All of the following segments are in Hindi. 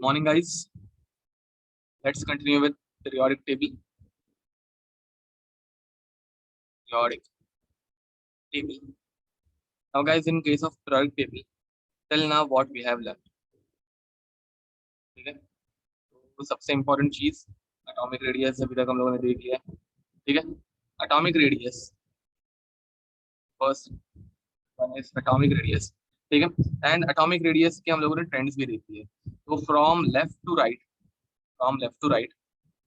Morning, guys. Let's continue with periodic table. Periodic table. Now, guys, in case of periodic table, till now what we have learned. ठीक है, तो सबसे इम्पोर्टेंट चीज एटॉमिक रेडियस अभी तक हम लोगों ने देख लिया है. ठीक है, atomic radius first one is atomic radius. ठीक है, एंड एटॉमिक रेडियस के हम लोगों ने ट्रेंड्स भी देख लिए. तो from left to right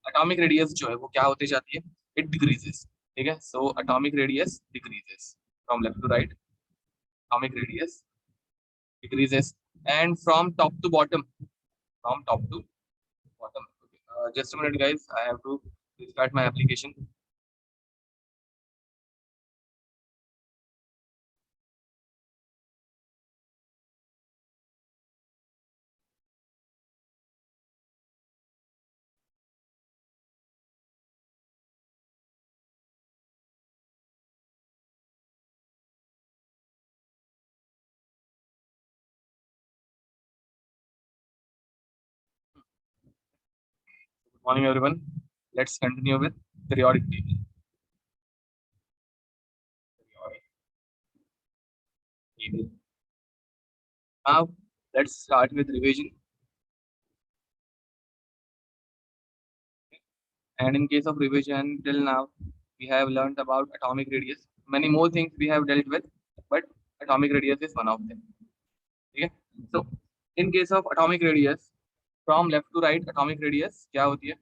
atomic radius जो है वो क्या होती जाती है, इट डिक्रीजेस. ठीक है, so atomic radius decreases from left to right. Atomic radius decreases and from top to bottom. Just a minute, guys, I have to restart my application. Good morning, everyone. Let's continue with periodic table. Now let's start with revision. And in case of revision, till now we have learned about atomic radius. Many more things we have dealt with, but atomic radius is one of them. Okay, so in case of atomic radius, from left to right atomic radius क्या होती है?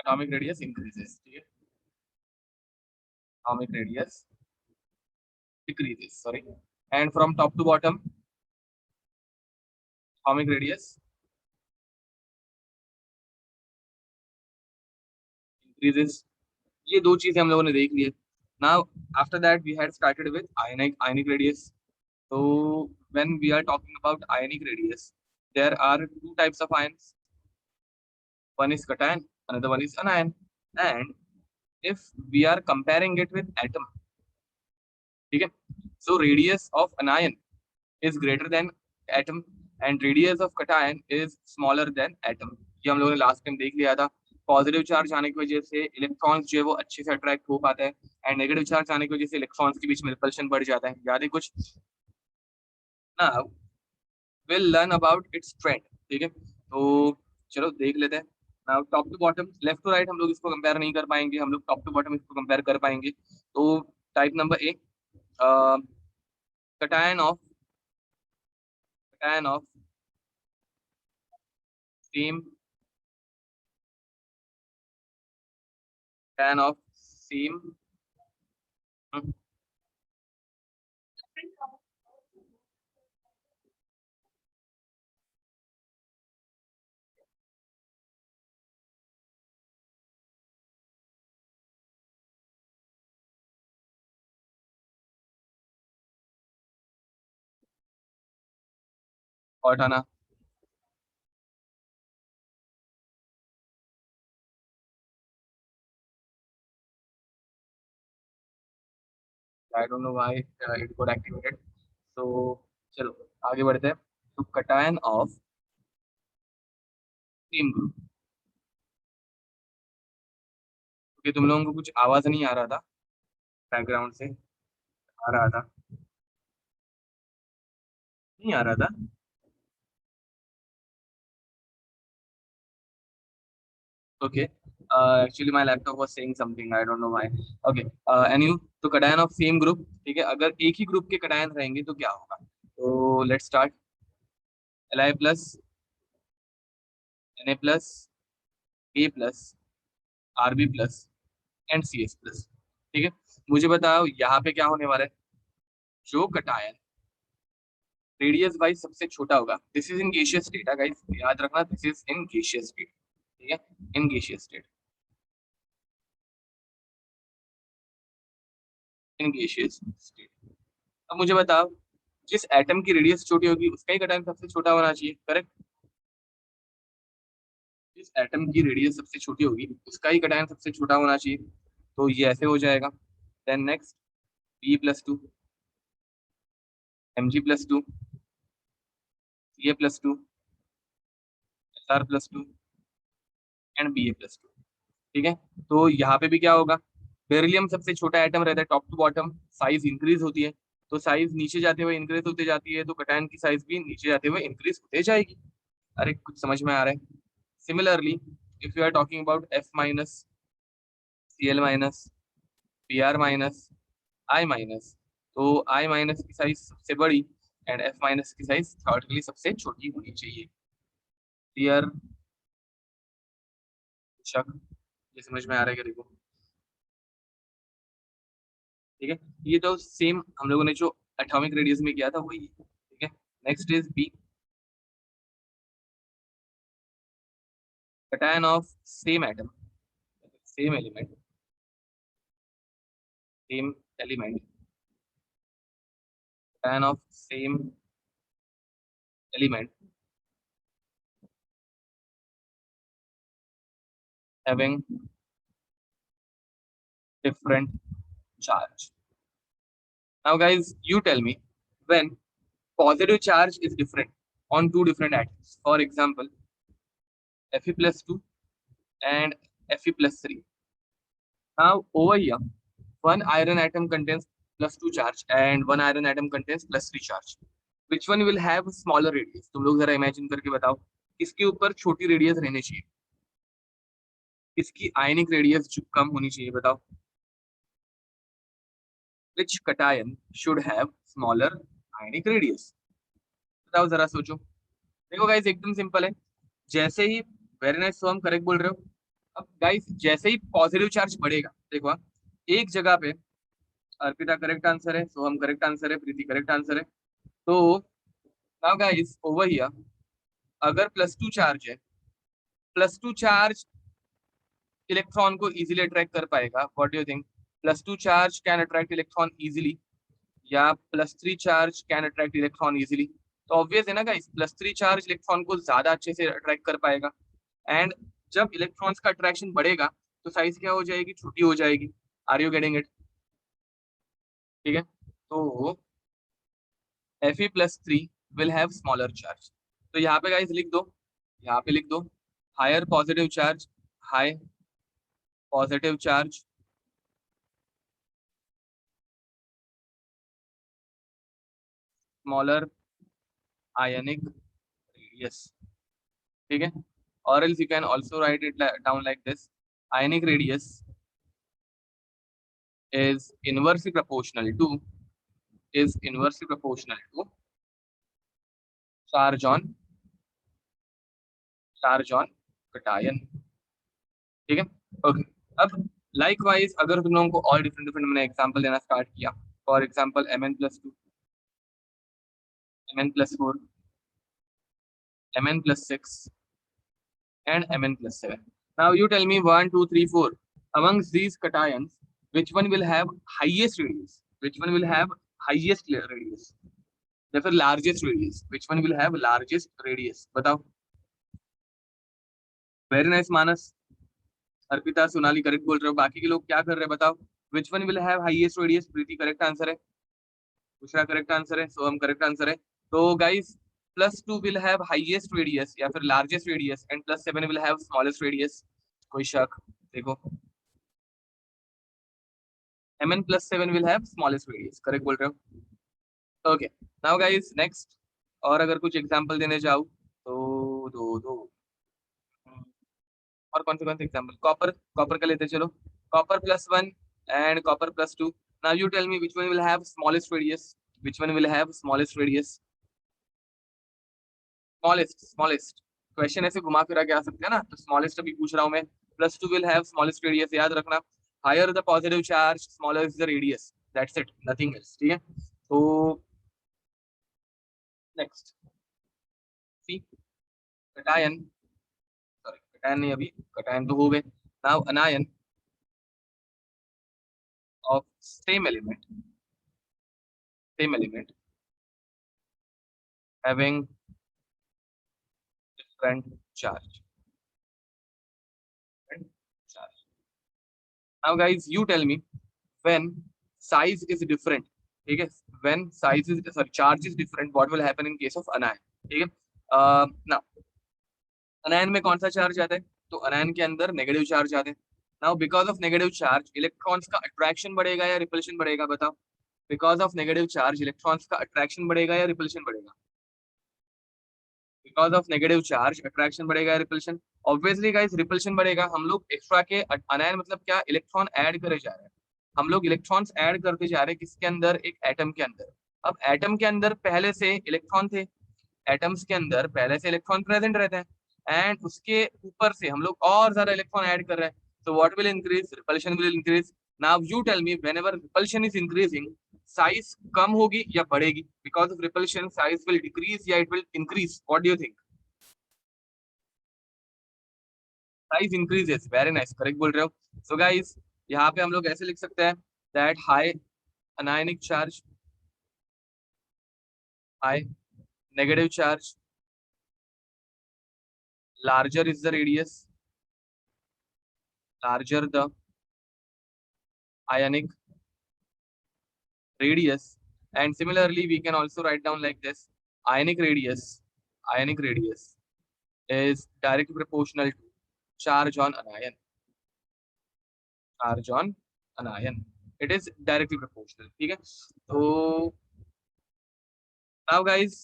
Atomic radius increases. ठीक है, atomic radius decreases, sorry. And from top to bottom atomic radius increases. ये दो चीजें हम लोगों ने देख ली है. Now after that we had started with ionic radius. So when we are talking about ionic radius, there are two types of ions. One is cation, another one is anion. And if we are comparing it with atom, ठीक है, so radius of anion is greater than atom and radius of cation is smaller than atom. ये हम लोगों ने लास्ट टाइम देख लिया था. पॉजिटिव चार्ज आने की वजह से इलेक्ट्रॉन्स जो है वो अच्छे से अट्रैक्ट हो पाते हैं एंड नेगेटिव चार्ज आने की वजह से इलेक्ट्रॉन्स के बीच में रिपल्शन बढ़ जाता है. याद है कुछ? Now we'll learn about its trend. ठीक है, तो चलो देख लेते हैं. Now top to bottom, left to right हम लोग इसको कंपेयर नहीं कर पाएंगे, हम लोग टॉप टू बॉटम इसको कंपेयर कर पाएंगे. तो type number A, cation of same cation of same और हटाना. I don't know why it got activated. So चलो आगे बढ़ते हैं. तो cation of same group. क्योंकि तुम लोगों को कुछ आवाज नहीं आ रहा था बैकग्राउंड से, आ रहा था? नहीं आ रहा था? Okay. Actually my laptop was saying something, I don't know why. Okay. Anyway, तो cation of same group. ठीक है, अगर एक ही ग्रुप के cation रहेंगे तो क्या होगा? तो let's start. Li plus Na plus A plus Rb plus and CS plus. ठीक है, मुझे बताओ यहाँ पे क्या होने वाला है. जो cation रेडियस वाइज सबसे छोटा होगा, this is in gaseous state. Guys याद रखना, this is in gaseous state. ठीक है, in gaseous state, in gaseous state. अब मुझे बताओ जिस एटम की रेडियस छोटी होगी उसका ही cation सबसे छोटा होना चाहिए, करेक्ट? जिस एटम की रेडियस सबसे छोटी होगी उसका ही cation सबसे छोटा होना चाहिए. तो ये ऐसे हो जाएगा. Then next B+2 Mg+2 Ca+2 Br+2 and Ba+2। ठीक है, तो यहाँ पे भी क्या होगा, बेरिलियम सबसे छोटा एटम रहता है top to bottom, size increase होती है, तो साइज नीचे जाते हुए इंक्रीज होते जाती है, तो कटायन की साइज भी नीचे जाते हुए इंक्रीज होते जाएगी। अरे कुछ समझ में आ रहा है? Similarly if you are talking about F-, Cl-, Br-, I-, तो I- की साइज सबसे बड़ी एंड F- की साइज थर्डली सबसे छोटी होनी चाहिए। क्लियर? शक? ये समझ में आ रहा है क्या? देखो, ठीक है, ये तो सेम हम लोगों ने जो एटॉमिक रेडियस में किया था वही है। ठीक है, next is B, cation of same atom, same element, same element, cation of same element having different charge. Now guys, you tell me, when positive charge is different on two different atoms, for example Fe+2 and Fe+3. Now over here, one iron atom contains +2 charge and one iron atom contains +3 charge. Which one will have smaller radius? तुम लोग जरा इमेजिन करके बताओ, किसके ऊपर छोटी रेडियस रहनी चाहिए, किसकी आयनिक रेडियस कम होनी चाहिए, बताओ। Which cation should have smaller ionic radius? बताओ जरा सोचो। देखो गाइस, एकदम सिंपल है, जैसे ही, वेरी नाइस सोहम, करेक्ट बोल रहे हो। अब गाइस जैसे ही पॉजिटिव चार्ज बढ़ेगा, देखो एक जगह पे अर्पिता करेक्ट आंसर है, सोहम करेक्ट आंसर है, प्रीति करेक्ट आंसर है। तो नाउ गाइस ओवर हियर, अगर +2 चार्ज है, +2 चार्ज इलेक्ट्रॉन को इजीली अट्रैक्ट कर पाएगा, what do you think? +2 charge can attract electron easily या +3 charge can attract electron easily? तो ऑब्वियस है ना गाइस, +3 चार्ज इलेक्ट्रॉन को ज्यादा अच्छे से अट्रैक्ट कर पाएगा। एंड जब इलेक्ट्रॉन्स का अट्रैक्शन बढ़ेगा तो साइज क्या हो जाएगी, छोटी हो जाएगी। Are you getting it? ठीक है, तो Fe+3 will have smaller charge. तो यहाँ पे गाइस लिख दो, यहाँ पे लिख दो, higher positive charge, high positive charge, smaller ionic radius. ठीक है, or else you can also write it down like this: ionic radius is inversely proportional to, is inversely proportional to charge on cation। ठीक है, ओके। अब लाइक वाइज अगर तुम लोगों को और डिफरेंट डिफरेंट मैंने एग्जांपल देना स्टार्ट किया, for example Mn+2, Mn+4, Mn+6 and Mn+7। now you tell me 1 2 3 4 amongst these cations, which one will have highest radius, which one will have highest radius या फिर largest radius, which one will have largest radius, बताओ। वेरी नाइस मानस, अर्पिता, सोनाली करेक्ट बोल रहे हो, बाकी के लोग क्या कर रहे हैं बताओ। Which one will have highest radius? Preeti correct answer है, बुशरा करेक्ट आंसर है, सोहम करेक्ट आंसर है। तो guys +2 will have highest radius या फिर largest radius and +7 will have smallest radius. कोई शक? देखो, Mn+7 will have smallest radius, correct बोल रहे हो। ओके, नाउ गाइस नेक्स्ट, और अगर कुछ एग्जांपल देने जाओ तो दो दो, और कौन से एग्जांपल, कॉपर, कॉपर का लेते चलो, copper+1 and copper+2। now you tell me which one will have smallest radius, which one will have smallest radius, smallest question ऐसे घुमा फिरा के आ सकते हैं ना, तो स्मॉलेस्ट अभी पूछ रहा हूं मैं। +2 will have smallest radius, याद रखना, higher the positive charge smaller is the radius, that's it, nothing else. ठीक है, तो next C, cation, sorry cation नहीं, अभी कटायन तो हो गए। Now anion of same element, same element having different charge, different charge। now guys you tell me, when size is different, ठीक है, when size is, sorry, charge is different, what will happen in case of anion? ठीक है, now अनायन में कौन सा चार्ज आता है? तो अनायन के अंदर नेगेटिव चार्ज आते हैं। Now because of negative charge electrons का अट्रैक्शन बढ़ेगा या रिपल्शन बढ़ेगा, बताओ? Because of negative charge electrons का अट्रैक्शन बढ़ेगा या रिपल्शन बढ़ेगा? Because of negative charge attraction बढ़ेगा या रिपल्शन? ऑब्वियसली गाइस रिपल्शन बढ़ेगा। हम लोग एक्स्ट्रा के अनायन मतलब क्या, इलेक्ट्रॉन ऐड करे जा रहे हैं। हम लोग इलेक्ट्रॉन्स ऐड करते जा रहे हैं किसके अंदर? एक एटम के अंदर। अब एटम के अंदर पहले से इलेक्ट्रॉन थे, एटम्स के अंदर पहले से इलेक्ट्रॉन प्रेजेंट रहते हैं, एंड उसके ऊपर से हम लोग और ज्यादा इलेक्ट्रॉन ऐड कर रहे हैं। तो what will increase? Repulsion will increase. Now you tell me, whenever repulsion is increasing, size कम होगी या बढ़ेगी? Because of repulsion size will decrease या it will increase? What do you think? Size increases. Very nice, correct बोल रहे हो। सो गाइस यहाँ पे हम लोग ऐसे लिख सकते हैं that high anionic charge, high negative charge, larger is the radius, larger the ionic radius. And similarly we can also write down like this: ionic radius is directly proportional to charge on anion, charge on anion, it is directly proportional, ठीक है? तो now guys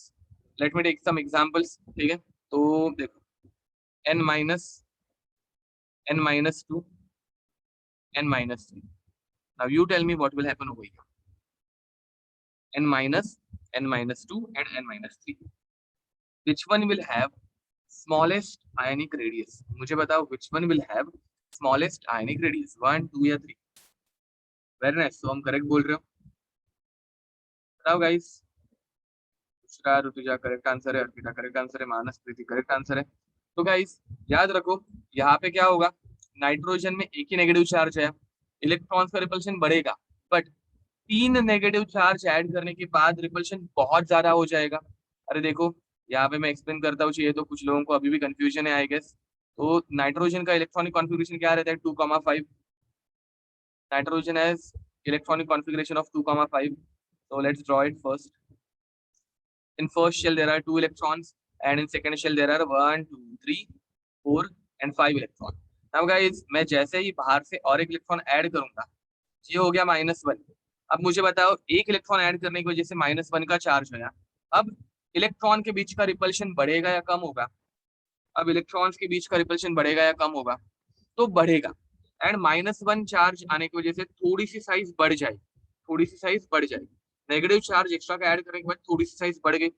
let me take some examples, ठीक है? तो देखो n minus, n minus 2, n minus 3. Now you tell me what will happen over here. n minus, n minus 2 and n minus 3. Which one will have smallest ionic radius? मुझे बताओ which one will have smallest ionic radius, 1 2 या 3? वेरी नाइस, तो हम करेक्ट बोल रहे हो। बताओ guys. Bushra, Rutuja correct answer है, अर्पिता करेक्ट आंसर है, मानस प्रीति करेक्ट आंसर है। तो गाइस याद रखो यहाँ पे क्या होगा, नाइट्रोजन में एक ही नेगेटिव चार्ज है, इलेक्ट्रॉन्स का रिपल्शन बढ़ेगा, बट 3 नेगेटिव चार्ज ऐड करने के बाद रिपल्शन बहुत ज्यादा हो जाएगा। अरे देखो यहाँ पे मैं एक्सप्लेन करता हूँ, चाहिए तो कुछ लोगों को अभी भी कंफ्यूजन है आई गेस। तो नाइट्रोजन का इलेक्ट्रॉनिक कॉन्फ़िगरेशन क्या रहता है? 2,5। Nitrogen has electronic configuration of 2,5। so let's draw it first. In first shell there are 2 electrons, and in second shell there are 1 2 3 4 and 5 electrons. now guys मैं जैसे ही बाहर से और एक इलेक्ट्रॉन ऐड करूंगा, ये हो गया -1। अब मुझे बताओ एक इलेक्ट्रॉन ऐड करने की वजह से -1 का चार्ज होगा। अब इलेक्ट्रॉन के बीच का रिपल्शन बढ़ेगा या कम होगा? अब इलेक्ट्रॉन्स के बीच का रिपल्शन बढ़ेगा या कम होगा? तो बढ़ेगा। एंड -1 चार्ज आने की वजह से थोड़ी सी साइज बढ़ जाएगी, थोड़ी सी साइज बढ़ जाएगी। नेगेटिव चार्ज एक्स्ट्रा का ऐड करने के बाद थोड़ी सी साइज बढ़ गई।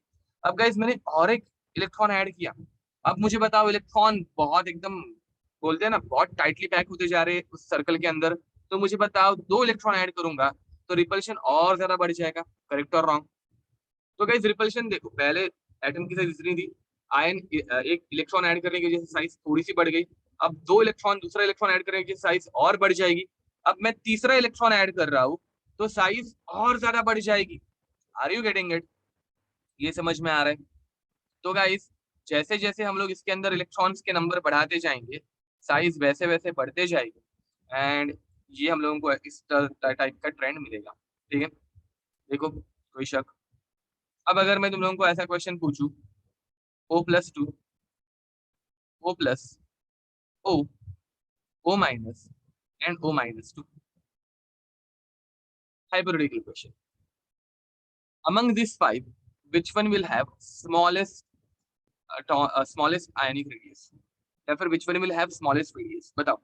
अब गाइस मैंने और एक इलेक्ट्रॉन ऐड किया। अब मुझे बताओ इलेक्ट्रॉन बहुत एकदम, बोलते हैं ना, बहुत टाइटली पैक होते जा रहे हैं उस सर्कल के अंदर। तो मुझे बताओ 2 इलेक्ट्रॉन ऐड करूंगा तो रिपल्शन और ज्यादा बढ़ जाएगा, करेक्ट और रॉन्ग? तो गाइस रिपल्शन देखो, पहले एटम की साइज इतनी थी, आयन एक इलेक्ट्रॉन ऐड करने की वजह से साइज थोड़ी सी बढ़ गई। अब 2 इलेक्ट्रॉन दूसरा इलेक्ट्रॉन ऐड करने की साइज और बढ़ जाएगी। अब मैं तीसरा इलेक्ट्रॉन ऐड कर रहा हूँ तो साइज और ज्यादा बढ़ जाएगी। Are you getting it? ये समझ में आ रहा है? तो गाइस जैसे जैसे हम लोग इसके अंदर इलेक्ट्रॉन्स के नंबर बढ़ाते जाएंगे, साइज वैसे वैसे बढ़ते जाएगी, एंड ये हम लोगों को इस टाइप का ट्रेंड मिलेगा, ठीक है? देखो कोई शक? अब अगर मैं तुम लोगों को ऐसा क्वेश्चन पूछूं, O+2, O+, O, O- and O-2, hypothetical question. Among these 5, which one will have smallest ionic radius? या फिर which one will have smallest radius? बताओ।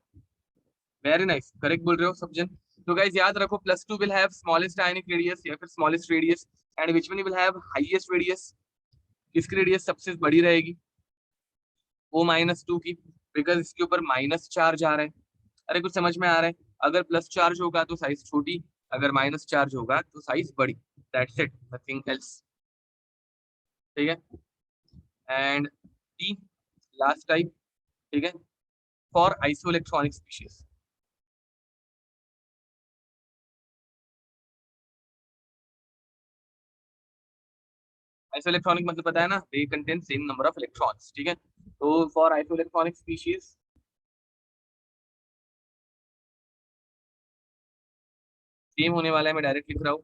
वेरी नाइस, करेक्ट बोल रहे हो सब जन। तो गाइस याद रखो +2 will have smallest ionic radius या फिर smallest radius, and which one will have highest radius? किसकी रेडियस सबसे बड़ी रहेगी? O-2 की, बिकॉज इसके ऊपर माइनस चार्ज आ रहा है। अरे कुछ समझ में आ रहा है? अगर प्लस चार्ज होगा तो साइज छोटी, अगर माइनस चार्ज होगा तो साइज बड़ी, दैट्स इट, नथिंग एल्स, ठीक है? एंड टी लास्ट टाइप, ठीक है, फॉर आइसोइलेक्ट्रॉनिक स्पीशीज। आइसोइलेक्ट्रॉनिक मतलब पता है ना, they contain same number of electrons, ठीक है? तो फॉर आइसोइलेक्ट्रॉनिक स्पीशीज सेम होने वाला है, मैं डायरेक्ट लिख रहा हूँ।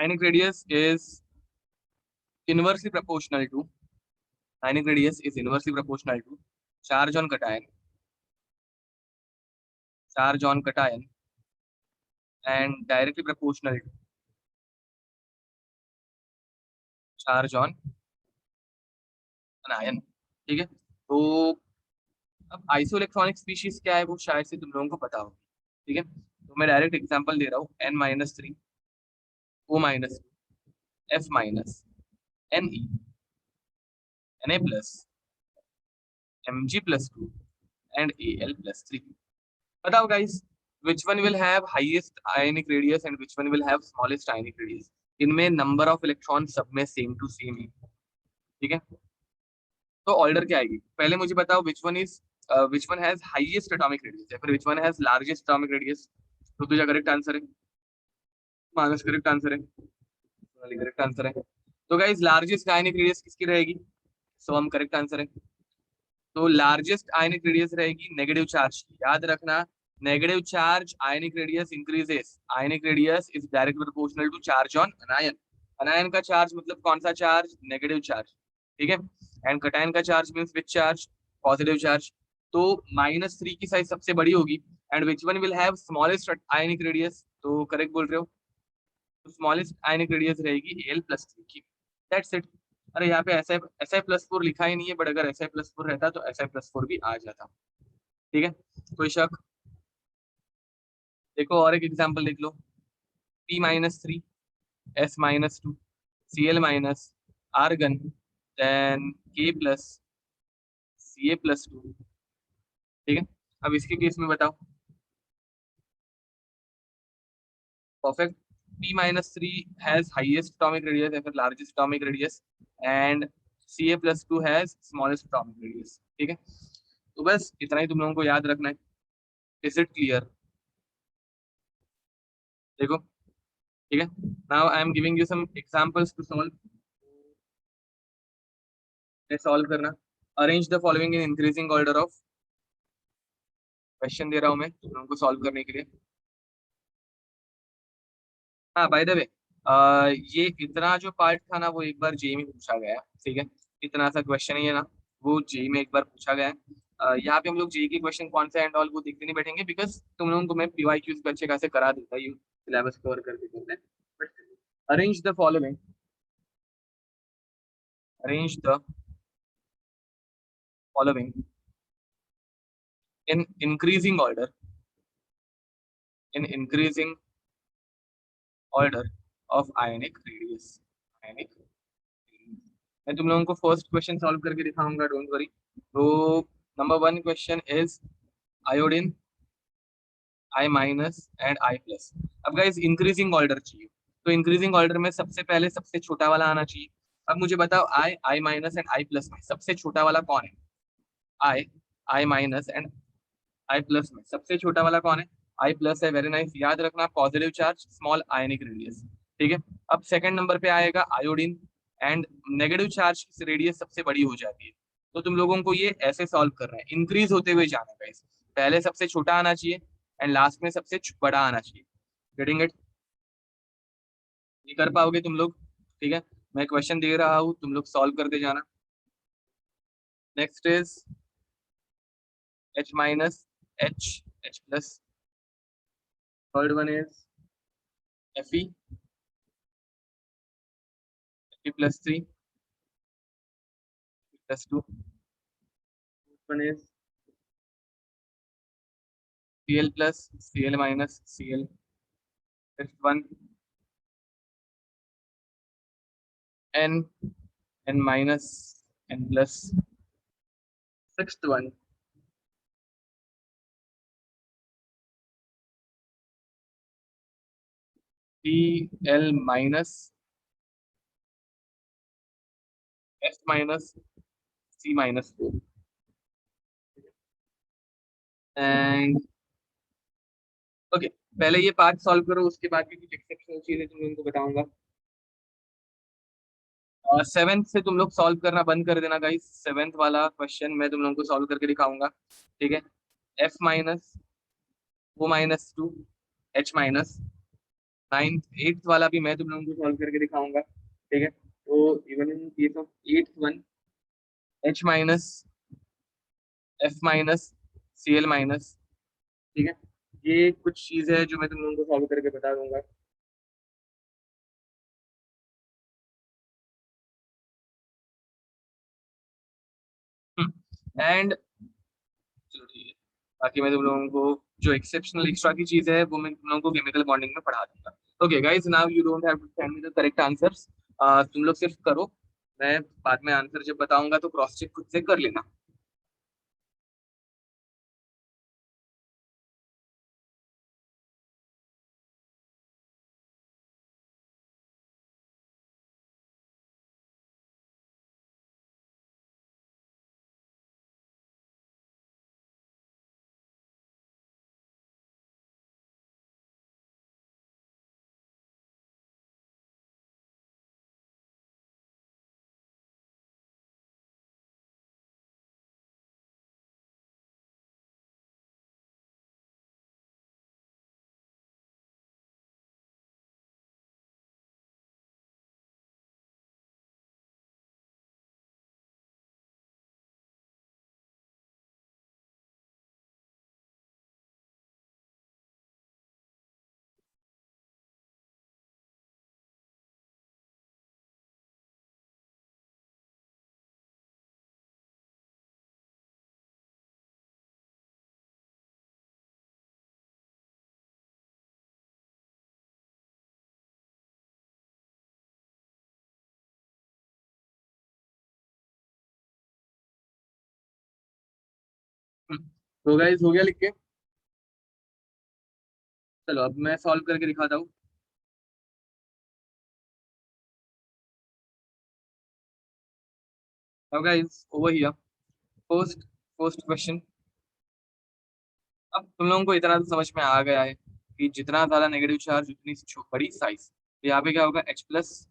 ionic radius is inversely proportional to ionic radius is inversely proportional to charge on cation, charge on cation, and directly proportional to charge on anion. ठीक है, तो अब आइसोइलेक्ट्रॉनिक स्पीशीज क्या है वो शायद से तुम लोगों को पता हो। ठीक है, तो मैं डायरेक्ट एग्जांपल दे रहा हूँ, N-3, O-, F-, Ne, Na+, Mg+2 and Al+3. बताओ guys, which one will have highest ionic radius and which one will have smallest ionic radius? इनमें नंबर ऑफ इलेक्ट्रॉन सब में सेम टू सेम है। ठीक है, तो ऑर्डर क्या आएगी, पहले मुझे बताओ which one has highest atomic radius या फिर which one has largest atomic radius। तो तुझा करेक्ट आंसर है, मानस करेक्ट आंसर है, करेक्ट आंसर है। तो गाइस लार्जेस्ट आयनिक रेडियस किसकी रहेगी, सो हम करेक्ट आंसर है। तो लार्जेस्ट आयनिक रेडियस रहेगी नेगेटिव चार्ज, याद रखना, negative charge ionic radius increases, ionic radius is directly proportional to charge on anion. Anion का चार्ज मतलब कौन सा चार्ज, नेगेटिव चार्ज। ठीक है, एंड कटायन का charge means which charge, positive charge. तो -3 की साइज सबसे बड़ी होगी, and which one will have smallest ionic radius, तो करेक्ट बोल रहे हो, तो स्मॉलेस्ट आयनिक रेडियस रहेगी Al+3 की। That's it. अरे यहाँ पे Si+4 लिखा ही नहीं है, बट अगर Si+4 रहता तो Si+4 भी आ जाता। ठीक है, कोई शक। देखो और एक एग्जांपल देख लो, P-3, S-2, Cl-, argon, then K+, Ca+2। ठीक है, अब इसके केस में बताओ, perfect. P-3 has highest atomic radius या फिर largest atomic radius and Ca+2 has smallest atomic radius। ठीक है, तो बस इतना ही तुम लोगों को याद रखना है। Is it clear? देखो, ठीक है, now I am giving you some examples to solve. Solve करना, arrange the following in increasing order of, question दे रहा हूं मैं तुम लोगों को सॉल्व करने के लिए। हाँ बाय द वे, ये इतना जो पार्ट था ना वो एक बार जेई में पूछा गया है। ठीक है, इतना सा क्वेश्चन ही है ना, वो जेई में एक बार पूछा गया है। यहाँ पे हम लोग जेई के क्वेश्चन कौन से एंड ऑल वो देखते नहीं बैठेंगे, बिकॉज तुम लोगों को मैं पीवाईक्यूज पे अच्छे खासे करा देता हूँ सिलेबस कवर करके करते हैं। But arrange the following, arrange the following in increasing order, in increasing order of ionic radius, ionic radius। मैं तुम लोगों को फर्स्ट क्वेश्चन सॉल्व करके दिखाऊंगा, डोंट वरी। तो number 1 question is iodine I- and I+। अब गाइस इंक्रीजिंग ऑर्डर चाहिए, तो इंक्रीजिंग ऑर्डर में सबसे पहले सबसे छोटा वाला आना चाहिए। अब मुझे बताओ I- एंड I+ में सबसे छोटा वाला कौन है, I- एंड I+ में सबसे छोटा वाला कौन है, I+ है, वेरी नाइस, याद रखना, पॉजिटिव चार्ज, स्मॉल आयनिक रेडियस। ठीक है, अब सेकंड नंबर पे आएगा आयोडीन, एंड नेगेटिव चार्ज की रेडियस सबसे बड़ी हो जाती है। तो तुम लोगों को ये ऐसे सॉल्व करना है, इंक्रीज होते हुए जाना है, पहले सबसे छोटा आना चाहिए एंड लास्ट में सबसे बड़ा आना चाहिए। Getting it? ये कर पाओगे तुम लोग? ठीक है, मैं क्वेश्चन दे रहा हूँ, तुम लोग सॉल्व करते जाना। Next is H-, H+, third one is Fe, Fe+3, Fe+2, one is Cl+, Cl-, Cl, fifth one N, N-, N+, sixth one Cl-, S-, C-4। And okay, पहले ये पार्ट सॉल्व करो, उसके बाद की कुछ एक्सेप्शनल चीजें तुम लोगों को बताऊंगा। सेवेंथ से तुम लोग सॉल्व करना बंद कर देना गाइस, सेवेंथ वाला क्वेश्चन मैं तुम लोगों को सॉल्व करके दिखाऊंगा। ठीक है, F-, O-, 2, H-, ninth eighth वाला भी मैं तुम लोगों को सॉल्व करके दिखाऊंगा, ठीक है। तो even in case of eighth one, H minus, F minus, C L minus, ठीक है। ये कुछ चीज है जो मैं तुम लोगों को सॉल्व करके बता दूंगा। एंड चलो ठीक है, बाकी मैं तुम लोगों को जो एक्सेप्शनल एक्स्ट्रा की चीज है वो मैं तुम लोगों को केमिकल बॉन्डिंग में पढ़ा दूंगा। Okay guys, now you don't have to send me the correct answers, तुम लोग सिर्फ करो, मैं बाद में आंसर जब बताऊंगा तो क्रॉस चेक खुद से कर लेना। तो गाइस हो गया लिख के? चलो अब मैं सॉल्व करके दिखाता हूँ। अब guys over here, first first question. अब तुम लोगों को इतना तो समझ में आ गया है कि जितना ज्यादा नेगेटिव चार्ज उतनी बड़ी साइज, तो यहाँ पे क्या होगा, H plus,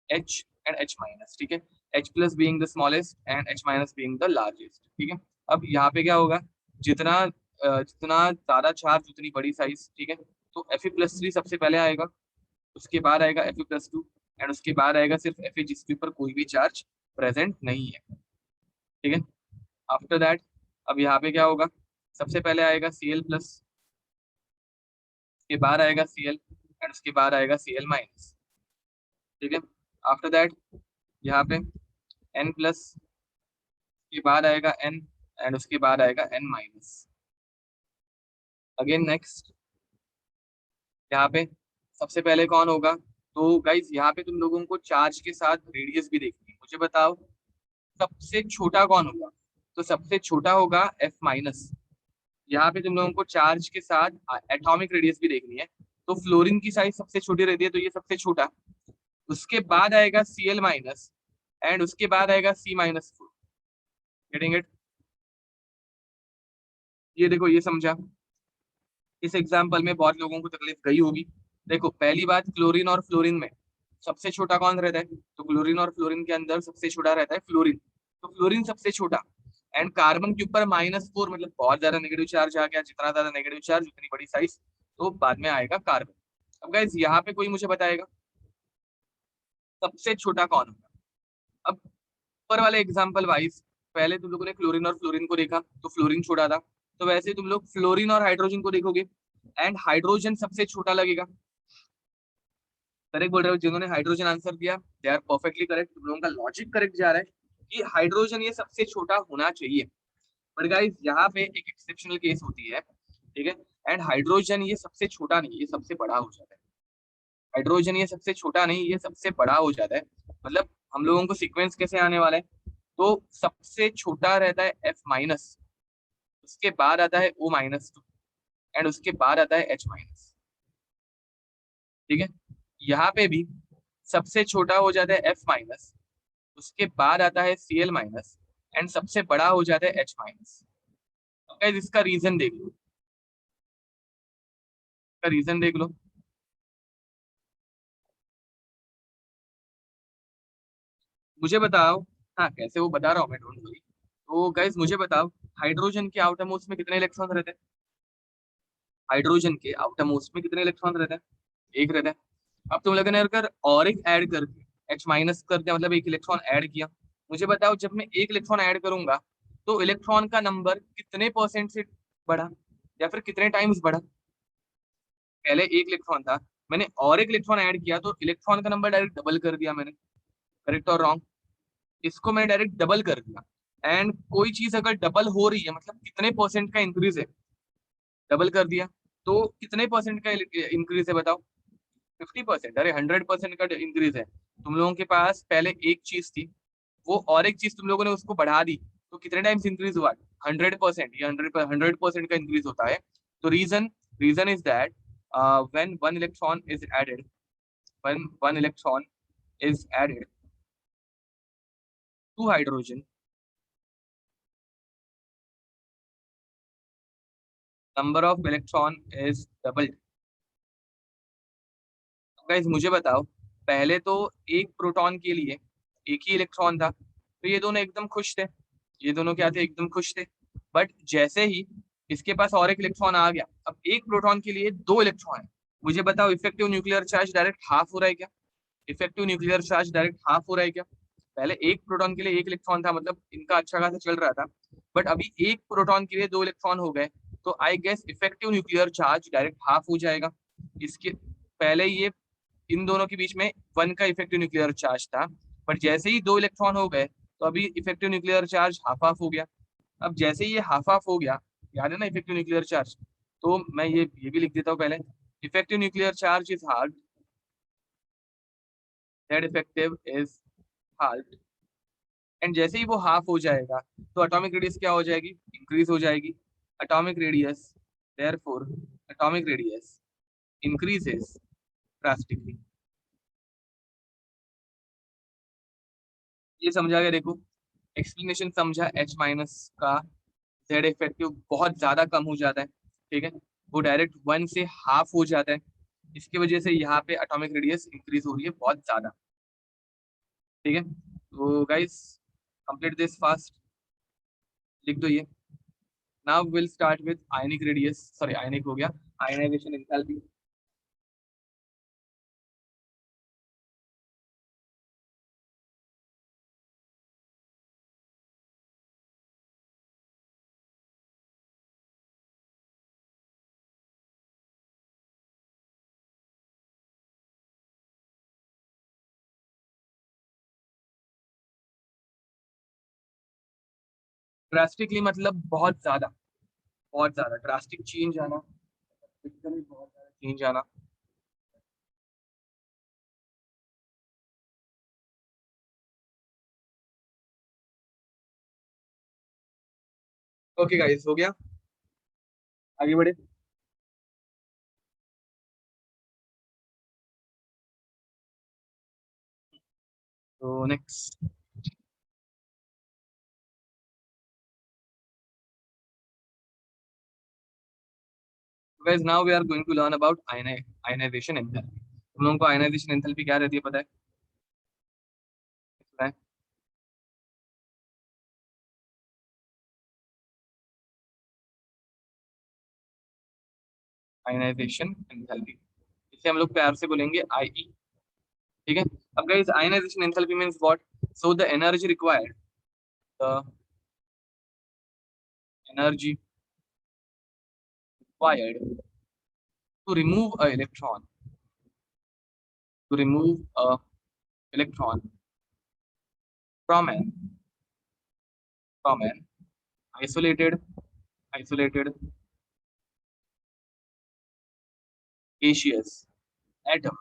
H and H minus, ठीक है। H plus being the smallest and H minus being the largest, ठीक है। अब यहाँ पे क्या होगा, जितना जितना ज्यादा चार्ज उतनी बड़ी साइज, ठीक है। तो Fe+3 सबसे पहले आएगा, उसके बाद आएगा Fe+2, एंड उसके बाद आएगा सिर्फ Fe जिसके ऊपर कोई भी चार्ज प्रेजेंट नहीं है, ठीक है। आफ्टर दैट अब यहाँ पे क्या होगा, सबसे पहले आएगा Cl+, उसके बाद आएगा Cl, एंड उसके बाद आएगा Cl-, ठीक है। आफ्टर दैट यहाँ पे N+, के बाद आएगा N, एंड उसके बाद आएगा N-। अगेन नेक्स्ट यहाँ पे सबसे पहले कौन होगा, तो गाइज यहाँ पे तुम लोगों को चार्ज के साथ रेडियस भी देखनी है, मुझे बताओ सबसे छोटा कौन होगा। तो सबसे छोटा होगा F-। यहाँ पे तुम लोगों को चार्ज के साथ एटॉमिक रेडियस भी देखनी है, तो फ्लोरीन की साइज सबसे छोटी रहती है, तो ये सबसे छोटा। उसके बाद आएगा Cl-, एंड उसके बाद आएगा C-4। Getting it? ये देखो, ये समझा? इस एग्जाम्पल में बहुत लोगों को तकलीफ गई होगी। देखो पहली बात, क्लोरीन और फ्लोरीन में सबसे छोटा कौन रहता है, तो क्लोरीन और फ्लोरीन के अंदर सबसे छोटा रहता है फ्लोरीन, तो फ्लोरीन सबसे छोटा। एंड कार्बन के ऊपर -4, मतलब बहुत ज्यादा नेगेटिव चार्ज आ गया, जितना ज्यादा नेगेटिव चार्ज उतनी बड़ी साइज, तो बाद में आएगा कार्बन। अब गाइज यहाँ पे कोई मुझे बताएगा सबसे छोटा कौन होगा। अब ऊपर वाले एग्जाम्पल वाइज, पहले तुम लोगों ने क्लोरीन और फ्लोरीन को देखा तो फ्लोरीन छोटा था, तो वैसे तुम लोग फ्लोरीन और हाइड्रोजन को देखोगे, एंड हाइड्रोजन सबसे छोटा लगेगा। करेक्ट बोल रहे हो, जिन्होंने हाइड्रोजन आंसर दिया दे आर परफेक्टली करेक्ट, तुम लोगों का लॉजिक करेक्ट जा रहा है कि हाइड्रोजन ये सबसे छोटा होना चाहिए। बट गाइस यहाँ पे एक एक्सेप्शनल केस होती है, ठीक है। एंड हाइड्रोजन ये सबसे छोटा नहीं, ये सबसे बड़ा हो जाता है। हाइड्रोजन ये सबसे छोटा नहीं, ये सबसे बड़ा हो जाता है। मतलब हम लोगों को सीक्वेंस कैसे आने वाला है, तो सबसे छोटा रहता है F-, उसके बाद आता है O-2, एंड उसके बाद आता है H-। ठीक है। यहाँ पे भी सबसे छोटा हो जाता है F-, उसके बाद आता है Cl-, एंड सबसे बड़ा हो जाता है H-। अब guys इसका रीजन देख लो, इसका रीजन देख लो। मुझे बताओ, हाँ कैसे वो बता रहा हूँ मैं, डोंट वरी। तो गाइज मुझे बताओ, हाइड्रोजन के आउटर मोस्ट में कितने इलेक्ट्रॉन रहते हैं, हाइड्रोजन के आउटर मोस्ट में कितने इलेक्ट्रॉन रहते हैं? एक रहता है। अब तुम लोगों ने अगर और एक ऐड करके H माइनस कर दिया, मतलब एक इलेक्ट्रॉन ऐड किया, मुझे बताओ जब मैं एक इलेक्ट्रॉन ऐड करूंगा तो इलेक्ट्रॉन का नंबर कितने परसेंट से बढ़ा या फिर कितने टाइम्स बढ़ा? पहले एक इलेक्ट्रॉन था, मैंने और एक इलेक्ट्रॉन ऐड किया तो इलेक्ट्रॉन का नंबर डायरेक्ट डबल कर दिया मैंने। करेक्ट और रॉन्ग? इसको मैंने डायरेक्ट डबल कर दिया। एंड कोई चीज अगर डबल हो रही है मतलब कितने परसेंट का इंक्रीज है? डबल कर दिया तो कितने परसेंट का इंक्रीज है बताओ? 50%? अरे 100% का इंक्रीज है। तुम लोगों के पास पहले एक चीज थी, वो और एक चीज तुम लोगों ने उसको बढ़ा दी, तो कितने टाइम्स इंक्रीज हुआ? 100%। ये 100% का इंक्रीज होता है। तो reason reason is that when one electron is added, when one electron is added to hydrogen, number of electron is doubled. Guys मुझे बताओ, पहले तो एक प्रोटॉन के लिए एक ही इलेक्ट्रॉन था, तो ये दोनों एकदम खुश थे। ये दोनों क्या थे? एकदम खुश थे। बट जैसे ही इसके पास और एक इलेक्ट्रॉन आ गया, अब एक प्रोटॉन के लिए दो इलेक्ट्रॉन है, मुझे बताओ effective nuclear charge direct half हो रहा है क्या? Effective nuclear charge direct half हो रहा है क्या? पहले एक प्रोटॉन के लिए एक इलेक्ट्रॉन था, मतलब इनका अच्छा खासा चल रहा था। बट अभी एक प्रोटॉन के लिए दो इलेक्ट्रॉन हो गए, तो I guess effective nuclear charge direct half हो जाएगा। इसके पहले ये इन दोनों के बीच में वन का इफेक्टिव न्यूक्लियर चार्ज था, बट जैसे ही दो इलेक्ट्रॉन हो गए तो अभी effective nuclear charge half half हो गया। अब जैसे ही ये हाफ हाफ हो गया, याद है ना इफेक्टिव न्यूक्लियर चार्ज, तो मैं ये भी लिख देता हूँ पहले। Effective nuclear charge is hard, that effective is hard. And जैसे ही वो हाफ हो जाएगा तो एटॉमिक रेडियस क्या हो जाएगी? इंक्रीज हो जाएगी। Atomic radius, therefore atomic radius increases drastically. ये समझा गया? देखो, एक्सप्लेनेशन समझा H माइनस का। जेड इफेक्टिव बहुत ज्यादा कम हो जाता है, ठीक है, वो डायरेक्ट वन से हाफ हो जाता है। इसकी वजह से यहाँ पे एटॉमिक रेडियस इंक्रीज हो रही है बहुत ज्यादा। ठीक है, तो गाइस कंप्लीट दिस फास्ट, लिख दो ये। Now will start with ionic radius, sorry ionic हो गया, आयनाइजेशन एंथैल्पी। ड्रास्टिकली मतलब बहुत ज्यादा ड्रास्टिक चेंज आना, एकदम बहुत ज्यादा चेंज आना। ओके गाइस, हो गया, आगे बढ़े। तो next guys, now we are going to learn about ionisation enthalpy. तुम लोगों को आयनाइजेशन एंथैल्पी क्या रहती है पता है? आयनाइजेशन एंथैल्पी, इसे हम लोग प्यार से बोलेंगे आईई। ठीक है। अब guys ionisation enthalpy means what? So the energy required, the energy required to remove a electron, to remove a electron from an isolated gaseous atom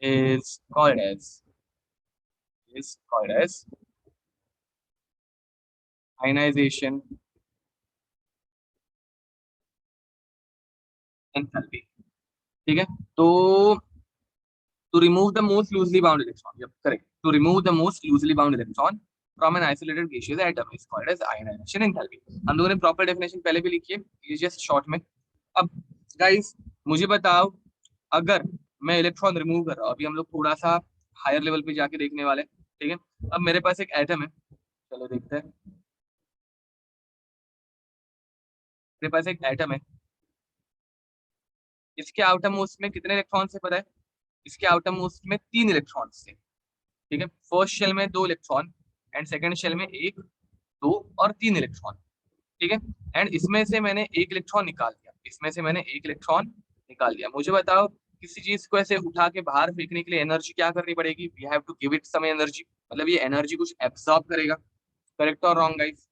is called as ionization enthalpy। ठीक है, तो to remove the most loosely bound electron, yep, correct, to remove the most loosely bound electron from an isolated gaseous atom is called as ionization enthalpy। हम लोगों ने प्रॉपर डेफिनेशन पहले भी लिखी है, ये जस्ट शॉर्ट में। अब गाइस मुझे बताओ, अगर मैं इलेक्ट्रॉन रिमूव कर रहा हूँ, अभी हम लोग थोड़ा सा हायर लेवल पे जाके देखने वाले हैं, ठीक है। अब मेरे पास एक एटम है, चलो देखते हैं। मेरे पास एक एटम है, इसके आउटर मोस्ट में कितने इलेक्ट्रॉन से पता है? इसके आउटर मोस्ट में 3 इलेक्ट्रॉन से, ठीक है। फर्स्ट शेल में 2 इलेक्ट्रॉन एंड सेकंड शेल में 1, 2 और 3 इलेक्ट्रॉन, ठीक है। एंड इसमें से मैंने 1 इलेक्ट्रॉन निकाल दिया, इसमें से मैंने 1 इलेक्ट्रॉन निकाल दिया। मुझे बताओ किसी चीज को ऐसे उठा के बाहर फेंकने के लिए एनर्जी क्या करनी पड़ेगी? We have to give it some energy, मतलब ये एनर्जी कुछ एब्सॉर्ब करेगा। करेक्ट और रॉन्ग गाइस?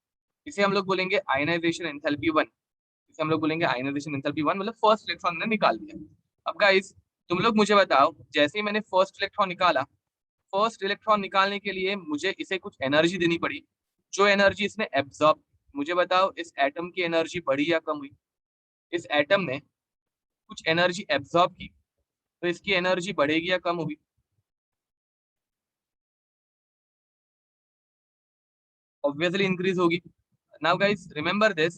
इसे हम लोग बोलेंगे आयनाइजेशन एंथैल्पी 1। इसे हम लोग बोलेंगे आयनाइजेशन एंथैल्पी 1, मतलब फर्स्ट इलेक्ट्रॉन ने निकाल दिया। अब गाइस तुम लोग मुझे बताओ, जैसे ही मैंने फर्स्ट इलेक्ट्रॉन निकाला, फर्स्ट इलेक्ट्रॉन निकालने के लिए मुझे इसे कुछ एनर्जी देनी पड़ी, जो एनर्जी इसने एब्जॉर्ब। मुझे बताओ इस एटम की एनर्जी बढ़ी या कम हुई? इस एटम ने कुछ एनर्जी एब्जॉर्ब की, तो इसकी एनर्जी बढ़ेगी या कम होगी? ऑब्वियसली इंक्रीज होगी। नाउ गाइस रिमेंबर दिस,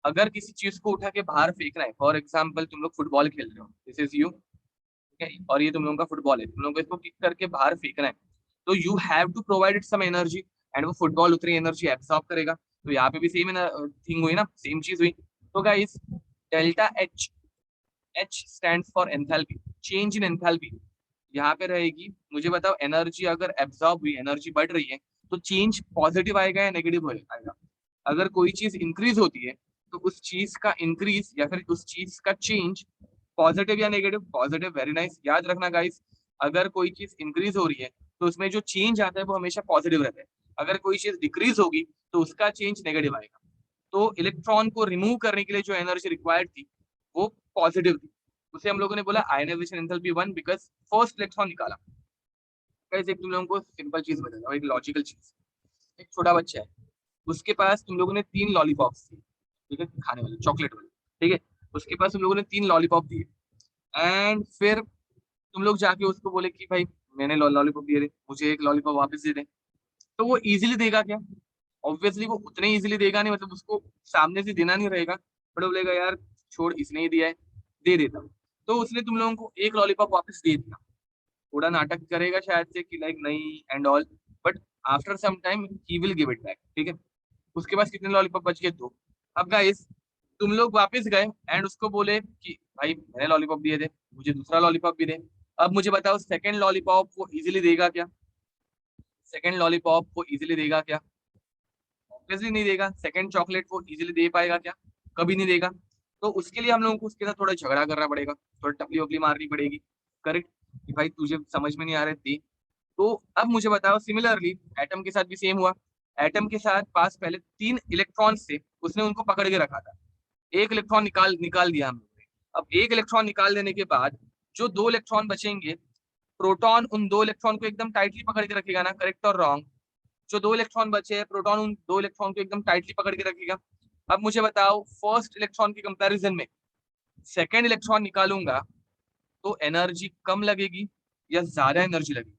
अगर किसी चीज को उठा के बाहर फेंकना है, फॉर एग्जाम्पल तुम लोग फुटबॉल खेल रहे हो, दिस इज यू, ठीक है, और ये तुम लोगों का फुटबॉल है, तुम लोगों को इसको किक करके बाहर फेंकना है, तो you have to provide it some energy, and वो फुटबॉल उतनी एनर्जी एब्सॉर्ब करेगा। तो यहाँ पे भी सेम थिंग हुई ना, सेम चीज हुई। तो guys delta H, H stand for enthalpy, change in enthalpy, यहाँ पे रहेगी। मुझे बताओ एनर्जी अगर एब्सॉर्ब हुई, एनर्जी बढ़ रही है, तो चेंज पॉजिटिव आएगा या नेगेटिव आएगा? अगर कोई चीज इंक्रीज होती है, तो उस चीज का इंक्रीज या फिर उस चीज का चेंज पॉजिटिव या नेगेटिव? पॉजिटिव। वेरी नाइस, याद रखना गाइस, अगर कोई चीज इंक्रीज हो रही है तो उसमें जो चेंज आता है वो हमेशा पॉजिटिव रहता है। अगर कोई चीज डिक्रीज होगी तो उसका चेंज नेगेटिव आएगा। तो इलेक्ट्रॉन को रिमूव करने के लिए जो एनर्जी रिक्वायर्ड थी वो पॉजिटिव थी, उसे हम लोगों ने बोला ionisation enthalpy 1, because first electron निकाला। गाइस एक तुम लोगों को सिंपल चीज बताता हूँ, एक लॉजिकल चीज। एक छोटा बच्चा है, उसके पास तुम लोगों ने 3 लॉलीपॉप्स दिए, ठीक है, खाने वाले चॉकलेट वाले, ठीक है। उसके पास तुम लोगों ने 3 लॉलीपॉप दिए, एंड फिर तुम लोग जाके उसको बोले कि भाई मैंने लॉलीपॉप दिए थे, मुझे एक लॉलीपॉप वापस दे दे। तो वो इजीली देगा क्या? ऑब्वियसली वो उतने इजीली देगा नहीं, मतलब उसको सामने से देना नहीं रहेगा, बट वो बोलेगा यार छोड़, इसने ही दिया है, दे देता हूँ। तो उसने तुम लोगों को एक लॉलीपॉप वापस दे दिया। थोड़ा नाटक करेगा शायद से कि लाइक नहीं and all, but after some time he will give it back, ठीक है। उसके पास कितने लॉलीपॉप बच गए? 2। अब गाइस तुम लोग वापस गए एंड उसको बोले कि भाई मैंने लॉलीपॉप दिए थे, मुझे दूसरा लॉलीपॉप भी दे। अब मुझे बताओ सेकंड लॉलीपॉप वो इजीली देगा क्या? सेकंड लॉलीपॉप वो इजीली देगा क्या? ऑब्वियसली नहीं देगा। सेकंड चॉकलेट वो इजीली दे पाएगा क्या? कभी नहीं देगा। तो उसके लिए हम लोगों को उसके साथ थोड़ा झगड़ा करना पड़ेगा, थोड़ा टपली वपली मारनी पड़ेगी। करेक्ट, कि भाई तुझे समझ में नहीं आ रहे थे। तो अब मुझे बताओ सिमिलरली एटम के साथ भी सेम हुआ। एटम के साथ पास पहले 3 इलेक्ट्रॉन से उसने उनको पकड़ के रखा था, एक इलेक्ट्रॉन निकाल निकाल दिया हम लोगों ने। अब एक इलेक्ट्रॉन निकाल देने के बाद जो 2 इलेक्ट्रॉन बचेंगे, प्रोटॉन उन 2 इलेक्ट्रॉन को एकदम टाइटली पकड़ के रखेगा ना, करेक्ट और रॉन्ग? जो 2 इलेक्ट्रॉन बचे हैं, प्रोटॉन उन 2 इलेक्ट्रॉन को एकदम टाइटली पकड़ के रखेगा। अब मुझे बताओ फर्स्ट इलेक्ट्रॉन के कंपैरिजन में सेकेंड इलेक्ट्रॉन निकालूंगा तो एनर्जी कम लगेगी या ज्यादा एनर्जी लगेगी?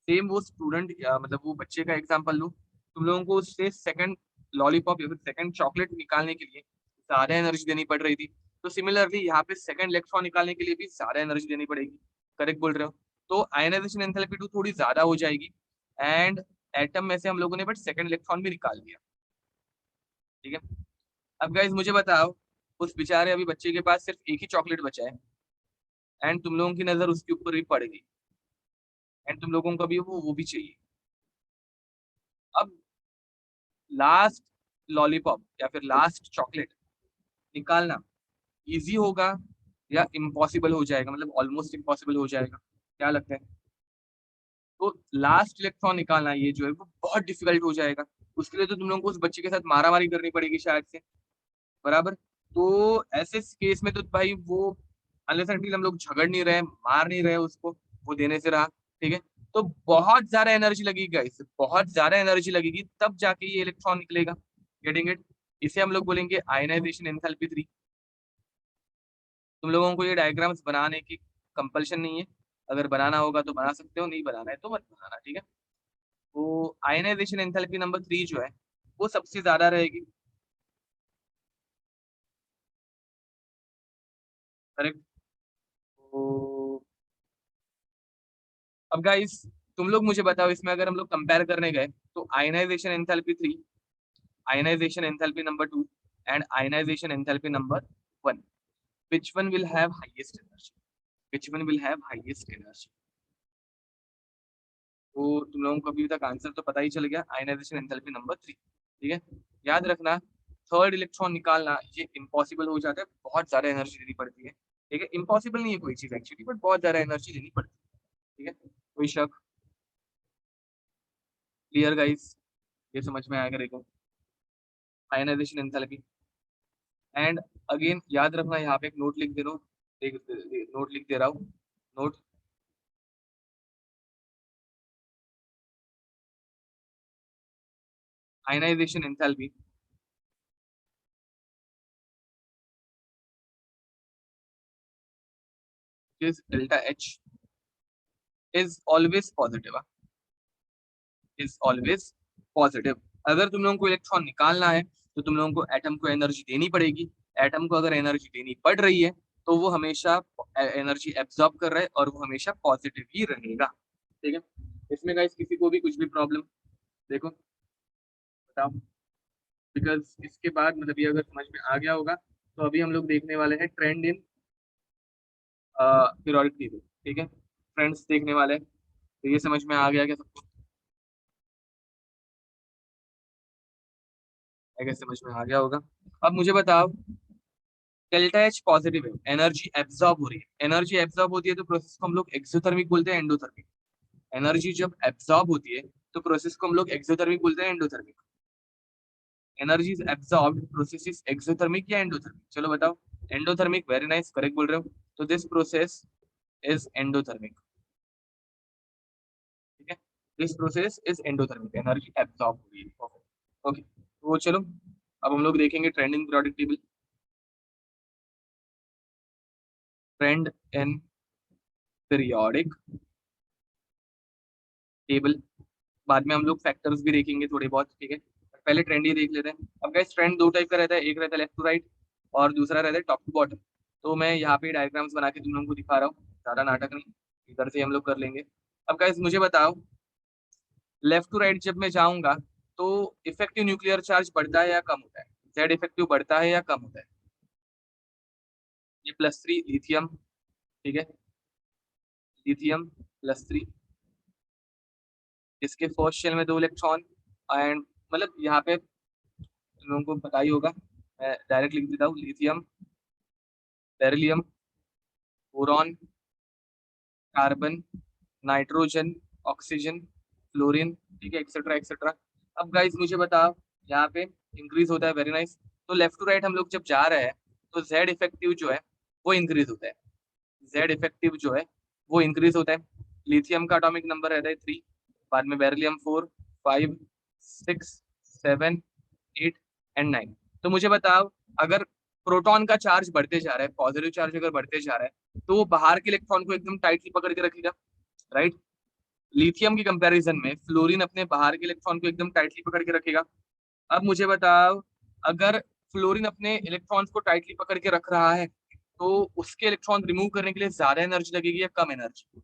सेम वो स्टूडेंट या मतलब वो बच्चे का एग्जांपल लो, तुम लोगों को उससे सेकंड लॉलीपॉप या फिर सेकंड चॉकलेट निकालने के लिए ज्यादा एनर्जी देनी पड़ रही थी। तो सिमिलरली यहाँ पे सेकंड इलेक्ट्रॉन निकालने के लिए भी ज्यादा एनर्जी देनी पड़ेगी। करेक्ट बोल रहे हो? तो आयनाइजेशन एंथैल्पी 2 थोड़ी ज्यादा हो जाएगी, एंड एटम में से हम लोगों ने बट सेकंड इलेक्ट्रॉन भी निकाल दिया, ठीक है। अब गाइज मुझे बताओ, उस बेचारे अभी बच्चे के पास सिर्फ एक ही चॉकलेट बचा है, एंड तुम लोगों की नजर उसके ऊपर भी पड़ गई, एंड तुम लोगों को भी वो भी चाहिए। अब लास्ट लॉलीपॉप या फिर लास्ट चॉकलेट निकालना इजी होगा या इम्पॉसिबल हो जाएगा, मतलब ऑलमोस्ट इम्पॉसिबल हो जाएगा? क्या लगता है? तो लास्ट इलेक्ट्रॉन निकालना ये जो है वो बहुत डिफिकल्ट हो जाएगा। उसके लिए तो तुम लोगों को उस बच्चे के साथ मारामारी करनी पड़ेगी शायद से, बराबर? तो ऐसे केस में तो भाई वो अनलेस अनटिल हम लोग झगड़ नहीं रहे, मार नहीं रहे उसको, वो देने से रहा, ठीक है। तो बहुत ज्यादा एनर्जी लगेगी गाइस, बहुत ज्यादा एनर्जी लगेगी, तब जाके ये इलेक्ट्रॉन निकलेगा। Getting it? इसे हम लोग बोलेंगे आयनाइजेशन एंथैल्पी 3। तुम लोगों को ये डायग्राम्स बनाने की कंपल्शन नहीं है, अगर बनाना होगा तो बना सकते हो, नहीं बनाना है तो मत बनाना, ठीक है। तो आयनाइजेशन एंथैल्पी नंबर 3 जो है वो सबसे ज्यादा रहेगी। करेक्ट। तो अब गाइस तुम लोग मुझे बताओ, इसमें अगर हम लोग कंपेयर करने गए तो ionisation enthalpy 3, ionisation enthalpy number 2 and ionization enthalpy number 1, which one will have highest energy, which one will have highest energy. तो तुम लोगों को अभी तक आंसर तो पता ही चल गया, आयनाइजेशन एंथैल्पी नंबर 3। ठीक है, याद रखना थर्ड इलेक्ट्रॉन निकालना ये इम्पॉसिबल हो जाता है, बहुत ज्यादा एनर्जी देनी पड़ती है। ठीक है, इम्पॉसिबल नहीं है कोई चीज एक्चुअली, बट बहुत ज्यादा एनर्जी देनी पड़ती है। ठीक है, कोई शक? क्लियर गाइस, ये समझ में आएगा देखो आयनाइजेशन एंथैल्पी। एंड अगेन याद रखना, यहाँ पे एक नोट लिख दे रहा हूँ, नोट लिख दे रहा हूँ, note ionisation enthalpy is delta H is always positive, is always positive. अगर तुम लोगों को इलेक्ट्रॉन निकालना है तो तुम लोगों को एटम को एनर्जी देनी पड़ेगी। एटम को अगर एनर्जी देनी पड़ रही है तो वो हमेशा एनर्जी एब्जॉर्ब कर रहा है और वो हमेशा पॉजिटिव ही रहेगा। ठीक है, इसमें गाइस किसी को भी कुछ भी प्रॉब्लम देखो बताओ, बिकॉज इसके बाद मतलब ये अगर समझ में आ गया होगा तो अभी हम लोग देखने वाले हैं ट्रेंड इन पीरियोडिक टेबल। ठीक है, फ्रेंड्स देखने वाले हैं, तो ये समझ में आ गया क्या सबको? अगर समझ में आ गया होगा, अब मुझे बताओ डेल्टा एच पॉजिटिव है, एनर्जी एब्जॉर्ब हो रही है। एनर्जी एब्जॉर्ब होती है तो प्रोसेस को हम लोग एक्सोथर्मिक बोलते हैं, एंडोथर्मिक। एनर्जी जब एब्जॉर्ब होती है तो प्रोसेस को हम लोग एक्सोथर्मिक बोलते हैं, endothermic. Energy is absorbed, process is exothermic या एंडोथर्मिक? चलो बताओ। एंडोथर्मिक, वेरी नाइस, करेक्ट बोल रहे हो। तो दिस प्रोसेस इज एंडोथर्मिक। ठीक है, this process is endothermic, energy absorb हो रही है। ओके, तो चलो अब हम लोग देखेंगे trending periodic table. Trend in periodic table, बाद में हम लोग फैक्टर्स भी देखेंगे थोड़े बहुत। ठीक है, पहले ट्रेंड ही देख लेते हैं। अब गाइस ट्रेंड दो टाइप का रहता है, एक रहता है लेफ्ट टू राइट और दूसरा रहता है टॉप टू बॉटम। तो मैं यहाँ पे डायग्राम्स बना के तुम लोगों को दिखा रहा हूँ, ज्यादा नाटक नहीं, इधर से हम लोग कर लेंगे। अब गाइस मुझे बताओ, लेफ्ट टू राइट जब मैं जाऊंगा तो इफेक्टिव न्यूक्लियर चार्ज बढ़ता है या कम होता है? जेड इफेक्टिव बढ़ता है या कम होता है? ये +3 लिथियम। ठीक है, लिथियम +3, इसके फर्स्ट शेल में 2 इलेक्ट्रॉन। एंड मतलब यहाँ पे तुम लोगों को पता ही होगा, मैं डायरेक्ट लिख देता हूँ, lithium, beryllium, boron, carbon, nitrogen, oxygen, fluorine. ठीक है, एक्सेट्रा एक्सेट्रा। अब गाइस मुझे बताओ, यहाँ पे इंक्रीज होता है, वेरी नाइस। तो लेफ्ट टू राइट हम लोग जब जा रहे हैं तो जेड इफेक्टिव जो है वो इंक्रीज होता है, जेड इफेक्टिव जो है वो इंक्रीज होता है। लिथियम का एटॉमिक नंबर रहता है 3, बाद में बेरिलियम 4, 5, 6, 7, 8 एंड 9। तो मुझे बताओ, अगर प्रोटॉन का चार्ज बढ़ते जा रहा है, पॉजिटिव चार्ज अगर बढ़ते जा रहा है तो वो बाहर के इलेक्ट्रॉन को एकदम टाइटली पकड़ के रखेगा, राइट? लिथियम की कंपैरिजन में फ्लोरीन अपने बाहर के इलेक्ट्रॉन को एकदम टाइटली पकड़ के रखेगा। अब मुझे बताओ, अगर फ्लोरीन अपने इलेक्ट्रॉन्स को टाइटली पकड़ के रख रहा है तो उसके इलेक्ट्रॉन रिमूव करने के लिए ज्यादा एनर्जी लगेगी या कम एनर्जी?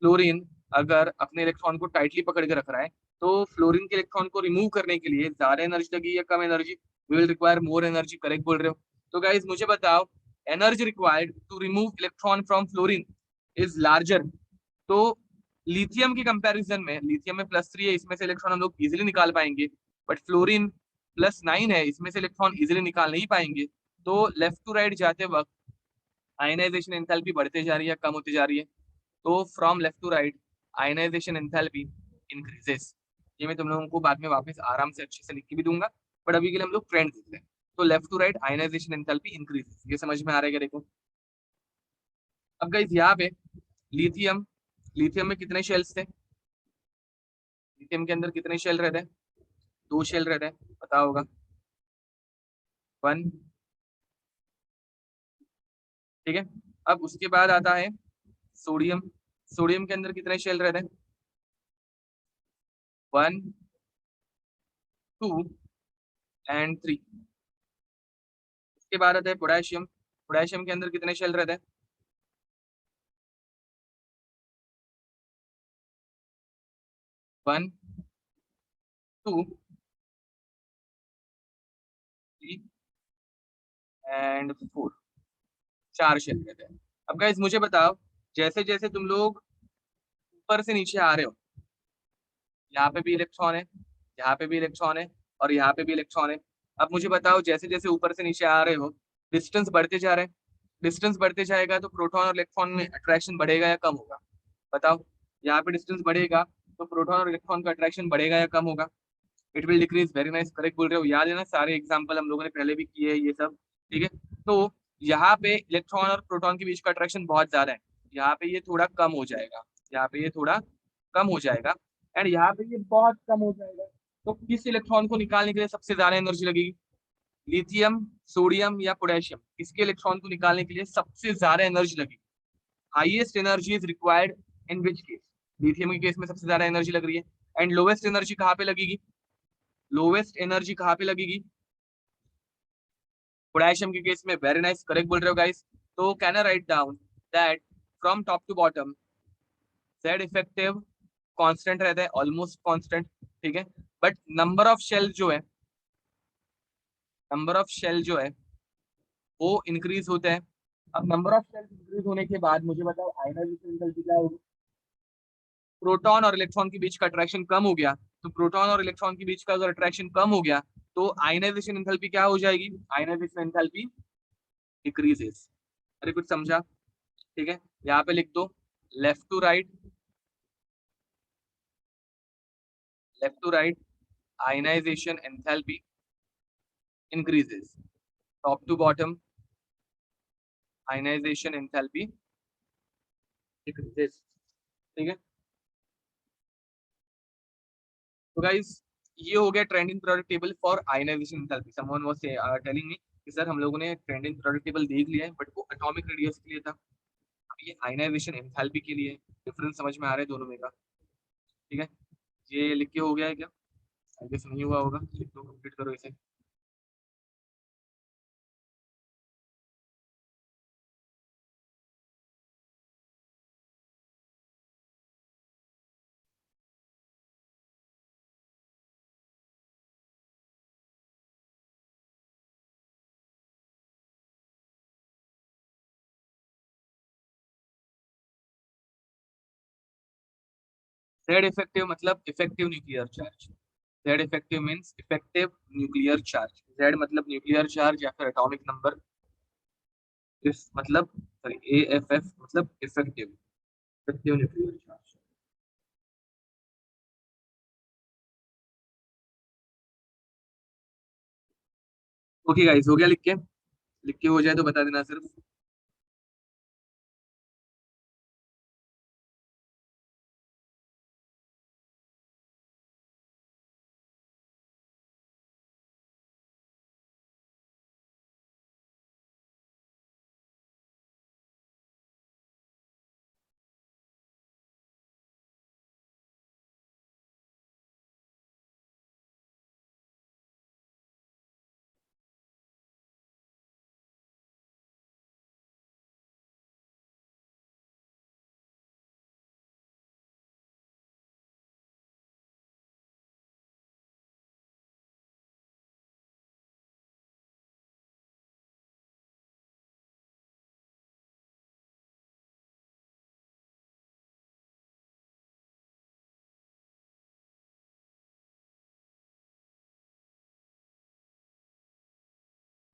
फ्लोरीन अगर अपने इलेक्ट्रॉन को टाइटली पकड़ के रख रहा है तो फ्लोरीन के इलेक्ट्रॉन को रिमूव करने के लिए ज्यादा एनर्जी लगेगी या कम energy? We will require more energy, correct बोल रहे हो। तो गाइस मुझे बताओ, energy required to remove electron from fluorine is larger. तो लिथियम की कंपैरिजन में, लिथियम में +3 है, इसमें से इलेक्ट्रॉन हम लोग इजिली निकाल पाएंगे, बट फ्लोरीन +9 है, इसमें से इलेक्ट्रॉन इजिली निकाल नहीं पाएंगे। तो लेफ्ट टू राइट जाते वक्त आयनाइजेशन एंथैल्पी बढ़ते जा रही है, कम होती जा रही है? तो from left to right ionisation enthalpy increases. ये मैं तुम लोगों को बाद में वापस आराम से अच्छे से लिख के भी दूंगा, बट अभी के लिए हम लोग ट्रेंड देखते हैं। तो left to right ionisation enthalpy increases, ये समझ में आ रहा है क्या? देखो अब गाइस यहाँ पे लिथियम, लिथियम में कितने शेल्स थे? लिथियम के अंदर कितने शेल रहते हैं? 2 शेल रहते हैं, पता होगा, 1। ठीक है, अब उसके बाद आता है सोडियम। सोडियम के अंदर कितने शेल रहते हैं? 1, 2 एंड 3। इसके बाद आता है पोटेशियम। पोटेशियम के अंदर कितने शेल रहते हैं? 1, 2, 3 एंड 4। 4 शेल रहते हैं। अब गाइस मुझे बताओ, जैसे जैसे तुम लोग ऊपर से नीचे आ रहे हो, यहाँ पे भी इलेक्ट्रॉन है, यहाँ पे भी इलेक्ट्रॉन है, और यहाँ पे भी इलेक्ट्रॉन है। अब मुझे बताओ, जैसे जैसे ऊपर से नीचे आ रहे हो, डिस्टेंस बढ़ते जा रहे हैं, डिस्टेंस बढ़ते जाएगा तो प्रोटॉन और इलेक्ट्रॉन में अट्रैक्शन बढ़ेगा या कम होगा? बताओ। यहाँ पे डिस्टेंस बढ़ेगा तो प्रोटॉन और इलेक्ट्रॉन का अट्रैक्शन बढ़ेगा या कम होगा? It will decrease. Very nice, correct बोल रहे हो। याद है ना, सारे एग्जाम्पल हम लोगों ने पहले भी किए हैं ये सब। ठीक है। तो यहाँ पे इलेक्ट्रॉन और प्रोटॉन के बीच का अट्रैक्शन बहुत ज्यादा है, यहाँ पे ये थोड़ा कम हो जाएगा, यहाँ पे ये थोड़ा कम हो जाएगा, एंड यहाँ पे ये बहुत कम हो जाएगा। तो किस इलेक्ट्रॉन को निकालने के लिए सबसे ज्यादा एनर्जी लगेगी? लिथियम, सोडियम या पोटेशियम, इसके इलेक्ट्रॉन को निकालने के लिए सबसे ज्यादा एनर्जी लगेगी? Highest energy is required in which case? Lithium के केस में सबसे ज्यादा एनर्जी लग रही है। एंड लोवेस्ट एनर्जी कहाँ पे लगेगी? लोवेस्ट एनर्जी कहाँ पे लगेगी? पोटेशियम के केस में। वेरी नाइस, करेक्ट बोल रहे हो गाइस। तो can I write down that from top to bottom Z effective constant रहता है, ऑलमोस्ट कांस्टेंट। ठीक है। बट नंबर ऑफ शेल जो है, नंबर ऑफ शेल जो है वो इंक्रीज होता है। अब नंबर ऑफ शेल इंक्रीज होने के बाद मुझे बताओ आयनाइजेशन एनर्जी क्या होगी? प्रोटॉन और इलेक्ट्रॉन के बीच का अट्रैक्शन कम हो गया, तो प्रोटॉन और इलेक्ट्रॉन के बीच का अगर अट्रैक्शन कम हो गया तो आयनाइजेशन एंथैल्पी क्या हो जाएगी? Ionisation enthalpy decreases. अरे कुछ समझा? ठीक है, यहाँ पे लिख दो left to right, left to right ionisation enthalpy increases, top to bottom ionisation enthalpy decreases. ठीक है। तो गाइस ये हो गया trending product table for ionisation enthalpy. Someone was telling me कि सर हम लोगों ने ट्रेंडिंग प्रोडक्ट टेबल देख लिया है, बट वो एटॉमिक रेडियस के लिए था, अब ये आयनाइजेशन एंथैल्पी के लिए। डिफरेंस समझ में आ रहा है दोनों में का? ठीक है। ये लिख के हो गया है क्या? आई गेस नहीं हुआ होगा, लिख दो, कंप्लीट करो इसे। जेड इफेक्टिव मतलब effective nuclear charge. Z effective means effective nuclear charge. Z मतलब न्यूक्लियर चार्ज या फिर एटॉमिक नंबर। इस मतलब सॉरी, एएफएफ मतलब effective, effective nuclear charge. Okay guys, हो गया लिख के? लिख के हो जाए तो बता देना सिर्फ।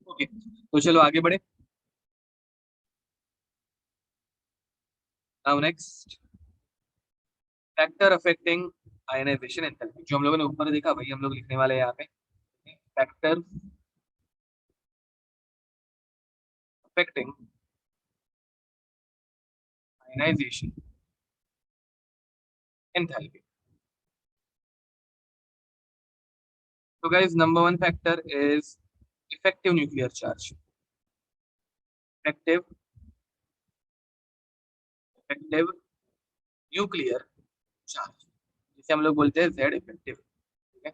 ओके, तो चलो आगे बढ़े। Now next, factor affecting ionisation enthalpy. जो हम लोगों ने ऊपर देखा वही हम लोग लिखने वाले हैं यहाँ पे। Factor affecting ionisation enthalpy. तो guys number one factor is effective nuclear charge. Effective, effective nuclear charge, जिसे हम लोग बोलते हैं जेड इफेक्टिव। ठीक है।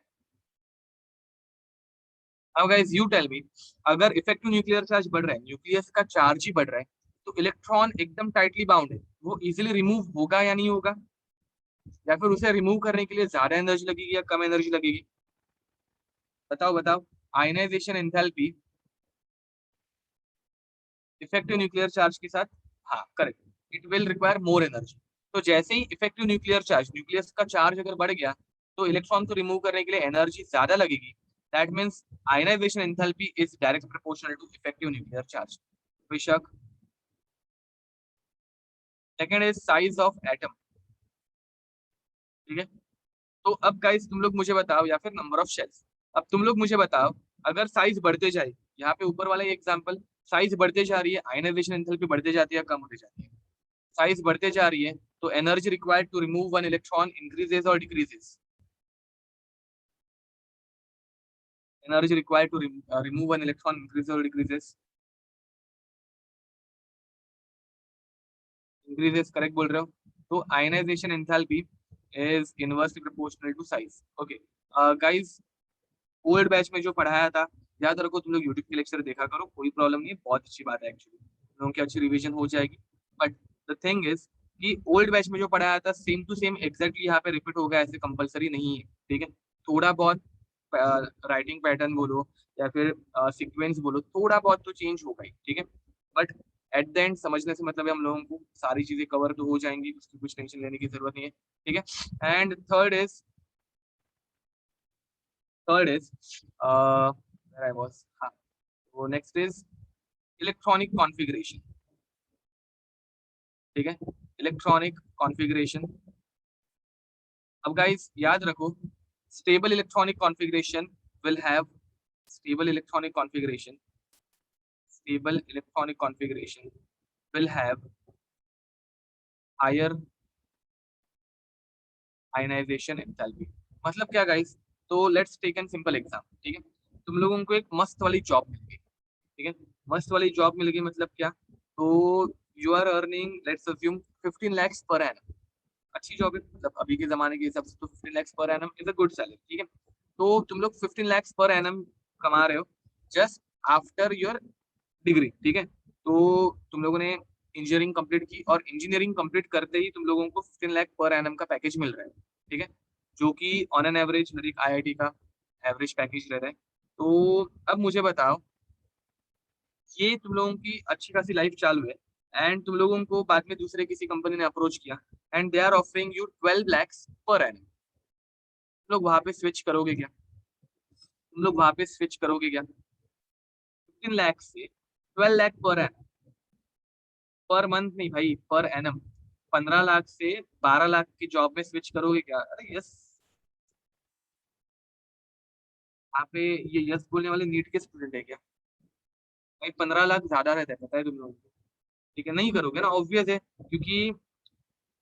अब गाइस यू टेल मी, अगर इफेक्टिव न्यूक्लियर चार्ज बढ़ रहा है, न्यूक्लियस का चार्ज ही बढ़ रहा है, तो इलेक्ट्रॉन एकदम टाइटली बाउंड है, वो इजीली रिमूव होगा या नहीं होगा? या फिर उसे रिमूव करने के लिए ज्यादा एनर्जी लगेगी या कम एनर्जी लगेगी? बताओ बताओ। Ionisation enthalpy effective nuclear charge के साथ, हाँ correct, it will require more energy. तो जैसे ही इफेक्टिव न्यूक्लियर चार्ज, न्यूक्लियस का चार्ज अगर बढ़ गया तो इलेक्ट्रॉन को रिमूव करने के लिए एनर्जी ज्यादा लगेगी। That means ionisation enthalpy is direct proportional to effective nuclear charge. बेशक। Second is size of atom. ठीक है, तो अब गाइस तुम लोग मुझे बताओ, या फिर नंबर ऑफ शेल्स। अब तुम लोग मुझे बताओ, अगर साइज बढ़ते जाए, यहाँ पे ऊपर वाला एग्जांपल, साइज बढ़ते जा रही है, आयनाइजेशन एंथैल्पी बढ़ते जाती है, कम होते जाती है। साइज बढ़ते जा रही है तो energy required to remove one electron increases और decreases. Energy required to remove one electron increases और डिक्रीजेस। इंक्रीजेस करेक्ट बोल रहे हो। तो ionisation enthalpy is inversely proportional to size. Okay guys, old batch में जो पढ़ाया था, याद रखो, तुम लोग यूट्यूब के लेक्चर देखा करो, कोई प्रॉब्लम नहीं है, बहुत अच्छी बात है एक्चुअली, तुम लोगों की अच्छी रिवीजन हो जाएगी। बट द थिंग इज कि ओल्ड बैच में जो पढ़ाया था सेम टू सेम एग्जैक्टली यहाँ पे रिपीट होगा, ऐसे कंपलसरी नहीं है। ठीक है, थोड़ा बहुत राइटिंग पैटर्न बोलो या फिर सीक्वेंस बोलो, थोड़ा बहुत तो चेंज होगा ही। ठीक है, बट एट द एंड समझने से मतलब है हम लोगों को सारी चीजें कवर तो हो जाएंगी, उसकी कुछ टेंशन लेने की जरूरत नहीं है। ठीक है, and third is where I was, हाँ, तो नेक्स्ट इज इलेक्ट्रॉनिक कॉन्फ़िगरेशन। ठीक है, इलेक्ट्रॉनिक कॉन्फ़िगरेशन। अब गाइस याद रखो, stable electronic configuration will have stable electronic configuration stable electronic configuration will have higher ionization enthalpy. मतलब क्या गाइस, तो let's take an simple exam. ठीक है, तुम लोगों को एक मस्त वाली जॉब मिल गई। ठीक है, मस्त वाली जॉब मिल गई मतलब क्या, तो you are earning let's assume 15 lakhs पर एनम। अच्छी जॉब है, मतलब अभी के जमाने के हिसाब से तो 15 lakhs पर annum is a good salary. ठीक है, तो तुम लोग 15 lakhs पर एनम कमा रहे हो जस्ट आफ्टर योर डिग्री। ठीक है, तो तुम लोगों ने इंजीनियरिंग कंप्लीट की और इंजीनियरिंग कंप्लीट करते ही तुम लोगों को 15 लाख पर एनम का पैकेज मिल रहा है। ठीक है, जो कि ऑन एन एवरेज हर एक आईआईटी का एवरेज पैकेज रह रहा है। तो अब मुझे बताओ, ये तुम लोगों की अच्छी खासी लाइफ चालू है, एंड तुम लोगों को बाद में दूसरे किसी कंपनी ने अप्रोच किया and they are offering you 12 lakhs पर एनम। तुम लोग वहां पे स्विच करोगे क्या? तुम लोग वहां पे स्विच करोगे क्या? 15 लाख से 12 lakh per annum, per month नहीं भाई, पर एनम। 15 लाख से 12 लाख की जॉब में स्विच करोगे क्या? अरे यस, यहाँ पे ये यस बोलने वाले नीट के स्टूडेंट है क्या? भाई 15 लाख ज्यादा रहता है, पता है तुम लोगों को। ठीक है, नहीं करोगे ना, ऑब्वियस है, क्योंकि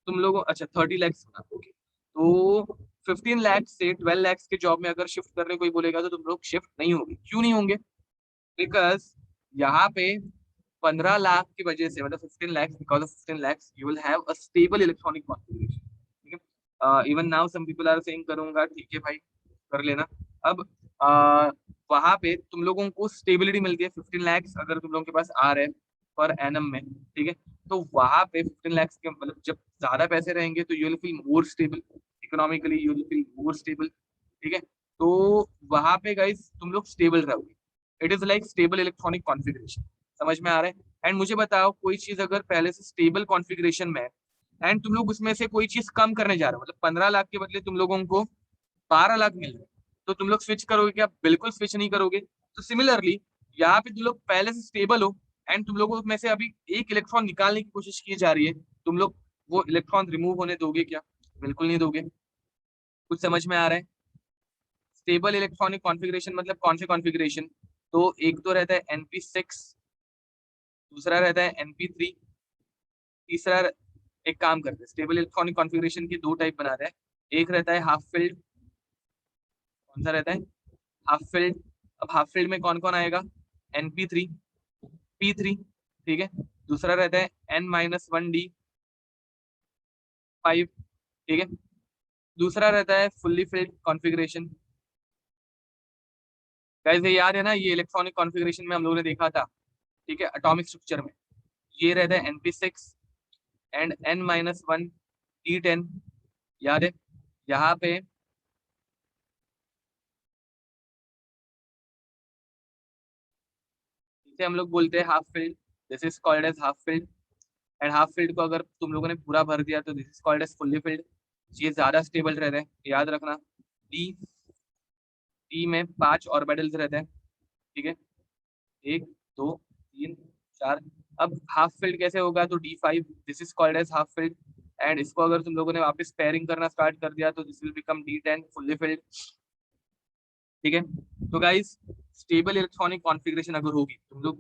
तुम लोगों, अच्छा 30 lakhs होना, ओके, तो 15 lakhs से 12 lakhs के जॉब में अगर शिफ्ट करने कोई बोलेगा तो तुम लोग शिफ्ट नहीं होगे। क्यों नहीं होंगे? बिकॉज यहाँ पे 15 लाख की वजह से, मतलब 15 lakhs, because of 15 lakhs you will have a stable electronic configuration. ठीक है, even now some people are saying करूंगा, ठीक है भाई, कर लेना। अब वहां पे तुम लोगों को स्टेबिलिटी मिलती है। 15 lakhs अगर तुम लोगों के पास आ रहे हैं पर एनम में, ठीक है, तो वहां पे 15 lakhs के मतलब जब ज्यादा पैसे रहेंगे तो you will feel more stable economically, you will feel more stable. ठीक है, तो वहां पे गाइस तुम लोग स्टेबल रहोगे। It is like stable electronic configuration. समझ में आ रहा है? एंड मुझे बताओ, कोई चीज अगर पहले से स्टेबल कॉन्फ़िगरेशन में है एंड तुम लोग उसमें से कोई चीज कम करने जा रहे हो, मतलब 15 लाख के बदले तुम लोगों को 12 लाख मिल रहे हैं, तो तुम लोग स्विच करोगे क्या? बिल्कुल स्विच नहीं करोगे। तो सिमिलरली यहाँ पे तुम लोग पहले से स्टेबल हो एंड तुम लोगों में से अभी एक इलेक्ट्रॉन निकालने की कोशिश की जा रही है, तुम लोग वो इलेक्ट्रॉन रिमूव होने दोगे क्या? बिल्कुल नहीं दोगे। कुछ समझ में आ रहा है? स्टेबल इलेक्ट्रॉनिक कॉन्फ़िगरेशन मतलब कौन से कॉन्फ़िगरेशन? तो एक तो रहता है NP6, दूसरा रहता है NP3, तीसरा, एक काम करते हैं, स्टेबल इलेक्ट्रॉनिक कॉन्फ़िगरेशन के दो टाइप बनाते हैं। एक रहता है हाफ फिल्ड। कौन सा रहता है? Half field. अब हाफ फील्ड में कौन कौन आएगा? NP3, P3। ठीक है, दूसरा रहता है N-1D5। ठीक है, दूसरा रहता है फुल्ली फिल्ड कॉन्फ़िगरेशन। गाइस ये याद है ना, ये इलेक्ट्रॉनिक कॉन्फ़िगरेशन में हम लोगों ने देखा था। ठीक है, एटॉमिक स्ट्रक्चर में ये रहता है NP6 एंड N-1D10। याद है? यहाँ पे इसे हम लोग बोलते हैं half filled. This is called as half filled. And half filled को अगर तुम लोगों ने पूरा भर दिया तो this is called as fully filled. ये ज्यादा स्टेबल रहते हैं, याद रखना। डी डी में 5 ऑर्बिटल्स रहते हैं, ठीक है, 1 2 3 4। अब हाफ फील्ड कैसे होगा, तो D5, this is called as half filled. And इसको अगर तुम लोगों ने वापस पेयरिंग करना स्टार्ट कर दिया तो this will become D10 fully field, ठीक है। तो गाइस स्टेबल इलेक्ट्रॉनिक कॉन्फ़िगरेशन अगर होगी, तुम लोग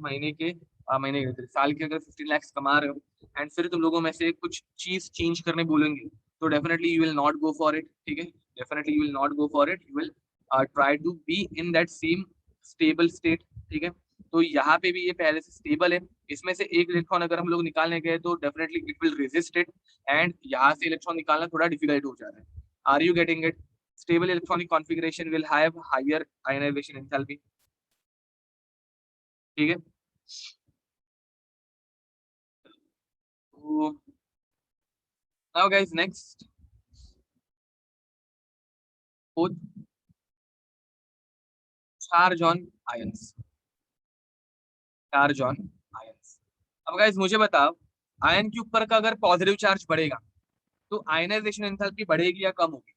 साल के अगर 15 लाख कमा रहे हो एंड फिर तुम लोगों में से कुछ चीज चेंज करने बोलेंगे तो definitely you will not go for it, ठीक है। Definitely you will not go for it, you will try to be in that same stable state, ठीक है। तो यहाँ पे भी ये पहले से स्टेबल है, इसमें से एक इलेक्ट्रॉन अगर हम लोग निकालने गए तो definitely it will resist it, and यहाँ से इलेक्ट्रॉन निकालना थोड़ा डिफिकल्ट हो जा रहा है। Are you getting it? Stable electronic configuration will have higher ionization enthalpy, ठीक है। तो now guys next, fourth, charge on ions, charge on ions। अब guys मुझे बताओ, आयन के ऊपर का अगर पॉजिटिव चार्ज बढ़ेगा तो आयनाइजेशन एंथैल्पी बढ़ेगी या कम होगी?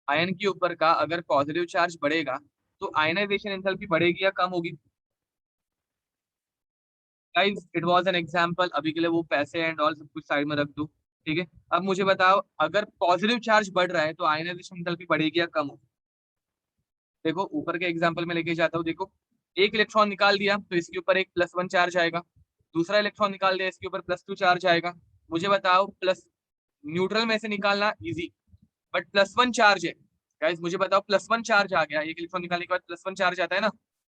आयन के ऊपर का अगर पॉजिटिव चार्ज बढ़ेगा तो आयनाइजेशन एंथैल्पी बढ़ेगी या कम होगी? Guys it was an example, अभी के लिए वो पैसे एंड ऑल सब कुछ साइड में रख दो, ठीक है। अब मुझे बताओ, अगर पॉजिटिव चार्ज बढ़ रहा है तो आयनाइजेशन एंथैल्पी बढ़ेगी या कम होगी? देखो ऊपर के एग्जांपल में लेके जाता हूँ, देखो एक इलेक्ट्रॉन निकाल दिया तो इसके ऊपर एक +1 चार्ज आएगा, दूसरा इलेक्ट्रॉन निकाल दिया इसके ऊपर +2 चार्ज आएगा। मुझे बताओ, प्लस न्यूट्रल में से निकालना इजी, बट +1 चार्ज है। गाइस मुझे बताओ, +1 चार्ज आ गया, एक इलेक्ट्रॉन निकालने के बाद +1 चार्ज आता है ना,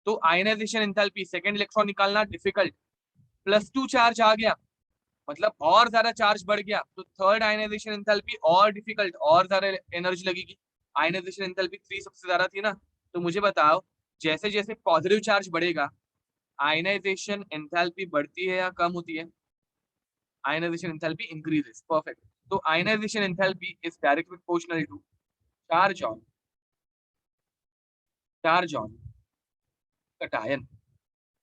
तो आयनाइजेशन एंथैल्पी सेकंड इलेक्ट्रॉन निकालना डिफिकल्ट। +2 चार्ज आ गया मतलब और ज्यादा चार्ज बढ़ गया तो थर्ड आयनाइजेशन एंथैल्पी और डिफिकल्ट, और ज्यादा एनर्जी लगेगी। आयनाइजेशन एंथैल्पी 3 सबसे ज्यादा थी ना। तो मुझे बताओ, जैसे जैसे पॉजिटिव चार्ज बढ़ेगा आयनाइजेशन एंथैल्पी बढ़ती है या कम होती है? Ionisation enthalpy increases, perfect. तो ionisation enthalpy is directly proportional to charge on, charge on cation,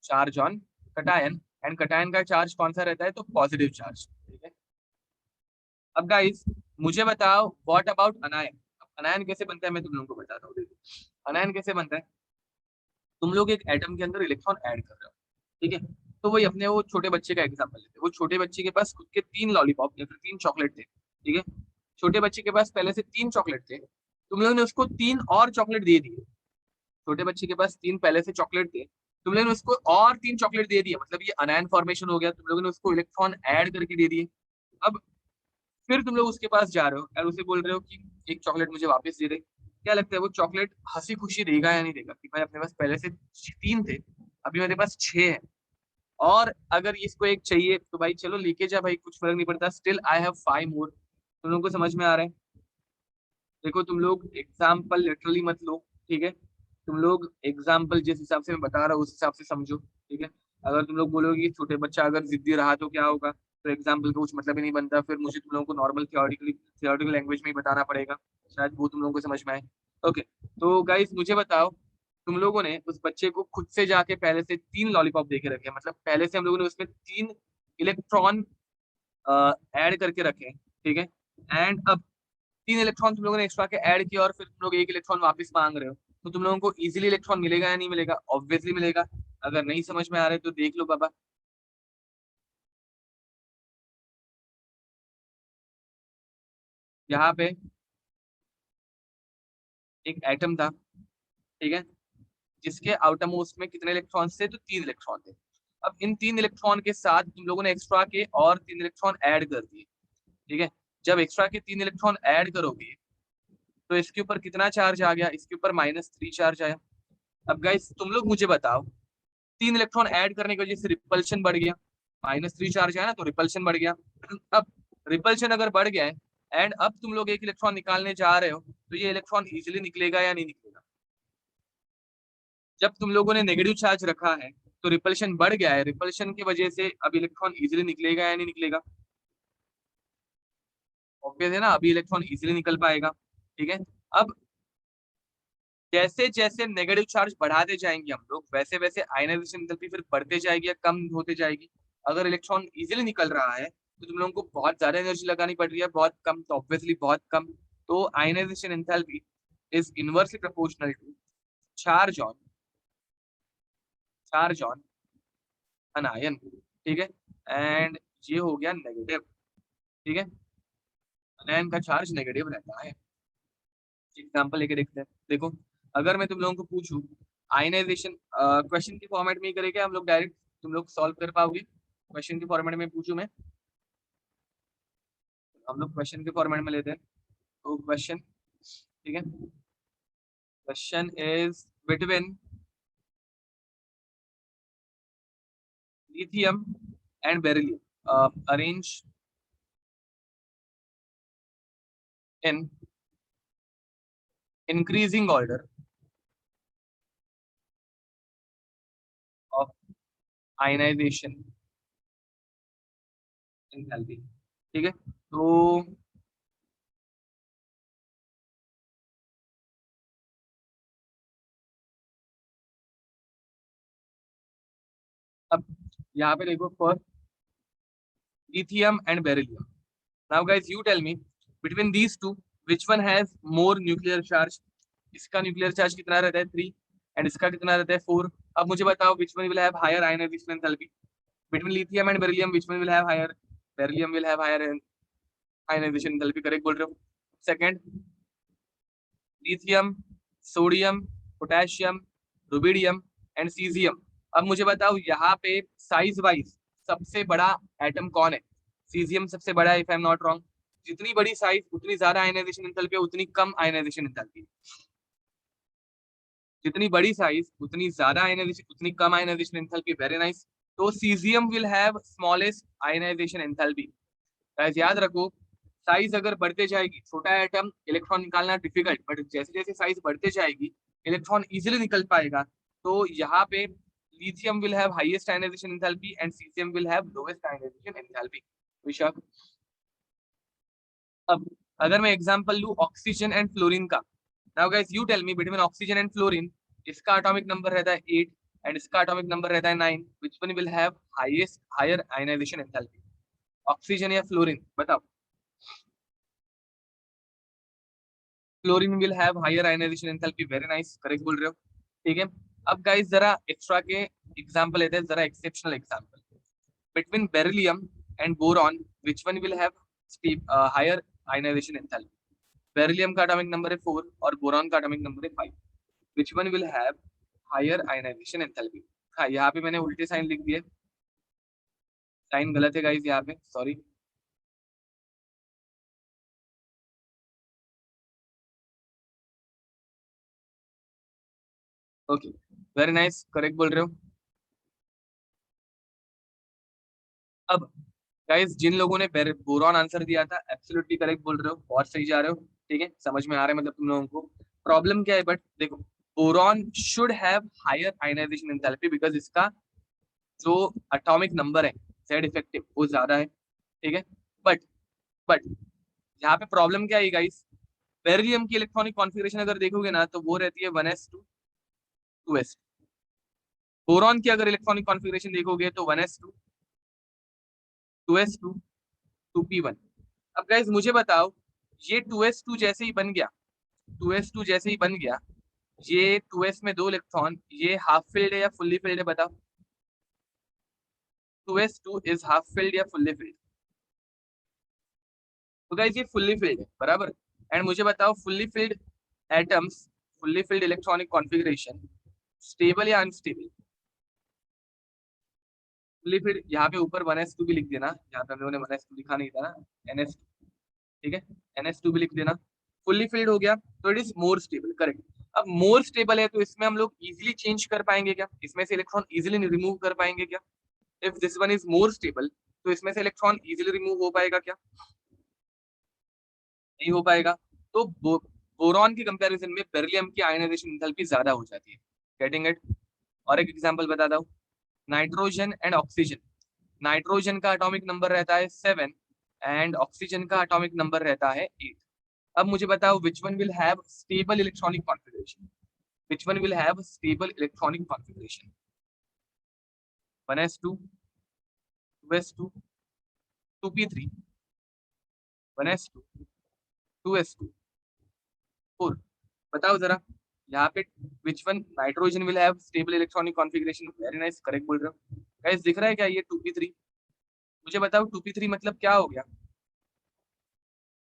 charge on cation. And cation का चार्ज कौन सा रहता है, तो पॉजिटिव चार्ज, ठीक है। अब गाइस मुझे बताओ, व्हाट अबाउट अनायन? अनायन कैसे बनता है मैं तुम लोगों को बताता हूँ, देखो अनायन कैसे बनता है। तुम लोग एक एटम के अंदर इलेक्ट्रॉन ऐड कर रहे हो, ठीक है। तो वही अपने वो छोटे बच्चे का एग्जांपल लेते हैं, वो छोटे बच्चे के पास खुद के 3 लॉलीपॉप या फिर 3 चॉकलेट थे, ठीक है। छोटे बच्चे के पास पहले से 3 चॉकलेट थे, तुम लोगों ने उसको 3 और चॉकलेट दे दिए। छोटे बच्चे के पास 3 पहले से चॉकलेट थे, तुम लोगों ने उसको और 3 चॉकलेट दे दिए, मतलब ये अनायन फॉर्मेशन हो गया, तुम लोगों ने उसको इलेक्ट्रॉन ऐड करके दे दिए। अब फिर तुम लोग उसके पास जा रहे हो और उसे बोल रहे हो कि एक चॉकलेट मुझे वापस दे दे। क्या लगता है वो चॉकलेट हंसी खुशी देगा या नहीं देगा, कि भाई अपने पास पहले से 3 थे, अभी मेरे पास 6 है, और अगर इसको एक चाहिए तो भाई चलो लेके जा भाई, कुछ फर्क नहीं पड़ता, स्टिल आई हैव 5 मोर। तुम लोगों को समझ में आ रहा है? देखो तुम लोग एग्जाम्पल लिटरली मत लो, ठीक है। तुम लोग एग्जाम्पल जिस हिसाब से मैं बता रहा हूँ उस हिसाब से समझो, ठीक है। अगर तुम लोग बोलोगे कि छोटे बच्चा अगर जिद्दी रहा तो क्या होगा, तो एग्जाम्पल का कुछ मतलब ही नहीं बनता, फिर मुझे तुम लोगों को नॉर्मल थियोरेटिकल लैंग्वेज में ही बताना पड़ेगा, शायद वो तुम लोगों को समझ में आए। ओके, तो गाइस मुझे बताओ, तुम लोगों ने उस बच्चे को खुद से जाके पहले से 3 लॉलीपॉप दे के रखे, मतलब पहले से हम लोगों ने उसमें 3 इलेक्ट्रॉन ऐड करके रखे, ठीक है। एंड अब 3 इलेक्ट्रॉन तुम लोगों ने एक्स्ट्रा के ऐड किया और फिर तुम लोग एक इलेक्ट्रॉन वापस मांग रहे हो, तो तुम लोगों को इजीली इलेक्ट्रॉन मिलेगा या नहीं मिलेगा? ऑब्वियसली मिलेगा। अगर नहीं समझ में आ रहा है तो देख लो बाबा, यहाँ पे एक एटम था, ठीक है, जिसके आउटर मोस्ट में कितने इलेक्ट्रॉन थे, तो 3 इलेक्ट्रॉन थे। अब इन 3 इलेक्ट्रॉन के साथ तुम लोगों ने एक्स्ट्रा के और 3 इलेक्ट्रॉन ऐड कर दिए, ठीक है। जब एक्स्ट्रा के 3 इलेक्ट्रॉन ऐड करोगे तो इसके ऊपर कितना चार्ज आ गया, इसके ऊपर -3 चार्ज आया। अब गाइस तुम लोग मुझे बताओ, 3 इलेक्ट्रॉन ऐड करने की वजह से रिपल्शन बढ़ गया, -3 चार्ज है ना, तो रिपल्शन बढ़ गया। अब रिपल्शन अगर बढ़ गया है एंड अब तुम लोग एक इलेक्ट्रॉन निकालने जा रहे हो, तो ये इलेक्ट्रॉन इजिली निकलेगा या नहीं निकलेगा? जब तुम लोगों ने नेगेटिव चार्ज रखा है तो रिपल्शन बढ़ गया है, रिपल्शन की वजह से अब इलेक्ट्रॉन इजिली निकलेगा या नहीं निकलेगा? ऑब्वियस है ना, अभी इलेक्ट्रॉन इजिली निकल पाएगा, ठीक है। अब जैसे जैसे नेगेटिव चार्ज बढ़ाते जाएंगे हम लोग, वैसे वैसे आयनाइजेशन एंथैल्पी फिर बढ़ते जाएगी या कम होते जाएगी। अगर इलेक्ट्रॉन इजीली निकल रहा है तो तुम लोगों को बहुत ज्यादा एनर्जी लगानी पड़ रही है, बहुत कम तो ऑब्वियसली बहुत कम। तो ionisation enthalpy is inversely proportional to charge on an ion. ठीक है, एंड ये हो गया नेगेटिव। ठीक है, आयन का चार्ज नेगेटिव रहता है। एग्जांपल लेके देखते हैं। देखो, अगर मैं तुम लोगों को पूछूं आयनाइजेशन, क्वेश्चन के फॉर्मेट में ही करेंगे हम लोग डायरेक्ट, तुम लोग सॉल्व कर पाओगे? क्वेश्चन के फॉर्मेट में पूछूं मैं, हम लोग क्वेश्चन के फॉर्मेट में लेते हैं। तो क्वेश्चन, ठीक है, question is between lithium and beryllium arrange in increasing order of ionization enthalpy। ठीक है, तो अब यहाँ पे देखो, first lithium and beryllium। Now guys you tell me between these two which one has more nuclear charge। इसका न्यूक्लियर चार्ज कितना रहता है 3 एंड इसका कितना रहता है 4। अब मुझे बताओ which one will have higher ionization enthalpy between lithium and beryllium, which one will have higher? Beryllium will have higher ionization enthalpy, correct बोल रहे हो। Second, lithium, sodium, potassium, rubidium and caesium. अब मुझे बताओ यहाँ पे साइज वाइज सबसे बड़ा एटम कौन है? सीजियम सबसे बड़ा है if I am not wrong. जितनी बड़ी साइज उतनी ज्यादा आयनाइजेशन एंथैल्पी, उतनी कम आयनाइजेशन एंथैल्पी। जितनी बड़ी साइज उतनी ज्यादा आयनाइजेशन, उतनी कम आयनाइजेशन एंथैल्पी। Very nice. तो caesium will have smallest ionisation enthalpy. Guys याद रखो, साइज अगर बढ़ते जाएगी, छोटा एटम इलेक्ट्रॉन निकालना डिफिकल्ट, बट जैसे जैसे साइज बढ़ते जाएगी इलेक्ट्रॉन इजीली निकल पाएगा। तो यहाँ पे lithium will have highest ionization enthalpy and caesium will have lowest ionization enthalpy. Vishakh, अब अगर मैं एग्जांपल लूं ऑक्सीजन एंड फ्लोरीन का, now guys you tell me between oxygen and fluorine, इसका एटॉमिक नंबर रहता है 8 एंड इसका एटॉमिक नंबर रहता है 9, which one will have highest higher ionization enthalpy? Oxygen या फ्लोरीन, बताओ। Fluorine will have higher ionization enthalpy. Very nice, correct बोल रहे हो। ठीक है, अब गाइस जरा एक्स्ट्रा के एग्जांपल लेते हैं, जरा exceptional example. Between beryllium and boron which one will have higher ionization enthalpy? Beryllium का एटॉमिक नंबर है 4 और बोरॉन का एटॉमिक नंबर है 5, which one will have higher ionization enthalpy? हाँ, यहाँ पे मैंने उल्टे साइन लिख दिए, साइन गलत है गाइस यहाँ पे, sorry. Okay, very nice, correct बोल रहे हो। अब गाइस जिन लोगों ने बोरॉन आंसर दिया था, एब्सोल्युटली करेक्ट बोल रहे हो, बहुत सही जा रहे हो। ठीक है, समझ में आ रहा है मतलब तुम लोगों को प्रॉब्लम क्या है। बट देखो, boron should have higher ionization enthalpy because इसका जो एटॉमिक नंबर है जेड इफेक्टिव वो ज्यादा है। ठीक है, बट बट यहाँ पे प्रॉब्लम क्या है गाइस, बेरिलियम की इलेक्ट्रॉनिक कॉन्फ़िगरेशन अगर देखोगे ना तो वो रहती है 1s2 2s। बोरॉन की अगर इलेक्ट्रॉनिक कॉन्फ़िगरेशन देखोगे तो 1s2 2s2 2p1। अब गाइस मुझे बताओ, ये 2s2 जैसे ही बन गया, 2s2 जैसे ही बन गया, ये 2s में 2 इलेक्ट्रॉन, ये हाफ फिल्ड है या फुल्ली फिल्ड है बताओ? 2s2 इज हाफ फिल्ड या फुल्ली फिल्ड? तो गाइस ये फुल्ली फिल्ड है, बराबर। एंड मुझे बताओ fully filled atoms, fully filled electronic configuration stable या अनस्टेबल? फुल्ली फिल्ड, यहाँ पे ऊपर 1s2 भी लिख देना, यहाँ पे हम लोगों ने 1s2 लिखा नहीं था ना, ns2। ठीक है, ns2 भी लिख देना। फुल्ली फिल्ड हो गया तो it is more stable, correct. अब मोर स्टेबल है तो इसमें हम लोग इजीली चेंज कर पाएंगे क्या? इसमें से इलेक्ट्रॉन इजीली रिमूव कर पाएंगे क्या? If this one is more stable तो इसमें से इलेक्ट्रॉन इजीली रिमूव हो पाएगा क्या? नहीं हो पाएगा। तो बोरॉन की कंपैरिजन में बेरिलियम की आयनाइजेशन एंथैल्पी ज्यादा हो जाती है। Getting it? और एक एग्जांपल बता दो, नाइट्रोजन एंड ऑक्सीजन। नाइट्रोजन का एटॉमिक नंबर रहता है 7 एंड ऑक्सीजन का एटॉमिक नंबर रहता है 8। अब मुझे बताओ which one will have stable electronic configuration? which one will have a stable electronic configuration? 1s2, 2s2, 2p3, 1s2, 2s2, 4. बताओ जरा यहाँ पे which one nitrogen will have stable electronic configuration? Very nice, correct बोल रहे हो guys. दिख रहा है क्या ये 2p3? मुझे बताओ 2p3 मतलब क्या हो गया?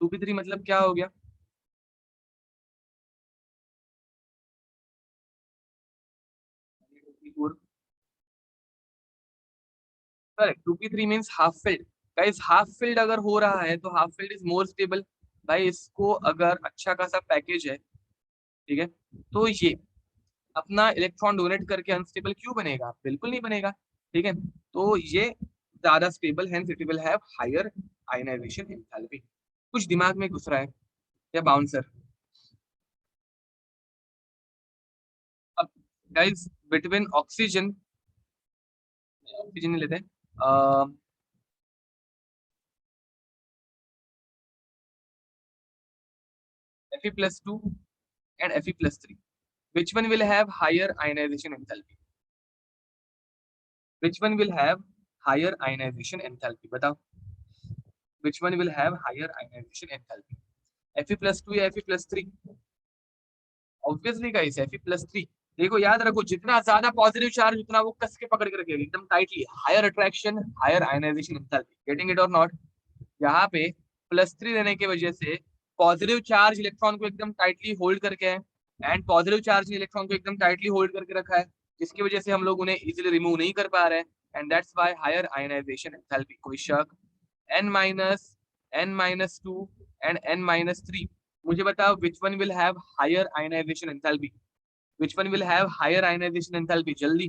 2p3 मतलब क्या हो गया? Correct, 2p3 means half filled guys. Half filled अगर हो रहा है तो half filled is more stable. भाई इसको अगर अच्छा खासा पैकेज है, ठीक है, तो ये अपना इलेक्ट्रॉन डोनेट करके अनस्टेबल क्यों बनेगा? बिल्कुल नहीं बनेगा. ठीक है, तो ये ज्यादा stable, hence it will have higher ionization enthalpy. कुछ दिमाग में घुस रहा है या बाउंसर? अब गाइस बिटवीन ऑक्सीजन, ऑक्सीजन नहीं लेते, Fe+2 and Fe+3, which one will have higher ionization enthalpy? Which one will have higher ionization enthalpy? बताओ, which one will have higher ionization enthalpy? Fe+2 या Fe+3? Obviously guys Fe+3. देखो याद रखो, जितना ज्यादा पॉजिटिव चार्ज उतना वो कस के पकड़ के रखेगा एकदम tightly. Higher attraction, higher ionization enthalpy. Getting it और नॉट? यहाँ पे +3 रहने की वजह से पॉजिटिव चार्ज इलेक्ट्रॉन को एकदम टाइटली होल्ड करके है, एंड पॉजिटिव चार्ज ने इलेक्ट्रॉन को एकदम टाइटली होल्ड करके रखा है, जिसकी वजह से हम लोग उन्हें इजीली रिमूव नहीं कर पा रहे हैं. And that's why higher ionization enthalpy. कोई शक? n-2 and n-3. मुझे बताओ which one will have higher ionization enthalpy? Which one will have higher ionization enthalpy? जल्दी,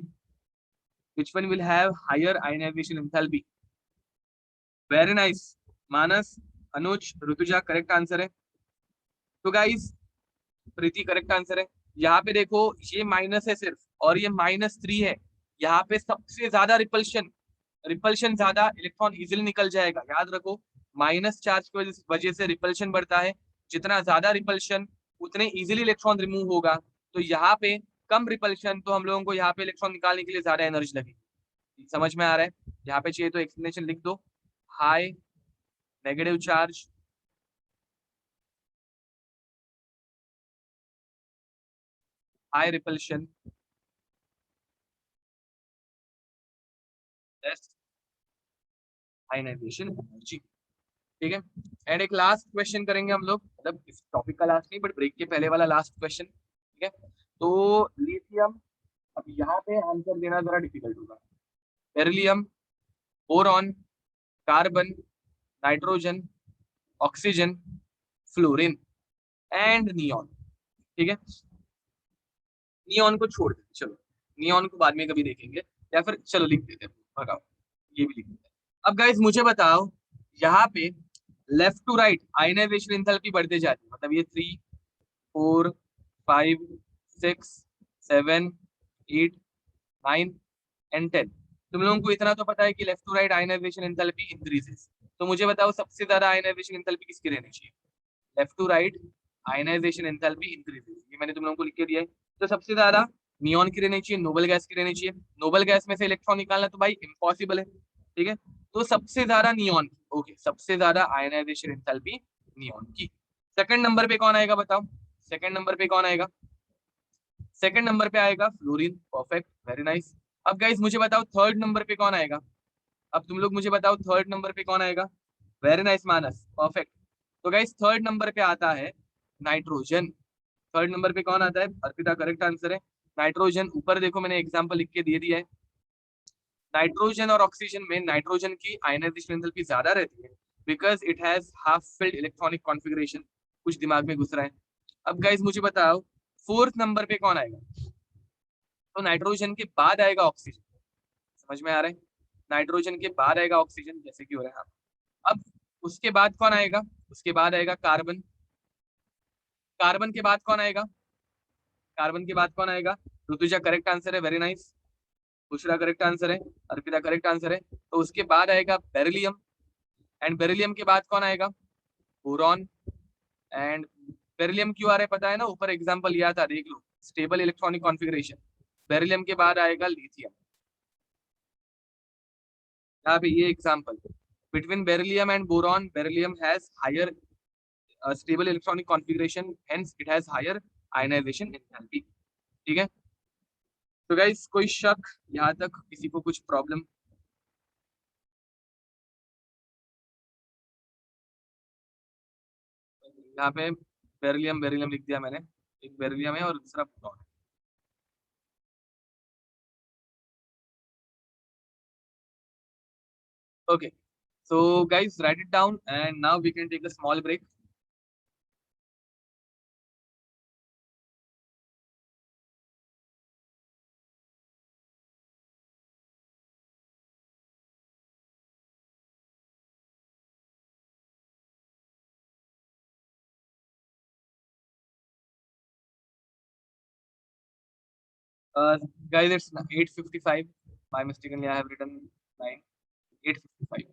which one will have higher ionization enthalpy? Very nice. Manas, Anuj, Rutuja correct answer है. तो गाइस प्रीति करेक्ट आंसर है. यहाँ पे देखो ये माइनस है सिर्फ, और ये -3 है. यहाँ पे सबसे ज्यादा रिपल्शन, रिपल्शन ज्यादा, इलेक्ट्रॉन इजिली निकल जाएगा. याद रखो, माइनस चार्ज की वजह से रिपल्शन बढ़ता है. जितना ज्यादा रिपल्शन उतने इजिली इलेक्ट्रॉन रिमूव होगा. तो यहाँ पे कम रिपल्शन, तो हम लोगों को यहाँ पे इलेक्ट्रॉन निकालने के लिए ज्यादा एनर्जी लगेगी. समझ में आ रहा है? यहाँ पे चाहिए तो एक्सप्लेनेशन लिख दो. High negative charge, high repulsion, less ionisation energy. ठीक है, एंड एक लास्ट क्वेश्चन करेंगे हम लोग, मतलब इस टॉपिक का लास्ट नहीं, बट ब्रेक के पहले वाला लास्ट क्वेश्चन. ठीक है, तो लिथियम, अब यहाँ पे आंसर देना जरा डिफिकल्ट होगा. Beryllium, boron, carbon, nitrogen, oxygen, fluorine and neon. ठीक है, नियॉन को छोड़ देते, चलो नियॉन को बाद में कभी देखेंगे, या फिर चलो लिख देते हैं, भगाओ ये भी लिख देते हैं. अब गाइस मुझे बताओ, यहाँ पे left to right ionisation enthalpy बढ़ते जाती है, मतलब ये 3, 4, 5, 6, 7, 8, 9 एंड 10. तुम लोगों को इतना तो पता है कि left to right ionisation enthalpy increases. तो मुझे बताओ सबसे ज्यादा आयनाइजेशन एंथैल्पी किसकी रहनी चाहिए? Left to right ionisation enthalpy increases, ये मैंने तुम लोगों को लिख के दिया है. तो सबसे ज्यादा नियॉन की रहनी चाहिए, नोबल गैस की रहनी चाहिए. नोबल गैस में से इलेक्ट्रॉन निकालना तो भाई इम्पॉसिबल है. ठीक है, तो सबसे ज्यादा नियॉन की. ओके, सबसे ज्यादा आयनाइजेशन एंथैल्पी नियॉन की. सेकंड नंबर पे कौन आएगा बताओ? सेकंड नंबर पे कौन आएगा? सेकंड नंबर पे आएगा फ्लोरीन. Perfect, very nice. अब गाइस मुझे बताओ थर्ड नंबर पे कौन आएगा? अब तुम लोग मुझे बताओ थर्ड नंबर पे कौन आएगा? वेरी नाइस मानस, परफेक्ट. तो गाइस थर्ड नंबर पे आता है नाइट्रोजन. थर्ड नंबर पे कौन आता है? अर्पिता करेक्ट आंसर है, नाइट्रोजन. ऊपर देखो मैंने एग्जांपल लिख के दे दिया है. नाइट्रोजन और ऑक्सीजन में नाइट्रोजन की आयनाइजेशन एंथैल्पी ज्यादा रहती है, because it has half filled electronic configuration. कुछ दिमाग में घुस रहा है? अब गाइस मुझे बताओ फोर्थ नंबर पे कौन आएगा? तो नाइट्रोजन के बाद आएगा ऑक्सीजन. समझ में आ रहा है? नाइट्रोजन के बाद आएगा ऑक्सीजन, जैसे कि हो रहा है. अब उसके बाद कौन आएगा? उसके बाद आएगा कार्बन. कार्बन के बाद कौन आएगा? कार्बन के बाद कौन आएगा? ऋतुजा करेक्ट आंसर है, वेरी नाइस. दूसरा करेक्ट आंसर है, अर्पिता करेक्ट आंसर है. तो उसके बाद आएगा बेरिलियम, एंड बेरिलियम के बाद कौन आएगा? बोरॉन. एंड बेरिलियम क्यों आ रहा है पता है ना? ऊपर एग्जांपल लिया था, देख लो. स्टेबल इलेक्ट्रॉनिक कॉन्फ़िगरेशन, बेरिलियम के बाद आएगा लिथियम। यहाँ पे ये example, between beryllium and boron, beryllium has higher stable electronic configuration, hence it has higher ionization enthalpy. ठीक है, तो गाइस कोई शक यहाँ तक, किसी को कुछ प्रॉब्लम? यहाँ पे बेरिलियम बेरिलियम लिख दिया मैंने, एक बेरिलियम है और दूसरा बोरॉन है। Okay, so guys, write it down, and now we can take a small break. Uh, Guys, it's 8:55. By mistakenly, I have written 8:55.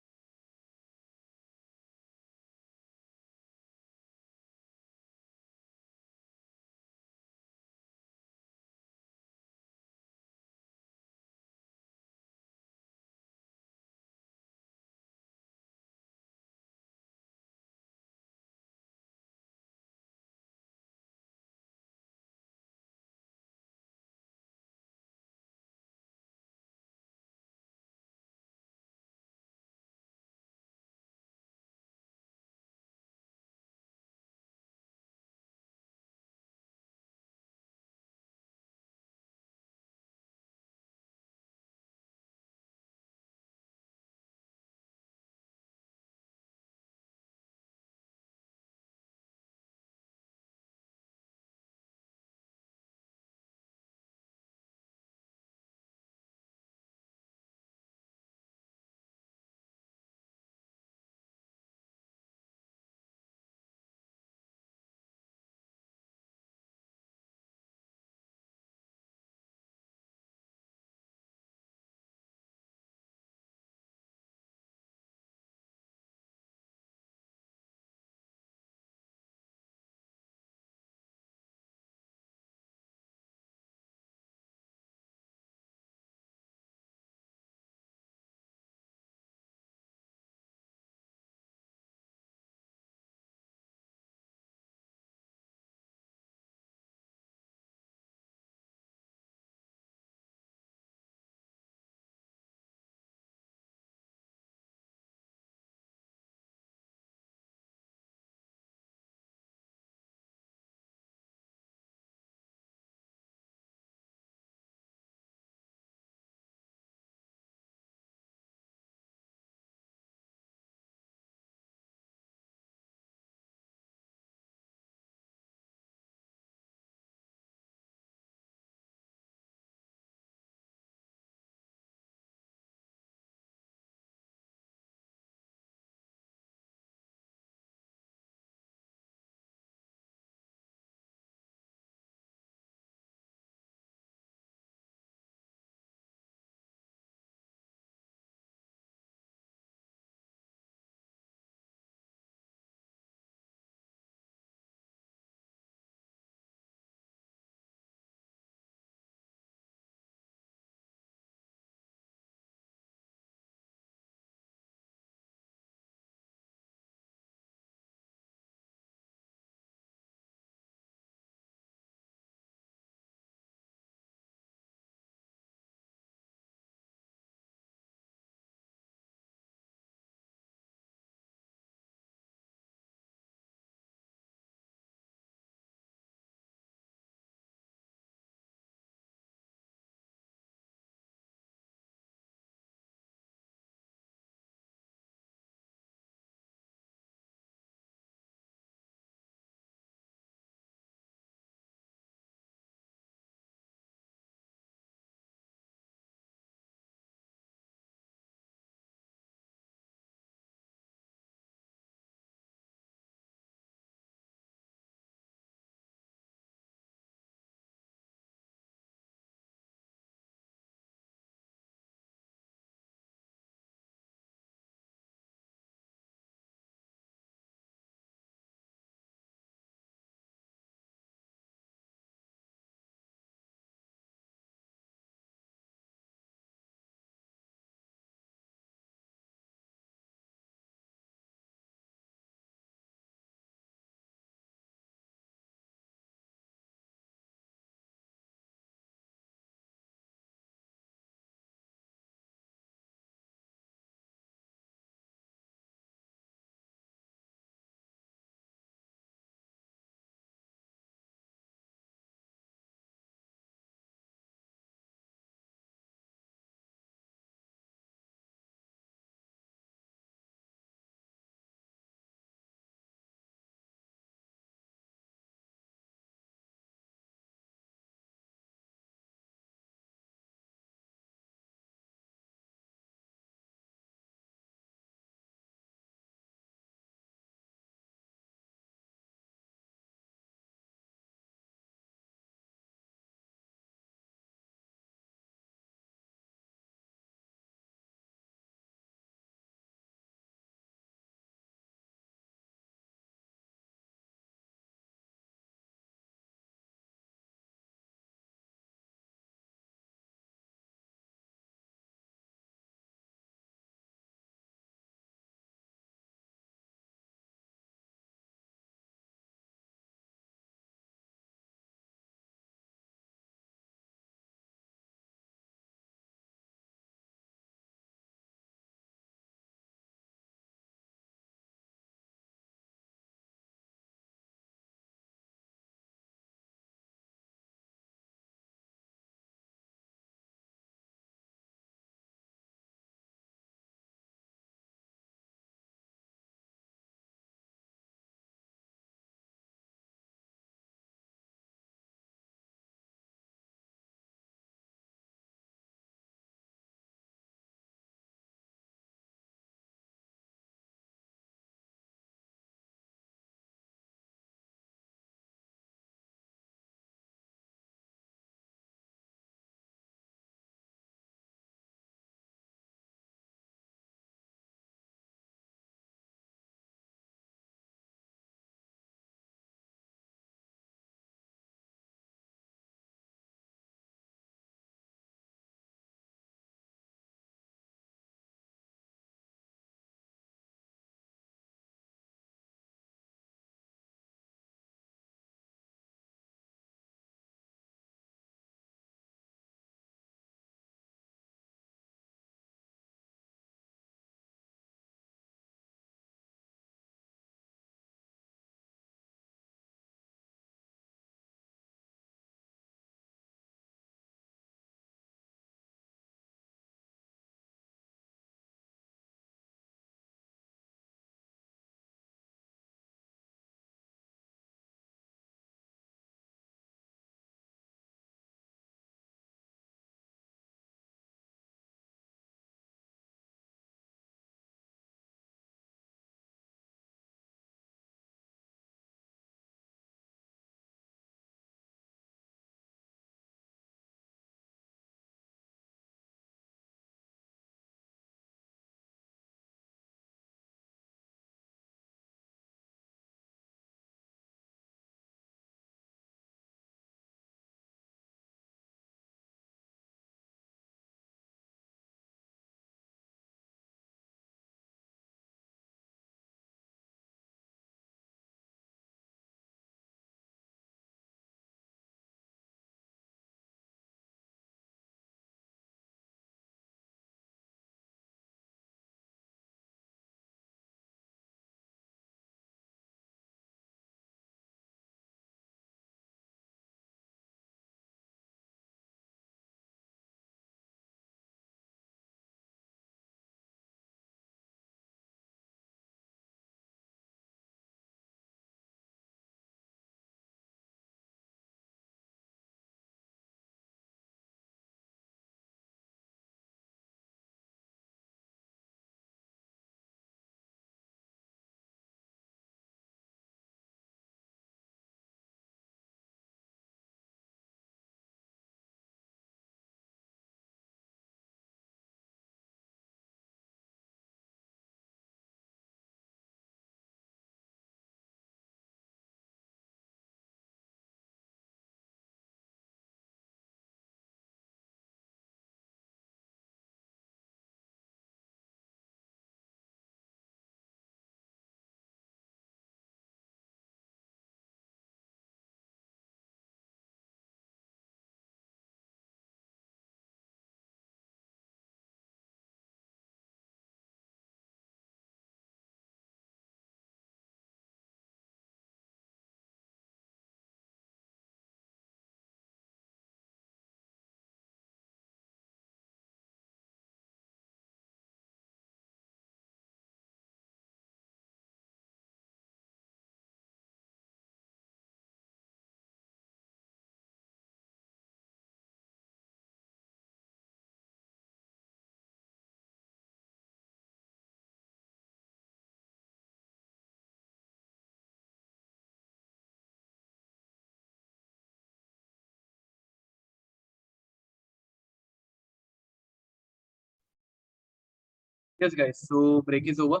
Yes, guys. So break is over.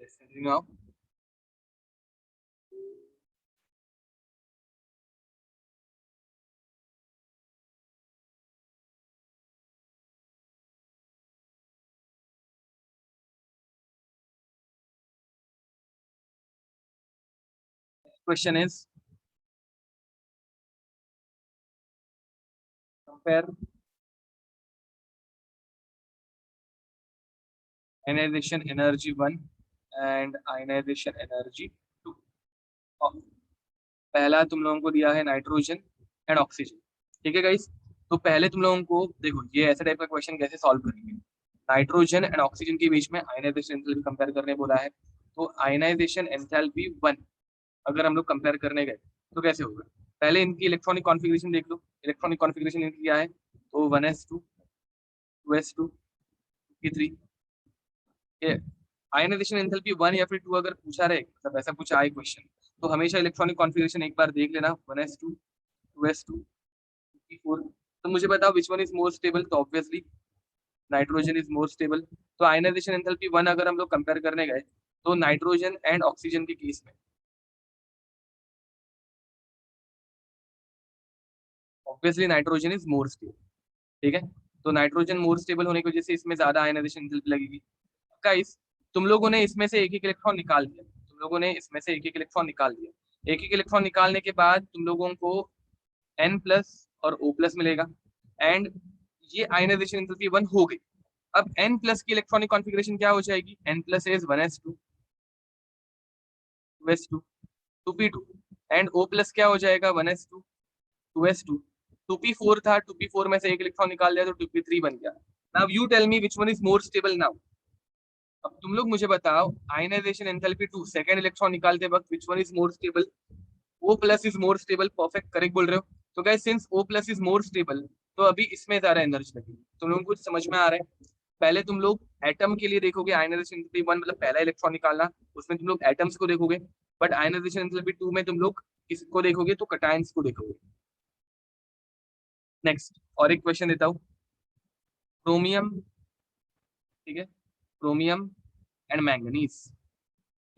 Let's continue now. Question is compare ionization energy 1 and ionization energy 2 of पहला तुम लोगों को दिया है नाइट्रोजन एंड ऑक्सीजन। ठीक है गाइस, तो पहले तुम लोगों को देखो ये ऐसे टाइप का क्वेश्चन कैसे सॉल्व करेंगे। नाइट्रोजन एंड ऑक्सीजन के बीच में आयनाइजेशन एंथैल्पी कंपेयर करने बोला है, तो आयनाइजेशन एंथैल्पी 1 अगर हम लोग कंपेयर करने गए तो कैसे होगा। पहले इनकी इलेक्ट्रॉनिक कॉन्फ़िगरेशन देख लो। इलेक्ट्रॉनिक कॉन्फ़िगरेशन इनकी क्या है, तो 1s2 2s2 p3। ये आयनाइजेशन एंथैल्पी 1 या फिर 2 अगर पूछा रहे, मतलब ऐसा कुछ आए क्वेश्चन, तो हमेशा इलेक्ट्रॉनिक कॉन्फ़िगरेशन एक बार देख लेना। 1s2 2s2 p4। तो मुझे बताओ which one is more stable, तो obviously nitrogen is more stable. तो आयनाइजेशन एंथैल्पी 1 अगर हम लोग कंपेयर करने गए तो नाइट्रोजन एंड ऑक्सीजन के केस में obviously nitrogen is more stable. ठीक है, तो नाइट्रोजन मोर स्टेबल होने की वजह से इसमें ज्यादा आयनाइजेशन एंथैल्पी लगेगी। गाइस, तुम लोगों ने इसमें से एक एक इलेक्ट्रॉन निकाल दिया, तुम लोगों ने इसमें से एक एक इलेक्ट्रॉन निकाल दिया। एक एक इलेक्ट्रॉन निकालने के बाद तुम लोगों को N प्लस और O प्लस मिलेगा, एंड ये आयनाइजेशन एंथैल्पी 1 हो गई। अब N प्लस की इलेक्ट्रॉनिक कॉन्फ़िगरेशन क्या हो जाएगी, N plus is 1s2 2s2 2p2, and O plus क्या हो जाएगा 1s2 2s2 2p4 था, 2p4 में से एक इलेक्ट्रॉन निकाल दिया तो 2p3 बन गया। Now you tell me which one is more stable now. अब तुम लोग मुझे बताओ आयनाइजेशन एंथैल्पी 2 सेकंड इलेक्ट्रॉन निकालते वक्त विच one is more stable. O plus is more stable, perfect correct बोल रहे हो। तो guys since O plus is more stable, तो अभी इसमें ज्यादा एनर्जी लगेगी। तुम लोगों को कुछ समझ में आ रहा है। पहले तुम लोग एटम के लिए देखोगे आयनाइजेशन एंथैल्पी 1 मतलब पहला इलेक्ट्रॉन निकालना, उसमें तुम लोग एटम्स को देखोगे। बट आयनाइजेशन एंथैल्पी 2 में तुम लोग किसको देखोगे, तो कटायंस को देखोगे। नेक्स्ट और एक क्वेश्चन देता हूँ। क्रोमियम, ठीक है, क्रोमियम एंड मैंगनीज।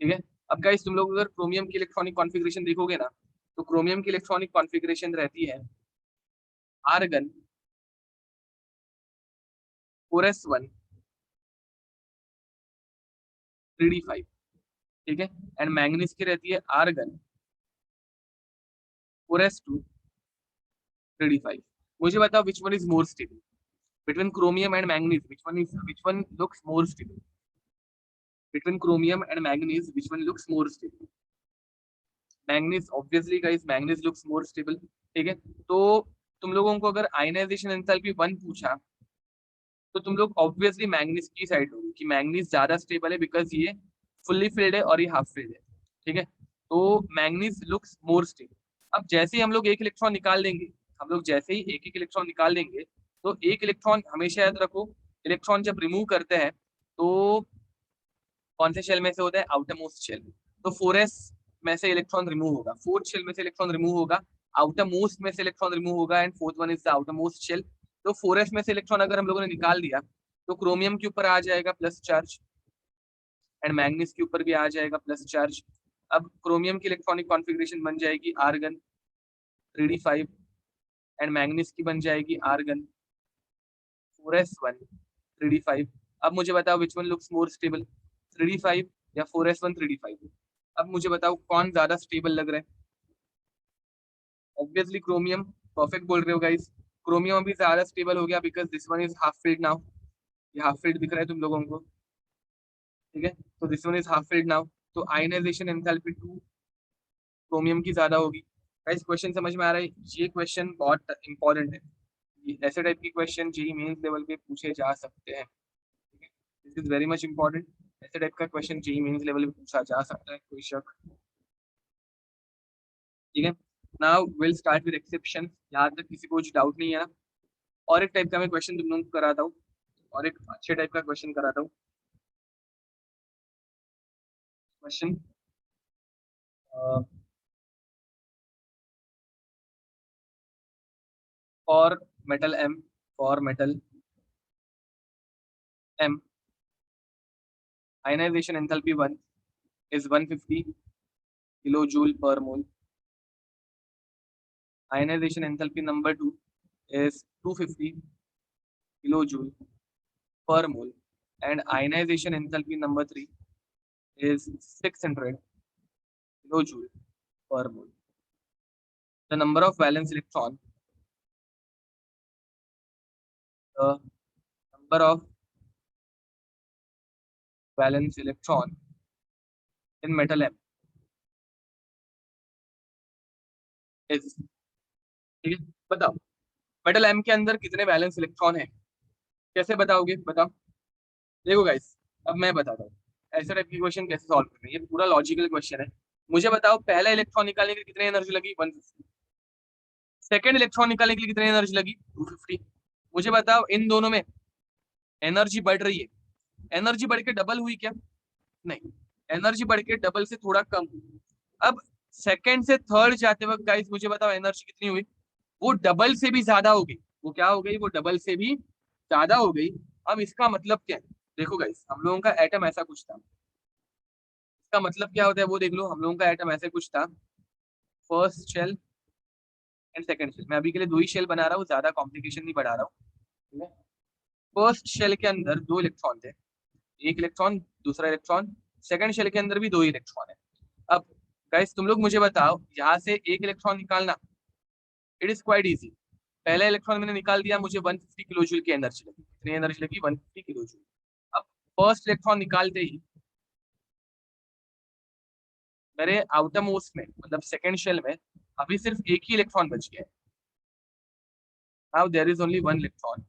ठीक है, अब गाइस तुम लोग अगर क्रोमियम की इलेक्ट्रॉनिक कॉन्फ़िगरेशन देखोगे ना, तो क्रोमियम की इलेक्ट्रॉनिक कॉन्फ़िगरेशन रहती है आर्गन 4s1 3d5। ठीक है, एंड मैंगनीज की रहती है आर्गन 4s2 3d5। मुझे बताओ which one is more stable between chromium and manganese, which one looks more stable between chromium and manganese, which one looks more stable. Manganese, obviously guys manganese looks more stable. ठीक है, तो तुम लोगों को अगर आयनाइजेशन एंथैल्पी 1 पूछा, तो तुम लोग ऑब्वियसली मैंगनीज की साइड होगी कि मैंगनीज ज्यादा स्टेबल है, बिकॉज ये फुल्ली फिल्ड है और ये हाफ फिल्ड है। ठीक है, तो मैंगनीज लुक्स मोर स्टेबल। अब जैसे ही हम लोग एक इलेक्ट्रॉन निकाल देंगे, हम लोग जैसे ही एक एक इलेक्ट्रॉन निकाल देंगे, तो एक इलेक्ट्रॉन हमेशा याद रखो, इलेक्ट्रॉन जब रिमूव करते हैं तो कौन से शेल में से होता है, आउटर मोस्ट शेल। तो 4s में से इलेक्ट्रॉन रिमूव होगा, फोर्थ शेल में से इलेक्ट्रॉन रिमूव होगा, आउटर मोस्ट में से इलेक्ट्रॉन रिमूव होगा, and fourth one is the outer most shell. तो 4s में से इलेक्ट्रॉन अगर हम लोगों ने निकाल दिया, तो क्रोमियम के ऊपर आ जाएगा प्लस चार्ज, एंड मैंगनीज के ऊपर भी आ जाएगा प्लस चार्ज। अब क्रोमियम की इलेक्ट्रॉनिक कॉन्फ़िगरेशन बन जाएगी आर्गन 3d5, एंड मैंगनीज की बन जाएगी आर्गन 4s1 3d5। अब मुझे बताओ which one looks more stable, 3d5 या 4s1 3d5। अब मुझे बताओ कौन ज्यादा स्टेबल लग रहा है। ऑब्वियसली क्रोमियम, परफेक्ट बोल रहे हो गाइस। क्रोमियम अभी ज्यादा स्टेबल हो गया because this one is half filled now. ये हाफ फिल्ड दिख रहा है तुम लोगों को। ठीक है, तो this one is half filled now, तो आयनाइजेशन एंथैल्पी 2 क्रोमियम की ज्यादा होगी। गाइस क्वेश्चन समझ में आ रहा है, ये क्वेश्चन बहुत इंपॉर्टेंट है। ये ऐसे टाइप की क्वेश्चन जेईई मेंस लेवल पे पूछे जा सकते हैं। ठीक है, this is very much important. ऐसे टाइप का क्वेश्चन जेईई मेंस लेवल पे पूछा जा सकता है, कोई शक। ठीक है, now will start with exception. यहाँ तक किसी को कुछ डाउट नहीं है ना। और एक टाइप का मैं क्वेश्चन तुम लोगों को कराता हूँ, और एक अच्छे टाइप का क्वेश्चन कराता हूँ। Question for metal M, for metal M Ionization enthalpy 1 is 150 kilojoule per mole. Ionization enthalpy number 2 is 250 kilojoule per mole. And ionization enthalpy number 3 is 600 kilojoule per mole. The number of valence electron, the number of valence electron in metal M is, ठीक है, बताओ मेटल एम के अंदर कितने वैलेंस इलेक्ट्रॉन है, कैसे बताओगे, बताओ। देखो गाइस, अब मैं बताता हूँ ऐसे टाइप की क्वेश्चन कैसे सॉल्व करना है। ये पूरा लॉजिकल क्वेश्चन है। मुझे बताओ पहला इलेक्ट्रॉन निकालने के लिए कितनी एनर्जी लगी, 150। सेकंड इलेक्ट्रॉन निकालने के लिए कितनी एनर्जी लगी, 250। मुझे बताओ इन दोनों में एनर्जी बढ़ रही है, एनर्जी बढ़ के डबल हुई क्या, नहीं, एनर्जी बढ़ के डबल से थोड़ा कम हुई। अब सेकंड से थर्ड जाते वक्त गाइस मुझे बताओ एनर्जी कितनी हुई, वो डबल से भी ज्यादा हो गई। वो क्या हो गई, वो डबल से भी ज्यादा हो गई। अब इसका मतलब क्या है, देखो गाइस हम लोगों का एटम ऐसा कुछ था, इसका मतलब क्या होता है वो देख लो। हम लोगों का एटम ऐसे कुछ था, first shell and second shell. मैं अभी के लिए दो ही शेल बना रहा हूँ, ज्यादा कॉम्प्लिकेशन नहीं बढ़ा रहा हूँ, ठीक है। फर्स्ट शेल के अंदर दो इलेक्ट्रॉन थे, एक इलेक्ट्रॉन दूसरा इलेक्ट्रॉन। सेकंड शेल के अंदर भी दो ही इलेक्ट्रॉन है। अब गाइस तुम लोग मुझे बताओ यहाँ से एक इलेक्ट्रॉन निकालना, इट इज क्वाइट इजी। पहला इलेक्ट्रॉन मैंने निकाल दिया, मुझे 150 किलो जूल की एनर्जी लगी। कितनी एनर्जी लगी, 150 किलो जूल। अब फर्स्ट इलेक्ट्रॉन निकालते ही मेरे आउटर मोस्ट में मतलब सेकंड शेल में अभी सिर्फ एक ही इलेक्ट्रॉन बच गया है। Now there is only one electron,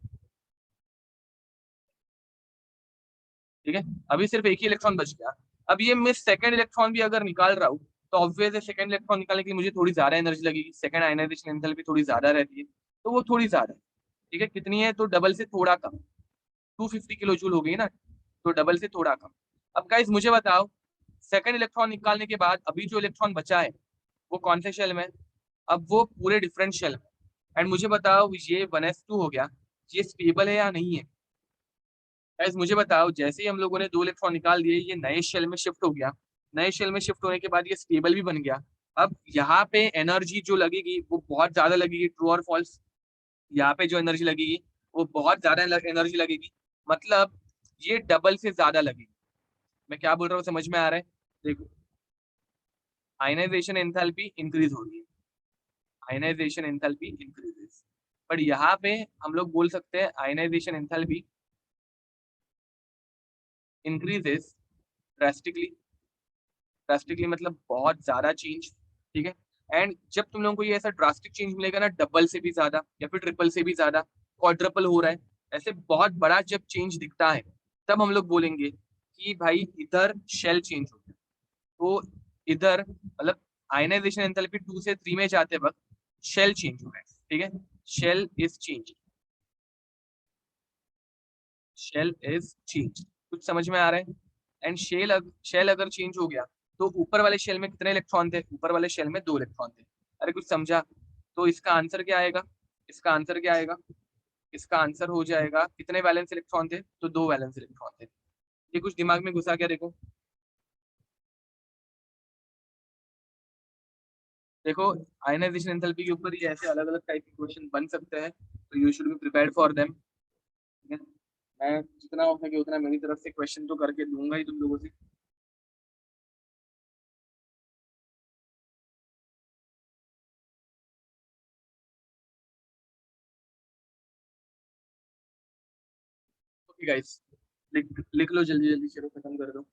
ठीक है। अभी सिर्फ एक ही इलेक्ट्रॉन बच गया। अब ये मैं सेकंड इलेक्ट्रॉन भी अगर निकाल रहा हूँ तो ऑब्वियस है सेकंड इलेक्ट्रॉन निकालने के लिए मुझे थोड़ी ज्यादा एनर्जी लगेगी। सेकंड आयनाइजेशन एंथैल्पी थोड़ी ज्यादा रहती है, तो वो थोड़ी ज्यादा है, ठीक है। कितनी है, तो डबल से थोड़ा कम, 250 किलो जूल हो गई ना, तो डबल से थोड़ा कम। अब गाइस मुझे बताओ सेकंड इलेक्ट्रॉन निकालने के बाद अभी जो इलेक्ट्रॉन बचा है वो कौन से शेल में है? अब वो पूरे डिफरेंट शेल में। एंड मुझे बताओ ये 1s2 हो गया, ये स्टेबल है या नहीं है। गाइस मुझे बताओ जैसे ही हम लोगों ने दो इलेक्ट्रॉन निकाल दिए ये नए शेल में शिफ्ट हो गया, नए शेल में शिफ्ट होने के बाद ये स्टेबल भी बन गया। अब यहाँ पे एनर्जी जो लगेगी वो बहुत ज्यादा लगेगी, ट्रू और फॉल्स। यहाँ पे जो एनर्जी लगेगी वो बहुत ज्यादा एनर्जी लगेगी, मतलब ये डबल से ज्यादा लगेगी। मैं क्या बोल रहा हूँ समझ में आ रहा है, देखो आयनाइजेशन एंथैल्पी इंक्रीज हो रही है, आयनाइजेशन एंथैल्पी इंक्रीजेस। बट यहाँ पे हम लोग बोल सकते हैं ionization enthalpy increases drastically, drastically मतलब बहुत ज्यादा चेंज, ठीक है। एंड जब तुम लोगों को ये ऐसा ड्रास्टिक चेंज मिलेगा ना, डबल से भी ज्यादा या फिर ट्रिपल से भी ज्यादा, क्वाड्रपल हो रहा है, ऐसे बहुत बड़ा जब चेंज दिखता है तब हम लोग बोलेंगे कि भाई इधर शेल चेंज हो गया। तो इधर मतलब आयनाइजेशन एंथैल्पी 2 से 3 में जाते वक्त शेल चेंज हो रहा है, ठीक है। Shell is change, shell is change, कुछ समझ में आ रहा है। एंड शेल अगर चेंज हो गया तो ऊपर वाले शेल में कितने इलेक्ट्रॉन थे, ऊपर वाले शेल में दो इलेक्ट्रॉन थे। अरे कुछ समझा, तो इसका आंसर क्या आएगा, इसका आंसर क्या आएगा, इसका आंसर हो जाएगा कितने वैलेंस इलेक्ट्रॉन थे, तो दो वैलेंस इलेक्ट्रॉन थे। ये कुछ दिमाग में घुसा क्या, देखो। देखो आयनाइजेशन एंथैल्पी के ऊपर ये ऐसे अलग अलग टाइप के क्वेश्चन बन सकते हैं, तो you should be prepared for them, ठीक है। मैं जितना हो सके उतना मेरी तरफ से क्वेश्चन तो करके दूंगा ही तुम लोगों से। ओके गाइस, लिख लिख लो जल्दी जल्दी, चलो खत्म कर दो।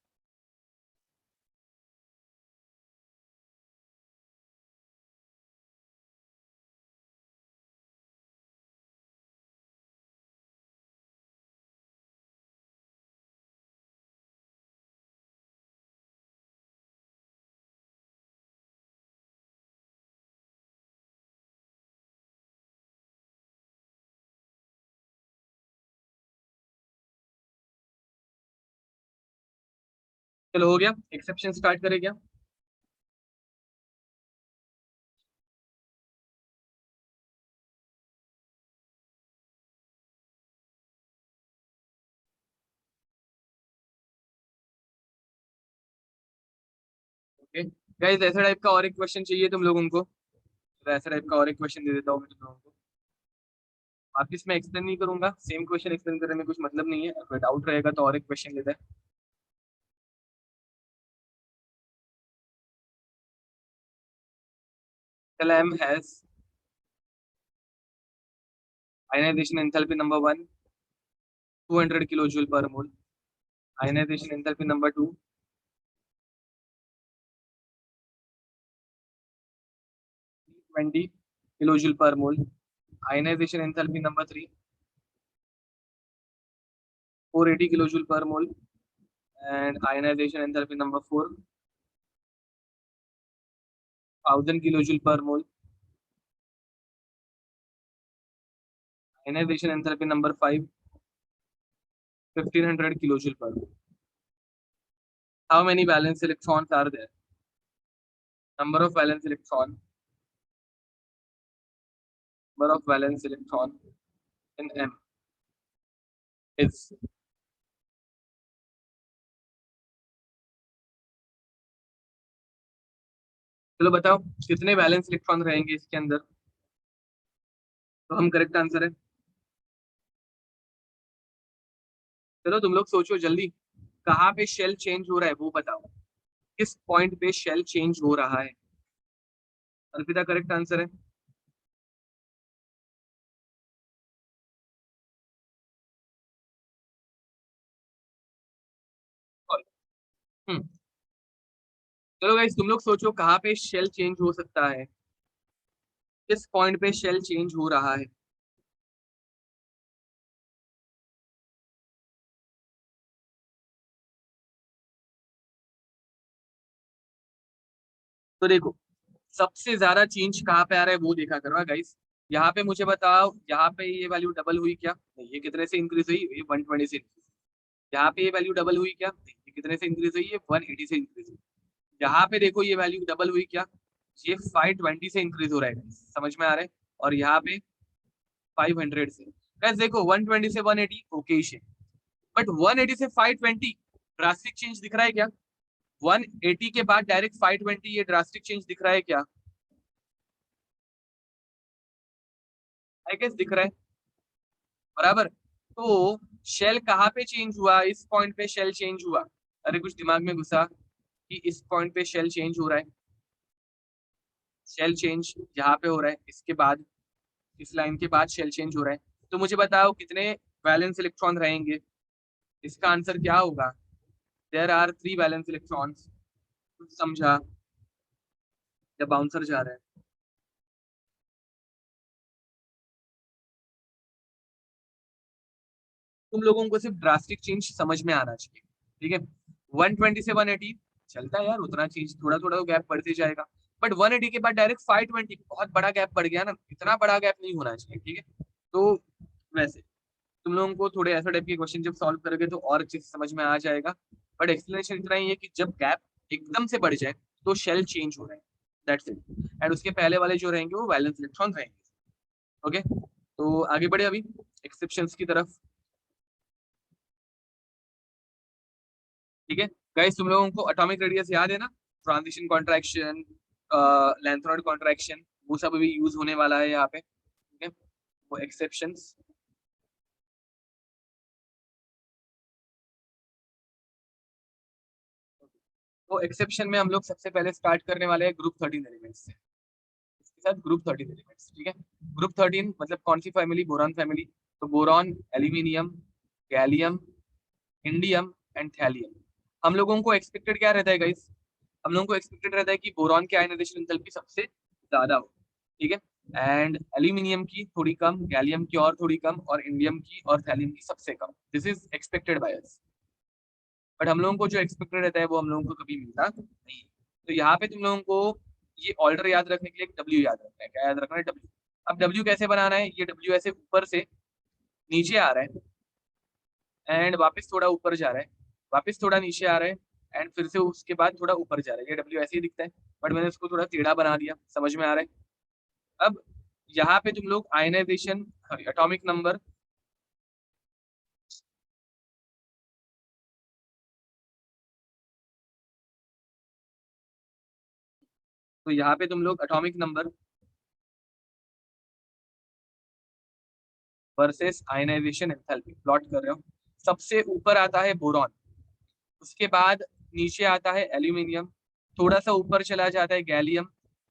चलो हो गया, एक्सेप्शन स्टार्ट करें क्या। ओके गाइस, ऐसा टाइप का और एक क्वेश्चन चाहिए तुम लोगों को? तो ऐसा टाइप का और एक क्वेश्चन दे देता हूँ मैं तुम लोगों को। वापिस मैं एक्सप्लेन नहीं करूंगा, सेम क्वेश्चन एक्सप्लेन करने में कुछ मतलब नहीं है, अगर डाउट रहेगा तो और एक क्वेश्चन लेते हैं। LM has ionization enthalpy number 1 200 kilojoule per mole, ionization enthalpy number 2 20 kilojoule per mole, ionization enthalpy number 3 480 kilojoule per mole, and ionization enthalpy number 4 1000 kilojoule per mole, ionization enthalpy number 5 1500 kilojoule per mole. How many valence electrons are there? Number of valence electron, number of valence electron in M is, चलो बताओ कितने वैलेंस इलेक्ट्रॉन रहेंगे इसके अंदर? तो हम करेक्ट आंसर है। चलो तुम लोग सोचो जल्दी, कहाँ पे शेल चेंज हो रहा है वो बताओ, किस पॉइंट पे शेल चेंज हो रहा है? अर्पिता करेक्ट आंसर है। और- हम्म चलो गाइस तुम लोग सोचो कहाँ पे शेल चेंज हो सकता है, किस पॉइंट पे शेल चेंज हो रहा है? तो देखो, सबसे ज्यादा चेंज कहाँ पे आ रहा है वो देखा करो गाइस। यहाँ पे मुझे बताओ, यहाँ पे ये वैल्यू डबल हुई क्या? नहीं, ये कितने से इंक्रीज हुई? ये 120 से increase हुई। यहाँ पे ये वैल्यू डबल हुई क्या? नहीं, ये कितने से इंक्रीज हुई? ये 180 से इंक्रीज हुई। यहाँ पे देखो ये वैल्यू डबल हुई क्या? ये 520 से इंक्रीज हो रहा है guys, समझ में आ रहा है? और यहाँ पे 500 से। गाइस देखो 120 से 180 ओके ही, बट 180 से 520 ड्रास्टिक चेंज दिख रहा है क्या? 180 के बाद डायरेक्ट 520, ये ड्रास्टिक चेंज दिख रहा है क्या? आई गेस दिख रहा है, बराबर। तो शेल कहाँ पे चेंज हुआ? इस पॉइंट पे शेल चेंज हुआ। अरे कुछ दिमाग में घुसा कि इस पॉइंट पे शेल चेंज हो रहा है। शेल चेंज यहाँ पे हो रहा है, इसके बाद इस लाइन के बाद शेल चेंज हो रहा है। तो मुझे बताओ कितने वैलेंस इलेक्ट्रॉन रहेंगे? इसका आंसर क्या होगा? There are 3 valence electrons. कुछ समझा? जब बाउंसर जा रहा है। तुम लोगों को सिर्फ ड्रास्टिक चेंज समझ में आना चाहिए, ठीक है? 120 से 180 चलता है यार, उतना चेंज थोड़ा थोड़ा तो गैप बढ़ते जाएगा। बट 180 के बाद डायरेक्ट 520, बहुत बड़ा गैप बढ़ गया ना, इतना बड़ा गैप नहीं होना चाहिए, ठीक है? तो वैसे तुम लोगों को थोड़े ऐसा टाइप के क्वेश्चन जब सॉल्व करोगे तो और अच्छे से समझ में आ जाएगा। बट एक्सप्लेनेशन इतना ही है कि जब गैप एकदम से बढ़ जाए तो शेल चेंज हो रहा है, दैट्स इट। एंड उसके पहले वाले जो रहेंगे वो वैलेंस इलेक्ट्रॉन रहेंगे। ओके, तो आगे बढ़े अभी एक्सेप्शंस की तरफ। ठीक है गाइस, तुम लोगों को एटॉमिक रेडियस याद है ना? ट्रांजिशन कॉन्ट्रैक्शन, लैंथनॉइड कॉन्ट्रैक्शन, वो सब अभी यूज होने वाला है यहाँ पे, ठीक है? वो एक्सेप्शंस, वो एक्सेप्शन में हम लोग सबसे पहले स्टार्ट करने वाले हैं ग्रुप 13 एलिमेंट्स से। इसके साथ ग्रुप 13 एलिमेंट्स, ठीक है? ग्रुप 13 मतलब कौन सी फैमिली? Boron family. तो boron, aluminium, gallium, indium and thallium. हम लोगों को एक्सपेक्टेड क्या रहता है गाइस? हम लोगों को एक्सपेक्टेड रहता है कि बोरॉन की आयनाइजेशन एंथैल्पी सबसे ज्यादा हो, ठीक है? एंड एल्यूमिनियम की थोड़ी कम, गैलियम की और थोड़ी कम, और इंडियम की और थैलियम की सबसे कम। This is expected by us. But हम लोगों को जो एक्सपेक्टेड रहता है वो हम लोगों को कभी मिलता नहीं है। तो यहाँ पे तुम लोगों को ये ऑर्डर याद रखने के लिए डब्ल्यू याद रखना है। क्या याद रखना है? डब्ल्यू। अब डब्ल्यू कैसे बनाना है? ये डब्ल्यू ऐसे ऊपर से नीचे आ रहा है, एंड वापस थोड़ा ऊपर जा रहा है, वापस थोड़ा नीचे आ रहा है, एंड फिर से उसके बाद थोड़ा ऊपर जा रहा है। ये डब्ल्यू ऐसे ही दिखता है, बट मैंने इसको थोड़ा टेढ़ा बना दिया, समझ में आ रहा है? अब यहाँ पे तुम लोग आयनाइजेशन, एटॉमिक नंबर, तो यहाँ पे तुम लोग atomic number versus ionization enthalpy plot कर रहे हो। सबसे ऊपर आता है बोरॉन, उसके बाद नीचे आता है एल्यूमिनियम, थोड़ा सा ऊपर चला जाता है गैलियम,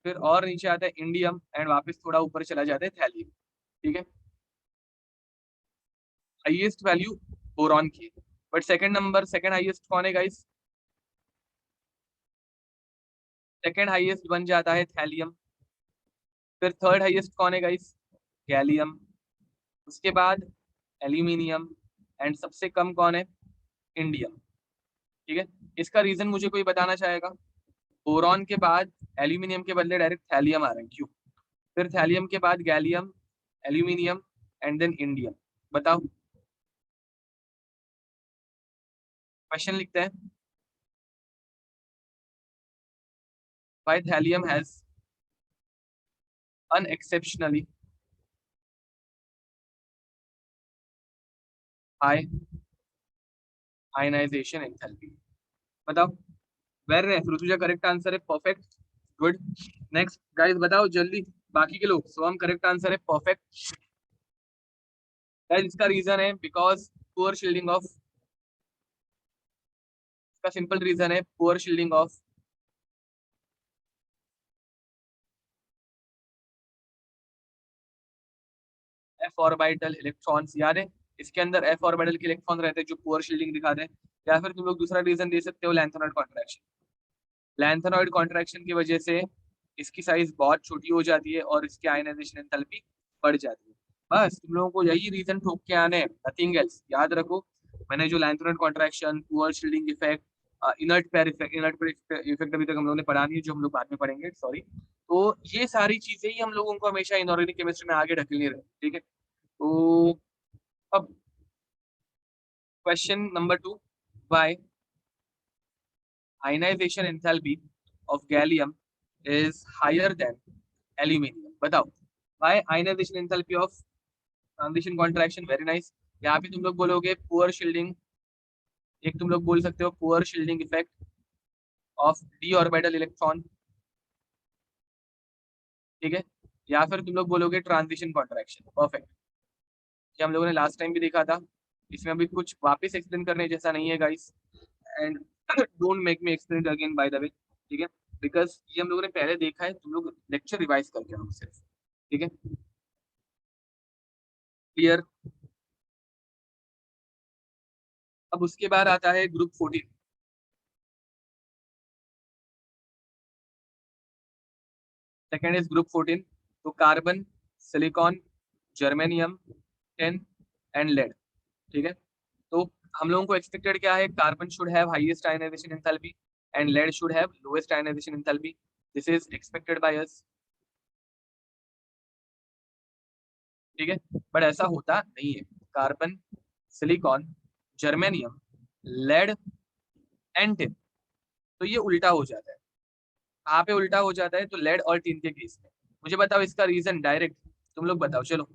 फिर और नीचे आता है इंडियम, एंड वापस थोड़ा ऊपर चला जाता है थैलियम। ठीक है, हाईएस्ट वैल्यू बोरॉन की, but second number, second highest कौन है गाइस? सेकंड हाईएस्ट बन जाता है थैलियम। फिर थर्ड हाईएस्ट कौन है गाइस? गैलियम। उसके बाद एल्यूमिनियम, एंड सबसे कम कौन है? इंडियम। ठीक है, इसका रीजन मुझे कोई बताना चाहेगा? बोरॉन के बाद एल्यूमिनियम के बदले डायरेक्ट थैलियम आ रहा है, क्यों? फिर थैलियम के बाद gallium, aluminium, and then indium. बताओ, क्वेश्चन लिखते हैं। Why thallium has unexceptionally high ionisation enthalpy? बताओ। Very nice Rutuja, correct answer है, परफेक्ट, गुड। नेक्स्ट गाइस बताओ जल्दी, बाकी के लोग। सोहम, करेक्ट आंसर है, परफेक्ट। गाइस इसका रीजन है बिकॉज पुअर शील्डिंग ऑफ, इसका सिंपल रीजन है poor shielding of f orbital electrons. याद है, इसके अंदर एफ ऑर्बिटल के इलेक्ट्रॉन रहते हैं जो पुअर शील्डिंग दिखाते हैं। या फिर तुम लोग दूसरा रीजन दे सकते हो, लैंथेनॉइड कॉन्ट्रैक्शन। लैंथेनॉइड कॉन्ट्रैक्शन की वजह से इसकी साइज बहुत छोटी हो जाती है और इसकी आयनाइजेशन एंथैल्पी बढ़ जाती है। बस तुम लोगों को यही रीजन ठोक के आने हैं, नथिंग एल्स। याद रखो, मैंने जो lanthanoid contraction, poor shielding effect, inert pair effect, inert pair effect अभी तक हम लोगों ने पढ़ा नहीं है, जो हम लोग बाद में पढ़ेंगे, सॉरी। तो ये सारी चीजें ही हम लोगों को हमेशा इनऑर्गेनिक केमिस्ट्री में आगे ढकेलनी रहती है। ठीक है, तो अब question number 2, why ionization enthalpy of gallium is higher than aluminium? बताओ, why ionization enthalpy of transition contraction? Very nice. यहाँ पे तुम लोग बोलोगे पुअर शील्डिंग, एक तुम लोग बोल सकते हो poor shielding effect of D orbital electron. ठीक है, या फिर तुम लोग बोलोगे ट्रांजिशन कॉन्ट्रैक्शन। परफेक्ट, ये हम लोगों ने लास्ट टाइम भी देखा था, इसमें अभी कुछ वापस एक्सप्लेन करने जैसा नहीं है guys, and don't make me explain it again by the way. ठीक है, बिकॉज ये हम लोगों ने पहले देखा है, तुम लोग लेक्चर रिवाइज करके आओ सिर्फ। ठीक है, क्लियर। अब उसके बाद आता है ग्रुप 14। सेकेंड इज ग्रुप 14, तो carbon, silicon, germanium, tin, and lead. ठीक है, तो हम लोगों को एक्सपेक्टेड क्या है? Carbon should have highest ionization enthalpy and lead should have lowest ionization enthalpy. This is expected by us. ठीक है, बट ऐसा होता नहीं है। Carbon, silicon, germanium, lead, and tin, तो ये उल्टा हो जाता है। कहाँ पे उल्टा हो जाता है? तो लेड और टिन के केस में। मुझे बताओ इसका रीजन, डायरेक्ट तुम लोग बताओ, चलो।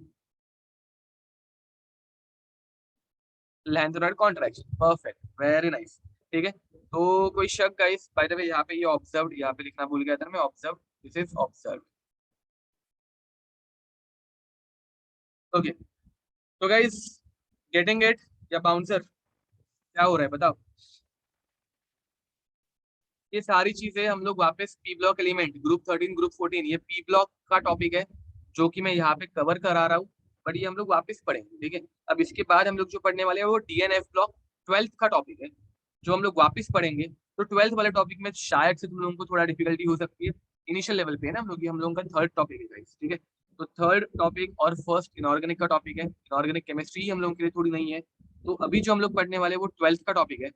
Lanthanoid contraction, perfect, very nice. ठीक है, तो कोई शक गाइस? बाय द वे यहाँ पे ये ऑब्जर्व, यहाँ पे लिखना भूल गया था मैं, observe, this is observe. Okay, तो गाइस गेटिंग इट या बाउंसर, क्या हो रहा है बताओ? ये सारी चीजें हम लोग वापस P block element, group 13, group 14, ये पी ब्लॉक का टॉपिक है जो कि मैं यहाँ पे कवर करा रहा हूँ, बट ये हम लोग वापस पढ़ेंगे। ठीक है, अब इसके बाद हम लोग जो पढ़ने वाले हैं वो डीएनएफ ब्लॉक 12th का टॉपिक है, जो हम लोग वापस पढ़ेंगे। तो 12th वाले टॉपिक में शायद से तुम लोगों को थोड़ा डिफिकल्टी हो सकती है, इनिशियल लेवल पे है ना हम लोग, ये हम लोगों का थर्ड टॉपिक है गाइस। ठीक है, तो थर्ड टॉपिक और फर्स्ट इनऑर्गेनिक का टॉपिक है, इनऑर्गेनिक केमिस्ट्री हम लोगों के लिए थोड़ी नहीं है। तो अभी जो हम लोग पढ़ने वाले हैं वो 12th का टॉपिक है।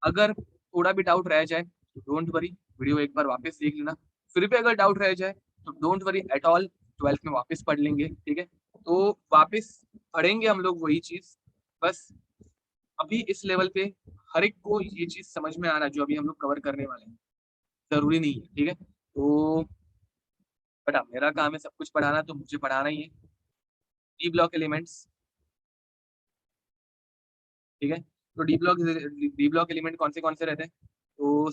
अगर थोड़ा भी डाउट रह जाए तो डोंट वरी, वीडियो एक बार वापस देख लेना। फिर भी अगर डाउट रह जाए तो don't worry at all, 12th में वापस पढ़ लेंगे। ठीक है, तो वापस पढ़ेंगे हम लोग वही चीज, बस अभी इस लेवल पे हर एक को ये चीज समझ में आना जो अभी हम लोग कवर करने वाले हैं, जरूरी नहीं है। ठीक है, तो बट मेरा काम है सब कुछ पढ़ाना, तो मुझे पढ़ाना ही है। डी ब्लॉक एलिमेंट्स, ठीक है, तो डी ब्लॉक एलिमेंट कौन से रहते हैं? तो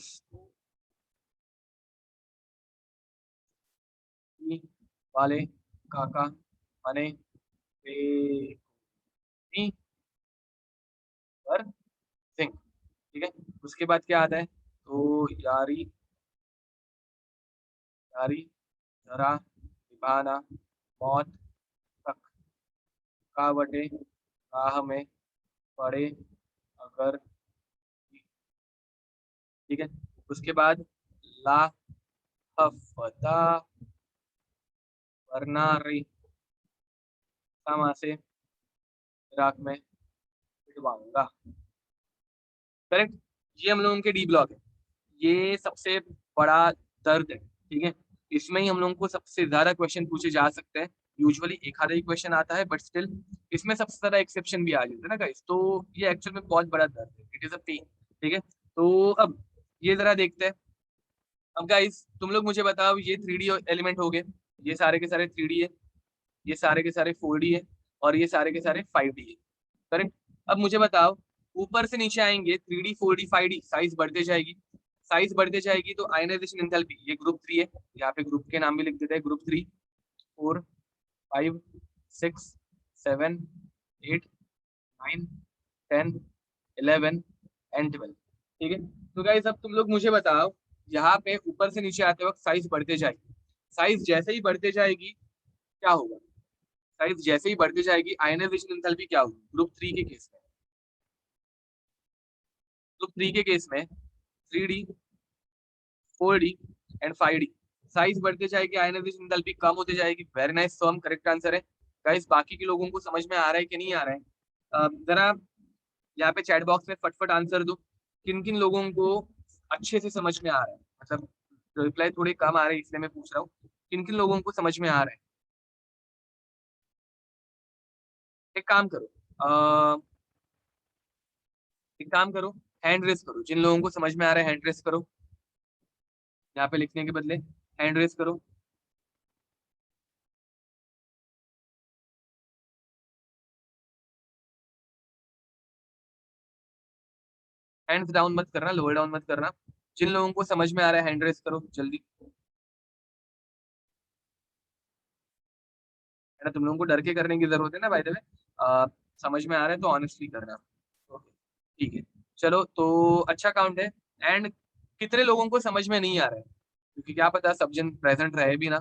वाले काका मने पे पर सिंह। ठीक है, उसके बाद क्या आता है, तो यारी यारी जरा निभाना मौत तक कावटे राह में पड़े अगर। ठीक है, उसके बाद ला हफता वरना री समा से इराक में पिटवाऊंगा। करेक्ट, ये हम लोगों के डी ब्लॉक है, ये सबसे बड़ा दर्द है। ठीक है, इसमें ही हम लोगों को सबसे ज्यादा क्वेश्चन पूछे जा सकते हैं। यूजुअली एक आधा ही क्वेश्चन आता है, बट स्टिल इसमें सबसे ज्यादा एक्सेप्शन भी आ जाते हैं ना गाइस, तो ये एक्चुअल में बहुत बड़ा दर्द है, इट इज अ पेन। ठीक है, तो अब ये जरा देखते हैं। अब गाइस तुम लोग मुझे बताओ, ये 3D एलिमेंट हो गए, ये सारे के सारे 3D है, ये सारे के सारे 4D है, और ये सारे के सारे 5D है। करेक्ट, अब मुझे बताओ, ऊपर से नीचे आएंगे 3D 4D 5D, साइज बढ़ते जाएगी, साइज बढ़ते जाएगी, तो आयनाइजेशन एंथैल्पी, ये ग्रुप 3 है, यहाँ पे ग्रुप के नाम भी लिख देते हैं, ग्रुप 3, 4, 5, 6, 7, 8, 9, 10, 11 एंड 12। ठीक है, तो गाइस अब तुम लोग मुझे बताओ, यहाँ पे ऊपर से नीचे आते वक्त साइज बढ़ते जाएगी, साइज जैसे ही बढ़ते जाएगी क्या होगा, साइज जैसे ही बढ़ती जाएगी आयनाइजेशन एंथैल्पी क्या होगी ग्रुप 3 के केस में। ग्रुप 3 के केस में 3D 4D and 5D, size बढ़ते जाएगी आयनाइजेशन एंथैल्पी कम होते जाएगी। वेरी नाइस, तो हम करेक्ट आंसर है। गाइस बाकी के लोगों को समझ में आ रहा है कि नहीं आ रहा है, जरा यहाँ पे चैट बॉक्स में फटफट आंसर दो, किन किन लोगों को अच्छे से समझ में आ रहा है, मतलब रिप्लाई थोड़े कम आ रहे हैं इसलिए मैं पूछ रहा हूँ, किन किन लोगों को समझ में आ रहा है। एक काम करो, एक काम करो, हैंड रेस करो, जिन लोगों को समझ में आ रहा है हैंड रेस करो, यहाँ पे लिखने के बदले हैंड रेस करो। हैंड्स डाउन मत करना, लोअर डाउन मत करना, जिन लोगों को समझ में आ रहा है हैंड रेस करो जल्दी। है ना, तुम लोगों को डर के करने की जरूरत है ना, बाय द वे, समझ में आ रहा है तो ऑनेस्टली करना। ओके, ठीक है, चलो तो अच्छा काउंट है। एंड कितने लोगों को समझ में नहीं आ रहा है, क्योंकि क्या पता सब जन प्रेजेंट रहे भी ना,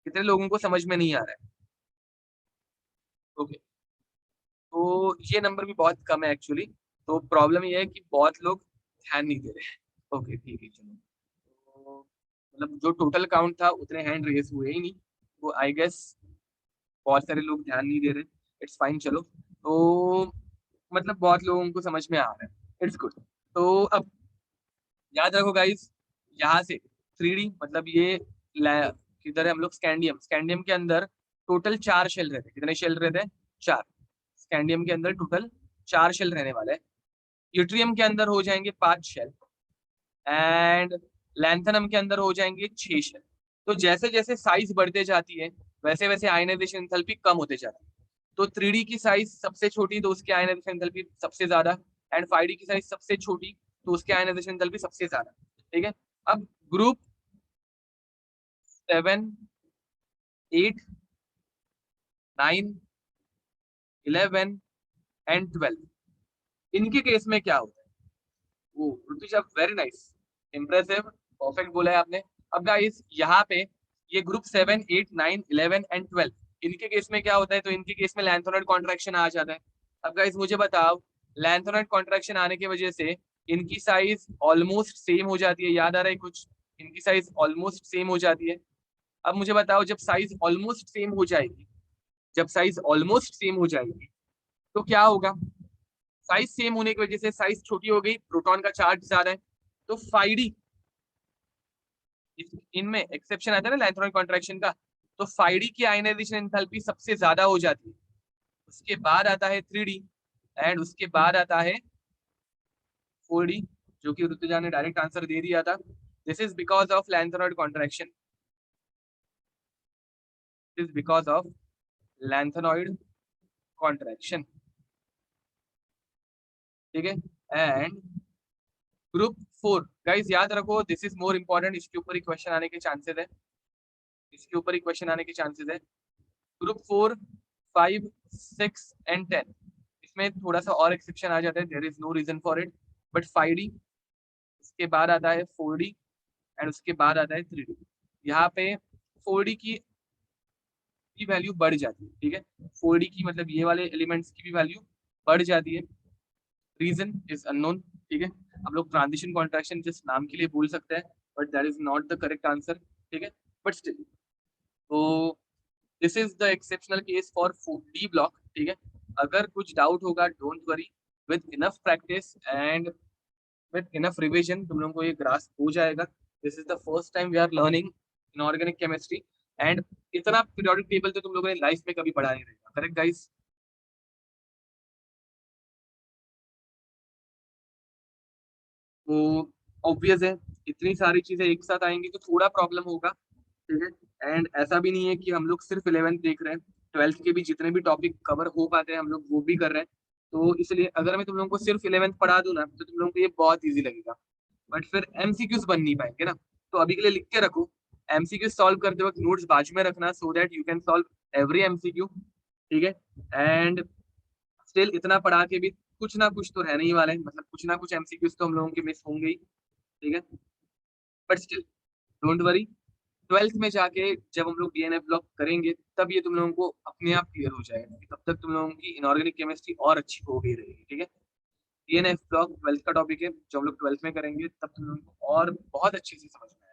कितने लोगों को समझ में नहीं आ रहा है। ओके, तो ये नंबर भी बहुत कम है एक्चुअली, तो प्रॉब्लम ये है कि बहुत लोग ध्यान नहीं दे रहे हैं। ओके ठीक है, चलो, तो मतलब जो टोटल काउंट था उतने हैंड रेस हुए ही नहीं, तो आई गेस बहुत सारे लोग ध्यान नहीं दे रहे। इट्स फाइन, चलो, तो मतलब बहुत लोगों को समझ में आ रहा है, इट्स गुड। तो अब याद रखो गाइस, यहाँ से 3D मतलब ये किधर है, हम लोग स्कैंडियम, स्कैंडियम के अंदर टोटल 4 शेल रहते हैं, कितने शेल रहते हैं, 4। स्कैंडियम के अंदर टोटल 4 शेल रहने वाले हैं। यूट्रियम के अंदर हो जाएंगे 5 शेल, एंड लैंथनम के अंदर हो जाएंगे 6 शेल। तो जैसे जैसे साइज बढ़ते जाती है वैसे वैसे आयनाइजेशन एंथैल्पी कम होते जाती है। तो 3D की साइज सबसे छोटी तो उसके आयनाइजेशन एंथैल्पी सबसे ज्यादा, एंड 5D की साइज सबसे छोटी तो उसके आयनाइजेशन एंथैल्पी सबसे ज्यादा। ठीक है, अब ग्रुप 7, 8, 9, 11 एंड 12, इनके केस में क्या होता है, वो ऋतुज आप वेरी नाइस, इंप्रेसिव, परफेक्ट बोला है आपने। अब गाइस यहाँ पे ये ग्रुप 7, 8, 9, 11 एंड 12, इनके केस में क्या होता है, तो इनके केस में लैंथोनॉइड कॉन्ट्रैक्शन आ जाता है। अब गाइस मुझे बताओ, लैंथोनॉइड कॉन्ट्रैक्शन आने की वजह से इनकी साइज ऑलमोस्ट सेम हो जाती है, याद आ रहा है कुछ, इनकी साइज ऑलमोस्ट सेम हो जाती है। अब मुझे बताओ, जब साइज ऑलमोस्ट सेम हो जाएगी, जब साइज ऑलमोस्ट सेम हो जाएगी तो क्या होगा, साइज सेम होने की वजह से साइज छोटी हो गई, प्रोटॉन का चार्ज ज्यादा है, तो 5D, इनमें एक्सेप्शन आता है ना लैंथोनॉइड कॉन्ट्रैक्शन का, तो 5D की आयनाइजेशन एंथैल्पी सबसे ज्यादा हो जाती है, उसके बाद आता है 3D, एंड उसके बाद आता है 4D, जो कि ऋतुजा ने डायरेक्ट आंसर दे दिया था। This is because of lanthanoid contraction, is because of lanthanoid contraction. ठीक है, एंड ग्रुप 4 गाइस याद रखो, दिस इज मोर इंपॉर्टेंट, इसके ऊपर ही क्वेश्चन आने के चांसेस है। इसके ऊपर ही क्वेश्चन आने के चांसेस है। ग्रुप 4, 5, 6 एंड 10, इसमें थोड़ा सा और एक्सेप्शन आ जाता है, there is no reason for it, but 5D, उसके बाद आता है 4D एंड उसके बाद आता है 3D। यहाँ पे 4D की वैल्यू बढ़ जाती है, ठीक है। 4D की मतलब ये वाले एलिमेंट्स की भी वैल्यू बढ़ जाती है, रीजन इज अननोन, ठीक है। हम लोग ट्रांजिशन कॉन्ट्रैक्शन जस्ट नाम के लिए बोल सकते हैं, but that is not the correct answer, ठीक है। बट स्टिल, तो this is the exceptional case for 4D block, ठीक है। अगर कुछ डाउट होगा, don't worry, with enough practice and with enough revision तुम लोगों को ये ग्रास्प हो जाएगा। This is the first time we are learning inorganic chemistry, and इतना पीरियोडिक टेबल तो तुम लोगों ने लाइफ में कभी पढ़ा नहीं रहेगा, करेक्ट गाइस। तो ऑब्वियस है, इतनी सारी चीजें एक साथ आएंगी तो थोड़ा प्रॉब्लम होगा, ठीक है। एंड ऐसा भी नहीं है कि हम लोग सिर्फ 11th देख रहे हैं, 12th के भी जितने भी टॉपिक कवर हो पाते हैं हम लोग वो भी कर रहे हैं। तो इसलिए अगर मैं तुम लोगों को सिर्फ 11th पढ़ा दूं ना, तो तुम लोगों को ये बहुत ईजी लगेगा, बट फिर एमसीक्यूज बन नहीं पाएंगे ना। तो अभी के लिए लिख के रखो, एमसीक्यू सॉल्व करते वक्त नोट्स बाजू में रखना, so that you can solve every MCQ, ठीक है। एंड स्टिल इतना पढ़ा के भी कुछ ना कुछ तो रहने ही वाले हैं, मतलब कुछ ना कुछ एमसीक्यूज तो हम लोगों के मिस होंगे ही, ठीक है। But still don't worry, 12th में जाके जब हम लोग डीएनए ब्लॉक करेंगे तब ये तुम लोगों को अपने आप क्लियर हो जाएगा, तब तक तुम लोगों की इनऑर्गेनिक केमिस्ट्री और अच्छी हो गई रहेगी, ठीक है। डीएनए ब्लॉक 12th का टॉपिक है, जो हम लोग 12th में करेंगे तब तुम लोगों को और बहुत अच्छे से समझ में आएगा।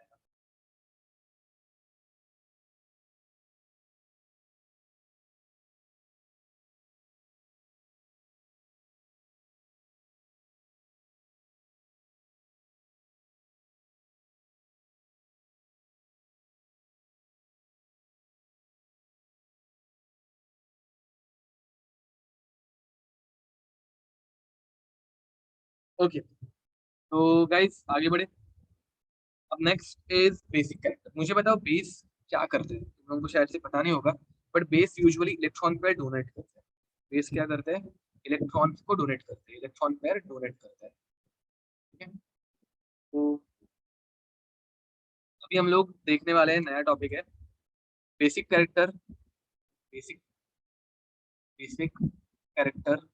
ओके, तो गाइस आगे बढ़े। अब नेक्स्ट इज बेसिक कैरेक्टर। मुझे बताओ बेस क्या करते हैं, तुम लोगों को शायद से पता नहीं होगा, but base usually electron pair donate करते हैं। बेस क्या करते हैं, इलेक्ट्रॉन्स को डोनेट करते हैं, इलेक्ट्रॉन पेयर डोनेट करते हैं, ठीक है। तो अभी हम लोग देखने वाले हैं, नया टॉपिक है basic character, basic basic character,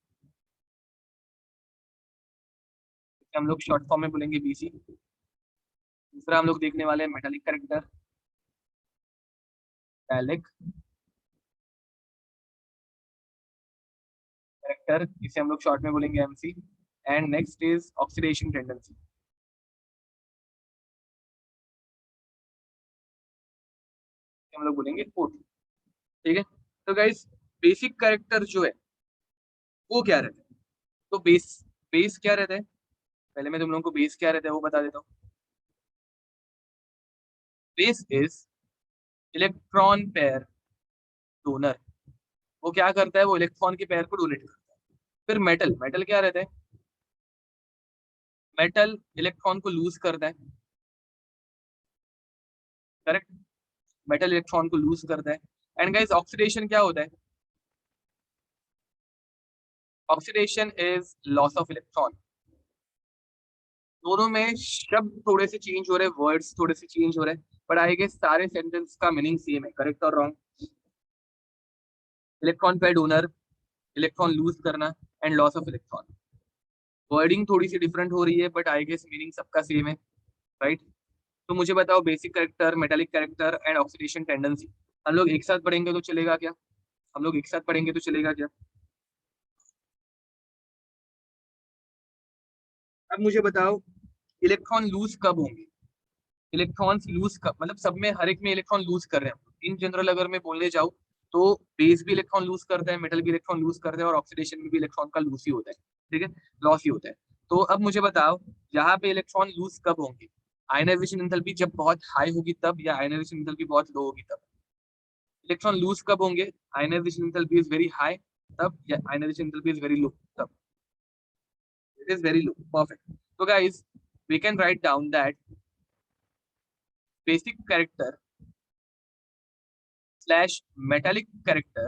हम लोग शॉर्ट फॉर्म में बोलेंगे बीसी। दूसरा हम लोग देखने वाले हैं मेटालिक कैरेक्टर, मेटालिक कैरेक्टर, इसे हम लोग शॉर्ट में बोलेंगे MC. And next is oxidation tendency, हम लोग बोलेंगे फोर्थ, ठीक है। तो गाइस बेसिक कैरेक्टर जो है वो क्या रहता है, तो बेस बेस क्या रहता है, पहले मैं तुम लोगों को बेस क्या रहता है वो बता देता हूँ। Base is electron pair donor, वो क्या करता है, वो इलेक्ट्रॉन के पेयर को डोनेट करता है। फिर मेटल, मेटल क्या रहता है, मेटल इलेक्ट्रॉन को लूज करता है, करेक्ट। मेटल इलेक्ट्रॉन को लूज करता है। एंड गाइस ऑक्सीडेशन क्या होता है, oxidation is loss of electron. दोनों में शब्द थोड़े से चेंज हो रहे हैं, वर्ड्स थोड़े से चेंज हो रहे हैं, बट आई गेस सारे सेंटेंस का मीनिंग सेम है, करेक्ट और wrong. Electron pair donor, electron lose करना and loss of electron. Wording थोड़ी सी डिफरेंट हो रही है, बट आई गेस मीनिंग सबका सेम है, राइट। तो मुझे बताओ basic character, metallic character and oxidation tendency हम लोग एक साथ पढ़ेंगे तो चलेगा क्या, हम लोग एक साथ पढ़ेंगे तो चलेगा क्या। अब मुझे बताओ इलेक्ट्रॉन लूज कब होंगे, इलेक्ट्रॉन्स लूज कब, मतलब सब में हर एक में इलेक्ट्रॉन लूज कर रहे हैं इन जनरल, अगर मैं बोलने जाऊँ तो बेस भी इलेक्ट्रॉन लूज करता है, मेटल भी इलेक्ट्रॉन लूज करता है, और ऑक्सीडेशन में भी इलेक्ट्रॉन का लूज ही होता है, ठीक है, लॉस ही होता है। तो अब मुझे बताओ यहाँ पे इलेक्ट्रॉन लूज कब होंगे, आयनाइजेशन एंथैल्पी जब बहुत हाई होगी तब, या आयनाइजेशन एंथैल्पी बहुत लो होगी तब। इलेक्ट्रॉन लूज कब होंगे, ionization enthalpy is very high तब, या ionization enthalpy is very low तब। It is very low, perfect. तो guys we can write down that basic character slash metallic character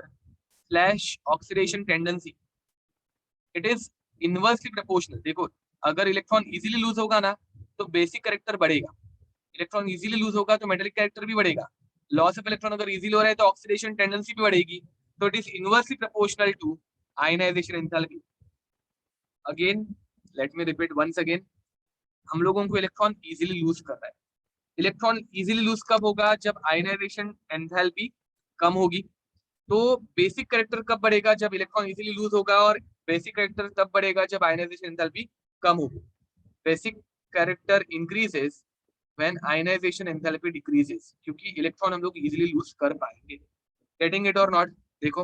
slash oxidation tendency, it is inversely proportional। देखो, अगर इलेक्ट्रॉन इजीली लूज होगा ना तो बेसिक कैरेक्टर बढ़ेगा, इलेक्ट्रॉन इजीली लूज होगा तो मेटेलिक कैरेक्टर भी बढ़ेगा। लॉस ऑफ इलेक्ट्रॉन अगर इजीली हो रहा है तो ऑक्सीडेशन टेंडेंसी भी बढ़ेगी, तो it is inversely proportional to ionization enthalpy. Again let me repeat once again, हम लोगों को इलेक्ट्रॉन इजीली लूज कर रहा है। इलेक्ट्रॉन इजीली लूज कब होगा? जब आयनाइजेशन एंथैल्पी कम होगी। तो बेसिक करेक्टर कब बढ़ेगा? जब इलेक्ट्रॉन इजीली लूज होगा, और बेसिक करेक्टर तब बढ़ेगा जब आयनाइजेशन एंथैल्पी कम होगी। Basic character increases when ionization enthalpy decreases, क्योंकि इलेक्ट्रॉन हम लोग इजीली लूज कर पाएंगे। गेटिंग इट और नॉट? देखो,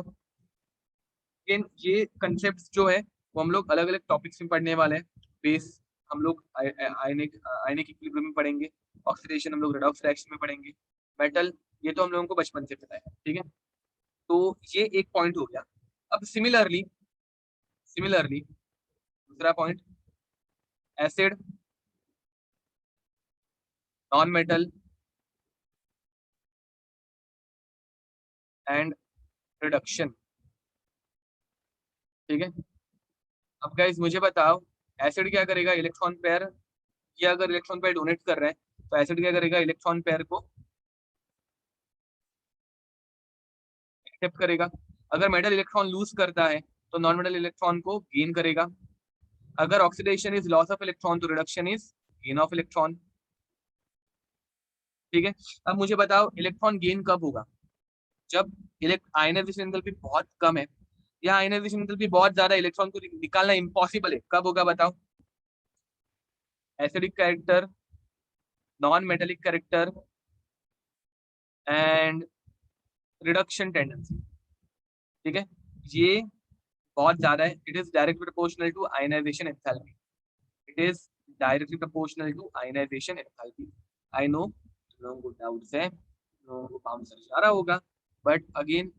लेकिन ये कंसेप्ट जो है वो हम लोग अलग अलग टॉपिक्स में पढ़ने वाले हैं। बेस हम लोग आयनिक आयनिक इक्विलिब्रियम में पढ़ेंगे, ऑक्सीडेशन हम लोग रेडॉक्स रिएक्शन में पढ़ेंगे, मेटल ये तो हम लोगों को बचपन से पता है, ठीक है। तो ये एक पॉइंट हो गया। अब सिमिलरली सिमिलरली दूसरा point, acid, non metal and reduction, ठीक है। अब गाइस मुझे बताओ, एसिड क्या करेगा? इलेक्ट्रॉन पेयर, ये अगर इलेक्ट्रॉन पेयर डोनेट कर रहा है तो एसिड क्या करेगा? इलेक्ट्रॉन पेयर को एक्सेप्ट करेगा। अगर मेटल इलेक्ट्रॉन लूज करता है तो नॉन मेटल इलेक्ट्रॉन को गेन करेगा। अगर oxidation is loss of electron तो reduction is gain of electron, ठीक है। अब मुझे बताओ इलेक्ट्रॉन गेन कब होगा? जब आयनाइजेशन एंथैल्पी बहुत कम है, या आयनाइजेशन एंथैल्पी बहुत ज्यादा, इलेक्ट्रॉन को निकालना इम्पॉसिबल है। कब होगा बताओ? Acidic character, non metallic character and reduction tendency, ठीक है। ये बहुत ज्यादा है। It is directly proportional to ionization enthalpy. It is directly proportional to ionization enthalpy. I know तुम लोगों को डाउट्स है, तुम लोगों को बाउंसर जा रहा होगा, बट अगेन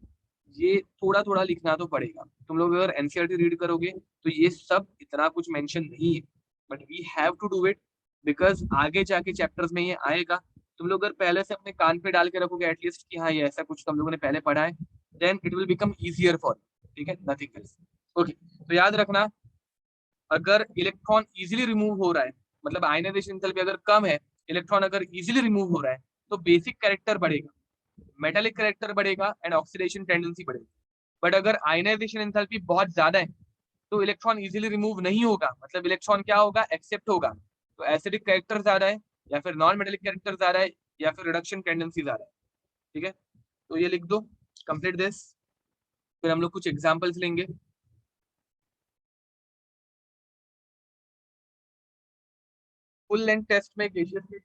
ये थोड़ा थोड़ा लिखना तो पड़ेगा। तुम लोग अगर एनसीईआरटी रीड करोगे तो ये सब इतना कुछ मेंशन नहीं है, but we have to do it, because आगे जाके चैप्टर्स में ये आएगा। तुम लोग अगर पहले से अपने कान पे डाल के रखोगे एटलीस्ट कि हाँ ये ऐसा कुछ तुम लोगों ने पहले पढ़ा है, then it will become easier for, ठीक है, नथिंग एल्स। ओके, तो याद रखना, अगर इलेक्ट्रॉन इजीली रिमूव हो रहा है, मतलब आयनाइजेशन एंथैल्पी अगर कम है, इलेक्ट्रॉन अगर इजीली रिमूव हो रहा है, तो बेसिक कैरेक्टर बढ़ेगा, मेटालिक कैरेक्टर बढ़ेगा एंड ऑक्सीडेशन टेंडेंसी बढ़ेगी। बट अगर आयनाइजेशन एंथैल्पी बहुत ज्यादा है तो इलेक्ट्रॉन इजीली रिमूव नहीं होगा, मतलब इलेक्ट्रॉन क्या होगा? एक्सेप्ट होगा। तो एसिडिक कैरेक्टर ज्यादा है, या फिर नॉन मेटालिक कैरेक्टर ज्यादा है, या फिर रिडक्शन टेंडेंसी ज्यादा है, ठीक है। तो ये लिख दो, कंप्लीट दिस, फिर हम लोग कुछ एग्जांपल्स लेंगे। फुल लेंथ टेस्ट में केशियस के,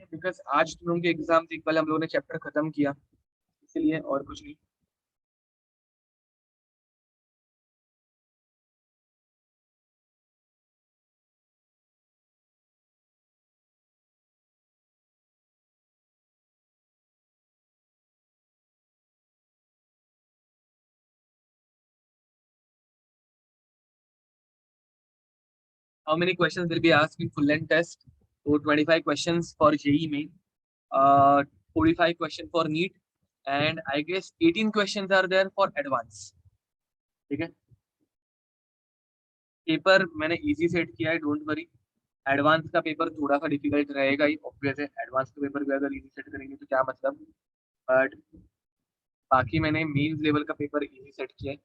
बिकॉज आज तुम लोगों के एग्जाम थी, कल हम लोगों ने चैप्टर खत्म किया, इसलिए और कुछ नहीं। How many questions will be asked in full length test? तो 25 questions for JEE Main, 45 question for NEET, and I guess 18 questions are there for advance, ठीक है। पेपर मैंने इजी सेट किया है, डोंट वरी। एडवांस का पेपर थोड़ा सा डिफिकल्ट रहेगा ही, ऑब्वियस है। एडवांस का पेपर भी अगर इजी सेट करेंगे तो क्या मतलब, बट बाकी मैंने मेंस लेवल का पेपर इजी सेट किया है।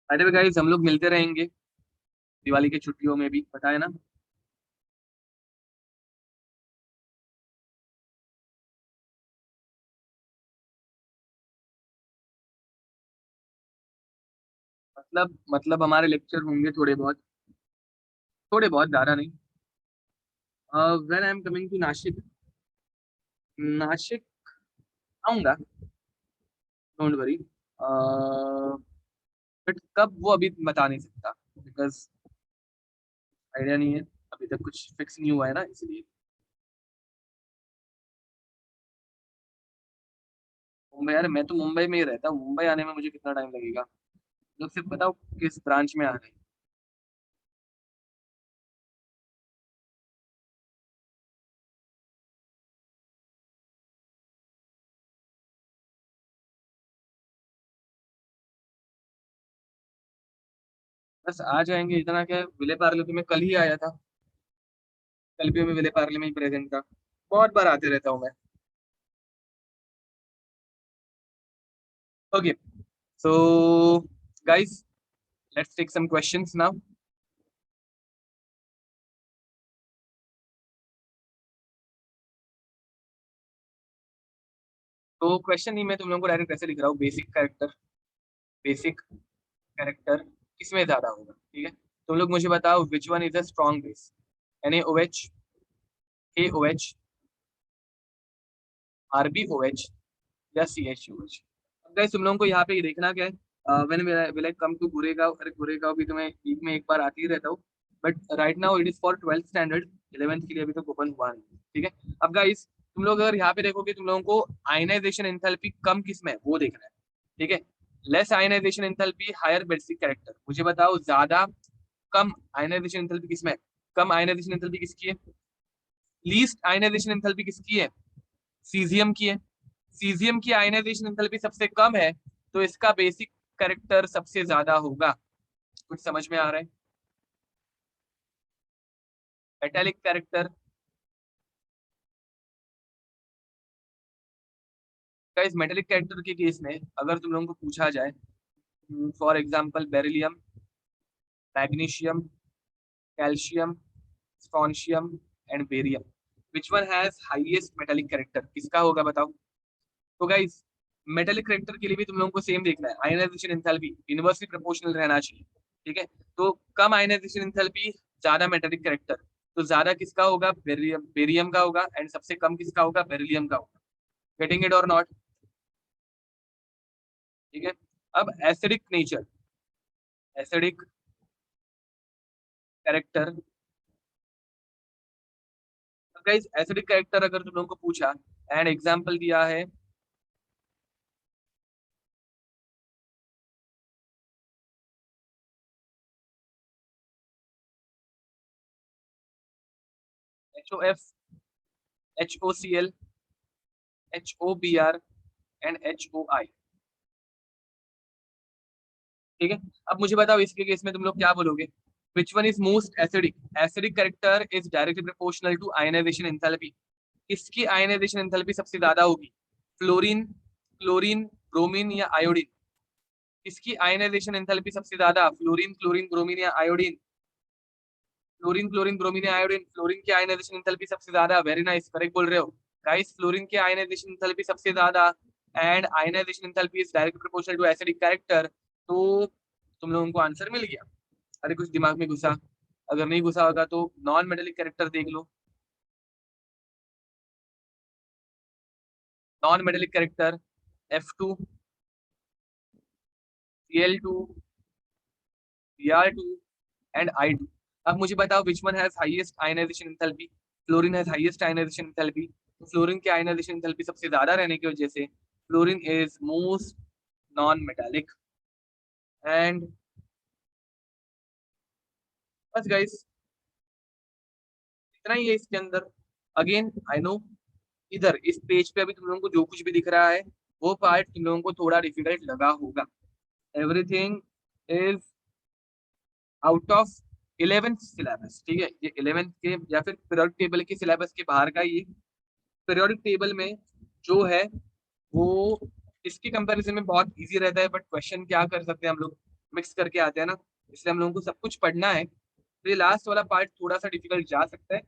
अरे गाइस हम लोग मिलते रहेंगे दिवाली की छुट्टियों में भी, पता है ना। मतलब हमारे लेक्चर होंगे थोड़े बहुत, ज्यादा नहीं। When I am coming to Nashik, Nashik आऊंगा, डोंट वरी। बट कब वो अभी बता नहीं सकता, बिकॉज आइडिया नहीं है, अभी तक कुछ फिक्स नहीं हुआ है ना, इसलिए। मुंबई, यार मैं तो मुंबई में ही रहता हूँ, मुंबई आने में मुझे कितना टाइम लगेगा? मतलब सिर्फ बताओ किस ब्रांच में आ रहे हैं। बस आ जाएंगे, इतना क्या है, विले पार्ले तो मैं कल ही आया था, कल भी मैं विले पार्ले में ही प्रेजेंट था, बहुत बार आते रहता हूँ मैं। Okay, so guys, let's take some questions now. तो क्वेश्चन ही मैं तुम लोगों को डायरेक्ट ऐसे लिख रहा हूँ, बेसिक कैरेक्टर, बेसिक कैरेक्टर किसमें ज्यादा होगा, ठीक है। तुम लोग मुझे बताओ which one is a strong base, NaOH, KOH, RbOH या CHOH। अब गाइस तुम लोगों को यहाँ पे ये देखना क्या है, when will I come to Goregaon, अरे गोरेगांव भी तो मैं वीक में एक बार आती ही रहता हूँ, but right now it is for 12th standard, 11th के लिए अभी तक ओपन हुआ नहीं, ठीक है। अब गाइस तुम लोग अगर यहाँ पे देखोगे, तुम लोगों को आयनाइजेशन एंथैल्पी कम किस में है वो देखना है, ठीक है। Less ionization enthalpy, higher basic character. मुझे बताओ ज्यादा कम आयनाइजेशन एंथैल्पी किसमें है, कम आयनाइजेशन एंथैल्पी किसकी है, लीस्ट आयनाइजेशन एंथैल्पी किसकी है, सीजियम की है। सीजियम की आयनाइजेशन एंथैल्पी सबसे कम है, तो इसका बेसिक कैरेक्टर सबसे ज्यादा होगा। कुछ समझ में आ रहा है। मेटेलिक कैरेक्टर, का इस मेटेलिक कैरेक्टर के केस में अगर तुम लोगों को पूछा जाए, for example beryllium, magnesium, calcium, strontium and barium, which one has highest metallic character, किसका होगा बताओ। तो गाइस मेटेलिक कैरेक्टर के लिए भी तुम लोगों को सेम देखना है, आयनाइजेशन एंथैल्पी इनवर्सली प्रोपोर्शनल रहना चाहिए, ठीक है। तो कम आयनाइजेशन एंथैल्पी, ज्यादा मेटेलिक कैरेक्टर, तो ज्यादा किसका होगा, बेरियम, बेरियम का होगा, एंड सबसे कम किसका होगा, बेरिलियम का होगा। गेटिंग इट और नॉट, ठीक है। अब acidic nature, acidic character, guys acidic character अगर तुम लोगों को पूछा एंड एग्जांपल दिया है, HOF, HOCl, HOBr and HOI, ठीक है। अब मुझे बताओ इसके केस में तुम लोग क्या बोलोगे, which one is most acidic, acidic character is directly proportional to ionization enthalpy, किसकी आयनाइजेशन एंथैल्पी सबसे ज्यादा होगी, फ्लोरीन, क्लोरीन, ब्रोमीन या आयोडीन, किसकी आयनाइजेशन एंथैल्पी सबसे ज्यादा, फ्लोरीन, क्लोरीन, ब्रोमीन या आयोडीन, फ्लोरीन, क्लोरीन, ब्रोमीन या आयोडीन, फ्लोरीन की आयनाइजेशन एंथैल्पी सबसे ज्यादा, वेरी नाइस, करेक्ट बोल रहे हो गाइस, फ्लोरीन की आयनाइजेशन एंथैल्पी सबसे ज्यादा, and ionization enthalpy is directly proportional to acidic character. तो तुम लोगों को आंसर मिल गया। अरे कुछ दिमाग में घुसा, अगर नहीं घुसा होगा तो नॉन मेटेलिक कैरेक्टर देख लो, non metallic character, F2, Cl2, Br2 and I2। अब मुझे बताओ which one has highest ionization enthalpy, fluorine has highest ionization enthalpy, तो फ्लोरीन की आयनाइजेशन एंथैल्पी सबसे ज्यादा रहने की वजह से fluorine is most non metallic. And बस गाइस इतना ही है इसके अंदर। अगेन आई नो, इधर इस पेज पे अभी तुम लोगों को जो कुछ भी दिख रहा है वो पार्ट तुम लोगों को थोड़ा डिफिकल्ट लगा होगा, everything is out of 11th syllabus, ठीक है। ये 11th के या फिर पीरियोडिक टेबल के सिलेबस के बाहर का ही, पीरियोडिक टेबल में जो है वो इसके कंपैरिजन में बहुत इजी रहता है, बट क्वेश्चन क्या कर सकते हैं हम लोग, मिक्स करके आते हैं ना, इसलिए हम लोगों को सब कुछ पढ़ना है। तो ये लास्ट वाला पार्ट थोड़ा सा डिफिकल्ट जा सकता है,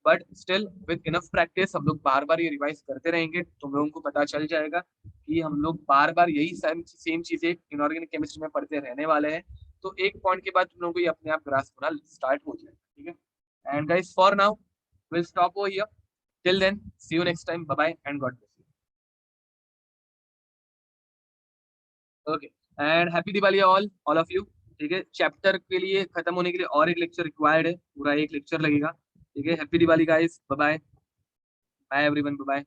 but still with enough practice हम लोग बार बार ये रिवाइज करते रहेंगे, तुम लोगों को पता चल जाएगा कि हम लोग बार बार यही सेम सेम चीजें इनऑर्गेनिक केमिस्ट्री में पढ़ते रहने वाले हैं। तो एक पॉइंट के बाद तुम लोगों को ये अपने आप ग्रास्प होना स्टार्ट हो जाएगा, ठीक है। And guys for now we'll stop over here. Till then, see you next time. Bye bye and God bless you. Okay. And happy Diwali all of you. ठीक है, चैप्टर के लिए खत्म होने के लिए और एक लेक्चर रिक्वायर्ड है, पूरा एक लेक्चर लगेगा, ठीक है। Happy Diwali guys, bye bye, bye everyone, bye bye.